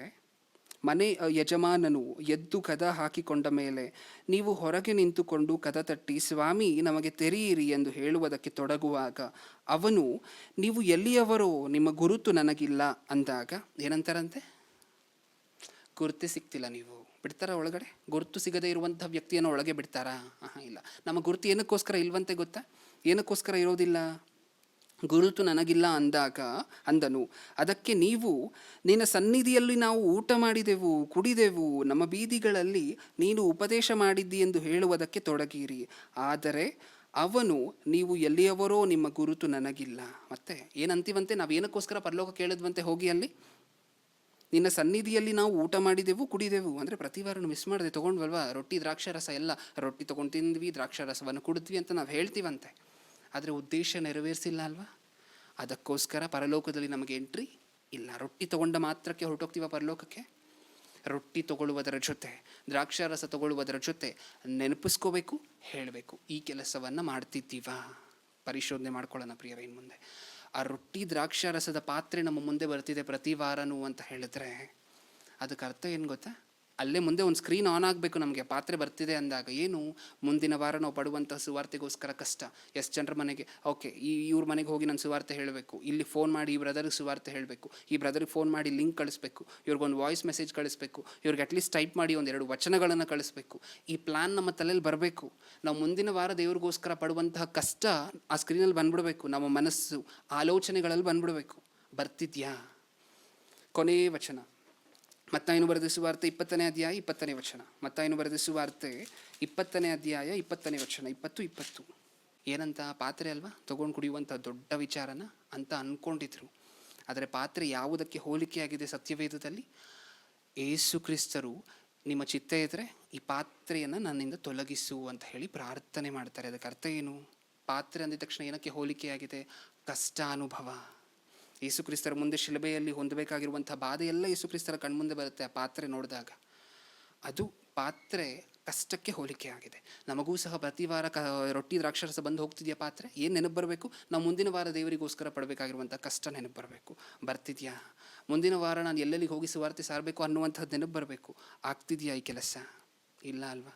A: ಮನೆ ಯಜಮಾನನು ಎದ್ದು ಕದ ಹಾಕಿಕೊಂಡ ಮೇಲೆ ನೀವು ಹೊರಗೆ ನಿಂತುಕೊಂಡು ಕದ ತಟ್ಟಿ, ಸ್ವಾಮಿ ನಮಗೆ ತೆರೆಯಿರಿ ಎಂದು ಹೇಳುವುದಕ್ಕೆ ತೊಡಗುವಾಗ ಅವನು, ನೀವು ಎಲ್ಲಿಯವರೋ, ನಿಮ್ಮ ಗುರುತು ನನಗಿಲ್ಲ ಅಂದಾಗ ಏನಂತಾರಂತೆ? ಗುರುತೇ ಸಿಗ್ತಿಲ್ಲ. ನೀವು ಬಿಡ್ತಾರ ಒಳಗಡೆ? ಗುರುತು ಸಿಗದೇ ಇರುವಂಥ ವ್ಯಕ್ತಿಯನ್ನು ಒಳಗೆ ಬಿಡ್ತಾರಾ? ಇಲ್ಲ. ನಮ್ಮ ಗುರುತು ಏನಕ್ಕೋಸ್ಕರ ಇಲ್ವಂತೆ ಗೊತ್ತಾ? ಏನಕ್ಕೋಸ್ಕರ ಇರೋದಿಲ್ಲ? ಗುರುತು ನನಗಿಲ್ಲ ಅಂದನು. ಅದಕ್ಕೆ ನೀವು, ನಿನ್ನ ಸನ್ನಿಧಿಯಲ್ಲಿ ನಾವು ಊಟ ಮಾಡಿದೆವು, ಕುಡಿದೆವು, ನಮ್ಮ ಬೀದಿಗಳಲ್ಲಿ ನೀನು ಉಪದೇಶ ಮಾಡಿದ್ದಿ ಎಂದು ಹೇಳುವುದಕ್ಕೆ ತೊಡಗಿರಿ. ಆದರೆ ಅವನು, ನೀವು ಎಲ್ಲಿಯವರೋ, ನಿಮ್ಮ ಗುರುತು ನನಗಿಲ್ಲ. ಮತ್ತೆ ಏನಂತೀವಂತೆ? ನಾವು ಏನಕ್ಕೋಸ್ಕರ ಪರಲೋಕ ಕೇಳಿದ್ವಂತೆ ಹೋಗಿ ಅಲ್ಲಿ? ನಿನ್ನ ಸನ್ನಿಧಿಯಲ್ಲಿ ನಾವು ಊಟ ಮಾಡಿದೆವು, ಕುಡಿದೆವು ಅಂದರೆ ಪ್ರತಿ ವಾರ ಮಿಸ್ ಮಾಡಿದೆ, ತೊಗೊಂಡ್ವಲ್ವಾ ರೊಟ್ಟಿ ದ್ರಾಕ್ಷಾರಸ ಎಲ್ಲ, ರೊಟ್ಟಿ ತೊಗೊಂಡು ತಿಂದ್ವಿ, ದ್ರಾಕ್ಷಾರಸವನ್ನು ಕುಡಿದ್ವಿ ಅಂತ ನಾವು ಹೇಳ್ತೀವಂತೆ. ಆದರೆ ಉದ್ದೇಶ ನೆರವೇರಿಸಿಲ್ಲ ಅಲ್ವಾ? ಅದಕ್ಕೋಸ್ಕರ ಪರಲೋಕದಲ್ಲಿ ನಮಗೆ ಎಂಟ್ರಿ ಇಲ್ಲ. ರೊಟ್ಟಿ ತೊಗೊಂಡ ಮಾತ್ರಕ್ಕೆ ಹೊರಟೋಗ್ತೀವ ಪರಲೋಕಕ್ಕೆ? ರೊಟ್ಟಿ ತಗೊಳ್ಳುವುದರ ಜೊತೆ, ದ್ರಾಕ್ಷಾರಸ ತಗೊಳ್ಳುವುದರ ಜೊತೆ ನೆನಪಿಸ್ಕೋಬೇಕು, ಹೇಳಬೇಕು. ಈ ಕೆಲಸವನ್ನು ಮಾಡ್ತಿದ್ದೀವ? ಪರಿಶೋಧನೆ ಮಾಡ್ಕೊಳ್ಳೋಣ ಪ್ರಿಯರೇ. ಇನ್ನು ಮುಂದೆ ಆ ರೊಟ್ಟಿ ದ್ರಾಕ್ಷಾರಸದ ಪಾತ್ರೆ ನಮ್ಮ ಮುಂದೆ ಬರ್ತಿದೆ ಪ್ರತಿ ವಾರನೂ ಅಂತ ಹೇಳಿದ್ರೆ ಅದಕ್ಕೆ ಅರ್ಥ ಏನು ಗೊತ್ತಾ? ಅಲ್ಲೇ ಮುಂದೆ ಒಂದು ಸ್ಕ್ರೀನ್ ಆನ್ ಆಗಬೇಕು ನಮಗೆ, ಪಾತ್ರೆ ಬರ್ತಿದೆ ಅಂದಾಗ. ಏನು? ಮುಂದಿನ ವಾರ ನಾವು ಪಡುವಂಥ ಸುವಾರ್ತೆಗೋಸ್ಕರ ಕಷ್ಟ. ಎಷ್ಟು ಜನರ ಮನೆಗೆ, ಓಕೆ, ಇವ್ರ ಮನೆಗೆ ಹೋಗಿ ನಾನು ಸುವಾರ್ತೆ ಹೇಳಬೇಕು, ಇಲ್ಲಿ ಫೋನ್ ಮಾಡಿ ಈ ಬ್ರದರ್ಗೆ ಸುವಾರ್ತೆ ಹೇಳಬೇಕು, ಈ ಬ್ರದರ್ಗೆ ಫೋನ್ ಮಾಡಿ ಲಿಂಕ್ ಕಳಿಸ್ಬೇಕು, ಇವ್ರಿಗೊಂದು ವಾಯ್ಸ್ ಮೆಸೇಜ್ ಕಳಿಸ್ಬೇಕು, ಇವ್ರಿಗೆ ಅಟ್ಲೀಸ್ಟ್ ಟೈಪ್ ಮಾಡಿ ಒಂದೆರಡು ವಚನಗಳನ್ನು ಕಳಿಸ್ಬೇಕು. ಈ ಪ್ಲ್ಯಾನ್ ನಮ್ಮ ತಲೆಯಲ್ಲಿ ಬರಬೇಕು. ನಾವು ಮುಂದಿನ ವಾರ ದೇವ್ರಿಗೋಸ್ಕರ ಪಡುವಂತಹ ಕಷ್ಟ ಆ ಸ್ಕ್ರೀನಲ್ಲಿ ಬಂದ್ಬಿಡಬೇಕು, ನಮ್ಮ ಮನಸ್ಸು ಆಲೋಚನೆಗಳಲ್ಲಿ ಬಂದ್ಬಿಡಬೇಕು. ಬರ್ತಿದ್ಯಾ? ಕೊನೆಯ ವಚನ, ಮತ್ತಾಯನು ಬರೆದ ಸುವಾರ್ತೆ 20ನೇ ಅಧ್ಯಾಯ 20ನೇ ವಚನ. ಮತ್ತಾಯನು ಬರೆದ ಸುವಾರ್ತೆ 20ನೇ ಅಧ್ಯಾಯ 20ನೇ ವಚನ, 20 ಏನಂತ? ಪಾತ್ರೆ ಅಲ್ವಾ ತೊಗೊಂಡು ಕುಡಿಯುವಂಥ ದೊಡ್ಡ ವಿಚಾರನ ಅಂತ ಅಂದ್ಕೊಂಡಿದ್ರು. ಆದರೆ ಪಾತ್ರೆ ಯಾವುದಕ್ಕೆ ಹೋಲಿಕೆಯಾಗಿದೆ ಸತ್ಯವೇದದಲ್ಲಿ? ಏಸು ಕ್ರಿಸ್ತರು ನಿಮ್ಮ ಚಿತ್ತ ಇದ್ದರೆ ಈ ಪಾತ್ರೆಯನ್ನು ನನ್ನಿಂದ ತೊಲಗಿಸು ಅಂತ ಹೇಳಿ ಪ್ರಾರ್ಥನೆ ಮಾಡ್ತಾರೆ. ಅದಕ್ಕೆ ಅರ್ಥ ಏನು? ಪಾತ್ರೆ ಅಂದಿದ ತಕ್ಷಣ ಏನಕ್ಕೆ ಹೋಲಿಕೆಯಾಗಿದೆ? ಕಷ್ಟಾನುಭವ. ಯೇಸು ಕ್ರಿಸ್ತರ ಮುಂದೆ ಶಿಲುಬೆಯಲ್ಲಿ ಹೊಂದಬೇಕಾಗಿರುವಂಥ ಬಾಧೆ ಎಲ್ಲ ಯೇಸು ಕ್ರಿಸ್ತರ ಕಣ್ಮುಂದೆ ಬರುತ್ತೆ ಆ ಪಾತ್ರೆ ನೋಡಿದಾಗ. ಅದು ಪಾತ್ರೆ ಕಷ್ಟಕ್ಕೆ ಹೋಲಿಕೆ ಆಗಿದೆ. ನಮಗೂ ಸಹ ಪ್ರತಿ ವಾರ ರೊಟ್ಟಿ ದ್ರಾಕ್ಷಾರಸ ಬಂದು ಹೋಗ್ತಿದೆಯಾ ಪಾತ್ರೆ? ಏನು ನೆನಪು ಬರಬೇಕು? ನಾವು ಮುಂದಿನ ವಾರ ದೇವರಿಗೋಸ್ಕರ ಪಡಬೇಕಾಗಿರುವಂಥ ಕಷ್ಟ ನೆನಪು ಬರಬೇಕು. ಬರ್ತಿದೆಯಾ? ಮುಂದಿನ ವಾರ ನಾನು ಎಲ್ಲೆಲ್ಲಿಗೆ ಹೋಗಿ ಸುವಾರ್ತೆ ಸಾರಬೇಕು ಅನ್ನುವಂಥದ್ದು ನೆನಪು ಬರಬೇಕು. ಆಗ್ತಿದೆಯಾ ಈ ಕೆಲಸ? ಇಲ್ಲ ಅಲ್ವಾ?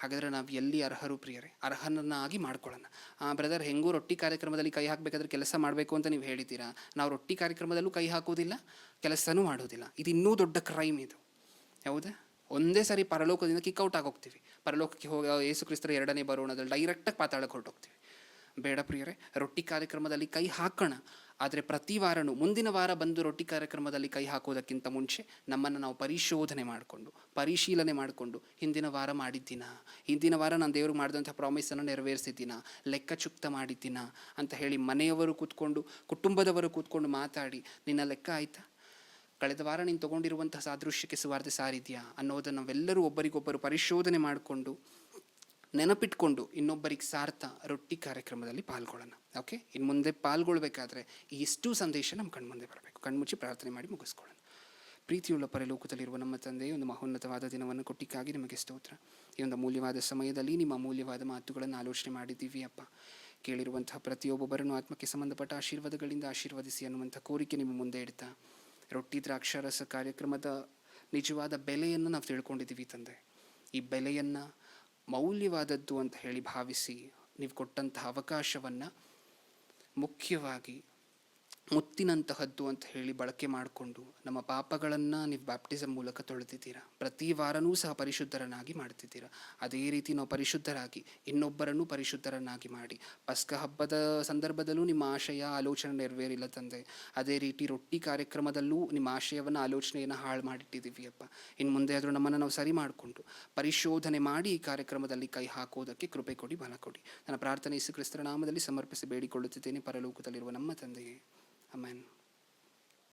A: ಹಾಗಾದರೆ ನಾವು ಎಲ್ಲಿ ಅರ್ಹರು ಪ್ರಿಯರೇ? ಅರ್ಹನನ್ನಾಗಿ ಮಾಡ್ಕೊಳ್ಳೋಣ. ಬ್ರದರ್, ಹೆಂಗೂ ರೊಟ್ಟಿ ಕಾರ್ಯಕ್ರಮದಲ್ಲಿ ಕೈ ಹಾಕಬೇಕಾದ್ರೆ ಕೆಲಸ ಮಾಡಬೇಕು ಅಂತ ನೀವು ಹೇಳಿದ್ದೀರಾ. ನಾವು ರೊಟ್ಟಿ ಕಾರ್ಯಕ್ರಮದಲ್ಲೂ ಕೈ ಹಾಕೋದಿಲ್ಲ, ಕೆಲಸನೂ ಮಾಡೋದಿಲ್ಲ. ಇದು ಇನ್ನೂ ದೊಡ್ಡ ಕ್ರೈಮ್ ಇದು, ಹೌದಾ? ಒಂದೇ ಸಾರಿ ಪರಲೋಕದಿಂದ ಕಿಕ್ಔಟ್ ಆಗೋಗ್ತೀವಿ. ಪರಲೋಕಕ್ಕೆ ಹೋಗಿ ಯೇಸು ಕ್ರಿಸ್ತರ ಎರಡನೇ ಬರೋಣದಲ್ಲಿ ಡೈರೆಕ್ಟಾಗಿ ಪಾತಾಳಕ್ಕೆ ಹೊರಟೋಗ್ತೀವಿ. ಬೇಡ ಪ್ರಿಯರೇ, ರೊಟ್ಟಿ ಕಾರ್ಯಕ್ರಮದಲ್ಲಿ ಕೈ ಹಾಕೋಣ. ಆದರೆ ಪ್ರತಿ ವಾರನೂ ಮುಂದಿನ ವಾರ ಬಂದು ರೊಟ್ಟಿ ಕಾರ್ಯಕ್ರಮದಲ್ಲಿ ಕೈ ಹಾಕೋದಕ್ಕಿಂತ ಮುಂಚೆ ನಮ್ಮನ್ನು ನಾವು ಪರಿಶೀಲನೆ ಮಾಡಿಕೊಂಡು ಹಿಂದಿನ ವಾರ ಹಿಂದಿನ ವಾರ ನಾನು ದೇವ್ರಿಗೆ ಮಾಡಿದಂಥ ಪ್ರಾಮಿಸನ್ನು ನೆರವೇರಿಸಿದ್ದೀನ, ಲೆಕ್ಕಚುಕ್ತ ಮಾಡಿದ್ದೀನ ಅಂತ ಹೇಳಿ ಮನೆಯವರು ಕೂತ್ಕೊಂಡು, ಕುಟುಂಬದವರು ಕೂತ್ಕೊಂಡು ಮಾತಾಡಿ, ನಿನ್ನ ಲೆಕ್ಕ ಆಯಿತಾ? ಕಳೆದ ವಾರ ನೀನು ತೊಗೊಂಡಿರುವಂಥ ಸಾದೃಶ್ಯಕ್ಕೆ ಸುವಾರ್ತೆ ಸಾರಿದೆಯಾ ಅನ್ನೋದನ್ನು ನಾವೆಲ್ಲರೂ ಒಬ್ಬರಿಗೊಬ್ಬರು ಪರಿಶೋಧನೆ ಮಾಡಿಕೊಂಡು ನೆನಪಿಟ್ಕೊಂಡು ಇನ್ನೊಬ್ಬರಿಗೆ ಸಾರ್ಥ ರೊಟ್ಟಿ ಕಾರ್ಯಕ್ರಮದಲ್ಲಿ ಪಾಲ್ಗೊಳ್ಳೋಣ. ಓಕೆ, ಇನ್ನು ಮುಂದೆ ಪಾಲ್ಗೊಳ್ಬೇಕಾದ್ರೆ ಇಷ್ಟು ಸಂದೇಶ ನಮ್ಮ ಕಣ್ಮುಂದೆ ಬರಬೇಕು. ಕಣ್ಮುಚ್ಚಿ ಪ್ರಾರ್ಥನೆ ಮಾಡಿ ಮುಗಿಸ್ಕೊಳ್ಳೋಣ. ಪ್ರೀತಿಯುಳ್ಳ ಪರಲೋಕದಲ್ಲಿರುವ ನಮ್ಮ ತಂದೆ, ಒಂದು ಮಹೋನ್ನತವಾದ ದಿನವನ್ನು ಕೊಟ್ಟಿಕ್ಕಾಗಿ ನಿಮಗೆ ಸ್ತೋತ್ರ. ಈ ಒಂದು ಅಮೂಲ್ಯವಾದ ಸಮಯದಲ್ಲಿ ನಿಮ್ಮ ಅಮೂಲ್ಯವಾದ ಮಾತುಗಳನ್ನು ಆಲೋಚನೆ ಮಾಡಿದ್ದೀವಿ ಅಪ್ಪ. ಕೇಳಿರುವಂತಹ ಪ್ರತಿಯೊಬ್ಬೊಬ್ಬರನ್ನು ಆತ್ಮಕ್ಕೆ ಸಂಬಂಧಪಟ್ಟ ಆಶೀರ್ವಾದಗಳಿಂದ ಆಶೀರ್ವದಿಸಿ ಅನ್ನುವಂಥ ಕೋರಿಕೆ ನಿಮ್ಮ ಮುಂದೆ ಇಡ್ತಾ, ರೊಟ್ಟಿ ದ್ರಾಕ್ಷಾರಸ ಕಾರ್ಯಕ್ರಮದ ನಿಜವಾದ ಬೆಲೆಯನ್ನು ನಾವು ತಿಳ್ಕೊಂಡಿದ್ದೀವಿ ತಂದೆ. ಈ ಬೆಲೆಯನ್ನು ಮೌಲ್ಯವಾದದ್ದು ಅಂತ ಹೇಳಿ ಭಾವಿಸಿ ನೀವು ಕೊಟ್ಟಂತಹ ಅವಕಾಶವನ್ನು ಮುಖ್ಯವಾಗಿ ಮುತ್ತಿನಂತಹದ್ದು ಅಂತ ಹೇಳಿ ಬಳಕೆ ಮಾಡಿಕೊಂಡು ನಮ್ಮ ಪಾಪಗಳನ್ನು ನೀವು ಬ್ಯಾಪ್ಟಿಸಮ್ ಮೂಲಕ ತೊಳೆದಿದ್ದೀರಾ. ಪ್ರತಿ ವಾರನೂ ಸಹ ಪರಿಶುದ್ಧರನ್ನಾಗಿ ಮಾಡ್ತಿದ್ದೀರಾ. ಅದೇ ರೀತಿ ನಾವು ಪರಿಶುದ್ಧರಾಗಿ ಇನ್ನೊಬ್ಬರನ್ನು ಪರಿಶುದ್ಧರನ್ನಾಗಿ ಮಾಡಿ ಪಸ್ಕ ಹಬ್ಬದ ಸಂದರ್ಭದಲ್ಲೂ ನಿಮ್ಮ ಆಶಯ ಆಲೋಚನೆ ನೆರವೇರಿಲ್ಲ ತಂದೆ. ಅದೇ ರೀತಿ ರೊಟ್ಟಿ ಕಾರ್ಯಕ್ರಮದಲ್ಲೂ ನಿಮ್ಮ ಆಶಯವನ್ನು ಆಲೋಚನೆಯನ್ನು ಹಾಳು ಮಾಡಿಟ್ಟಿದ್ದೀವಿ ಅಪ್ಪ. ಇನ್ನು ಮುಂದೆ ಆದರೂ ನಮ್ಮನ್ನು ನಾವು ಸರಿ ಮಾಡಿಕೊಂಡು ಪರಿಶೋಧನೆ ಮಾಡಿ ಈ ಕಾರ್ಯಕ್ರಮದಲ್ಲಿ ಕೈ ಹಾಕೋದಕ್ಕೆ ಕೃಪೆ ಕೊಡಿ, ಬಲ ಕೊಡಿ. ನನ್ನ ಪ್ರಾರ್ಥನೆ ಯೇಸು ಕ್ರಿಸ್ತರ ನಾಮದಲ್ಲಿ ಸಮರ್ಪಿಸಿ ಬೇಡಿಕೊಳ್ಳುತ್ತಿದ್ದೇನೆ, ಪರಲೋಕದಲ್ಲಿರುವ ನಮ್ಮ ತಂದೆಯೇ. Amen.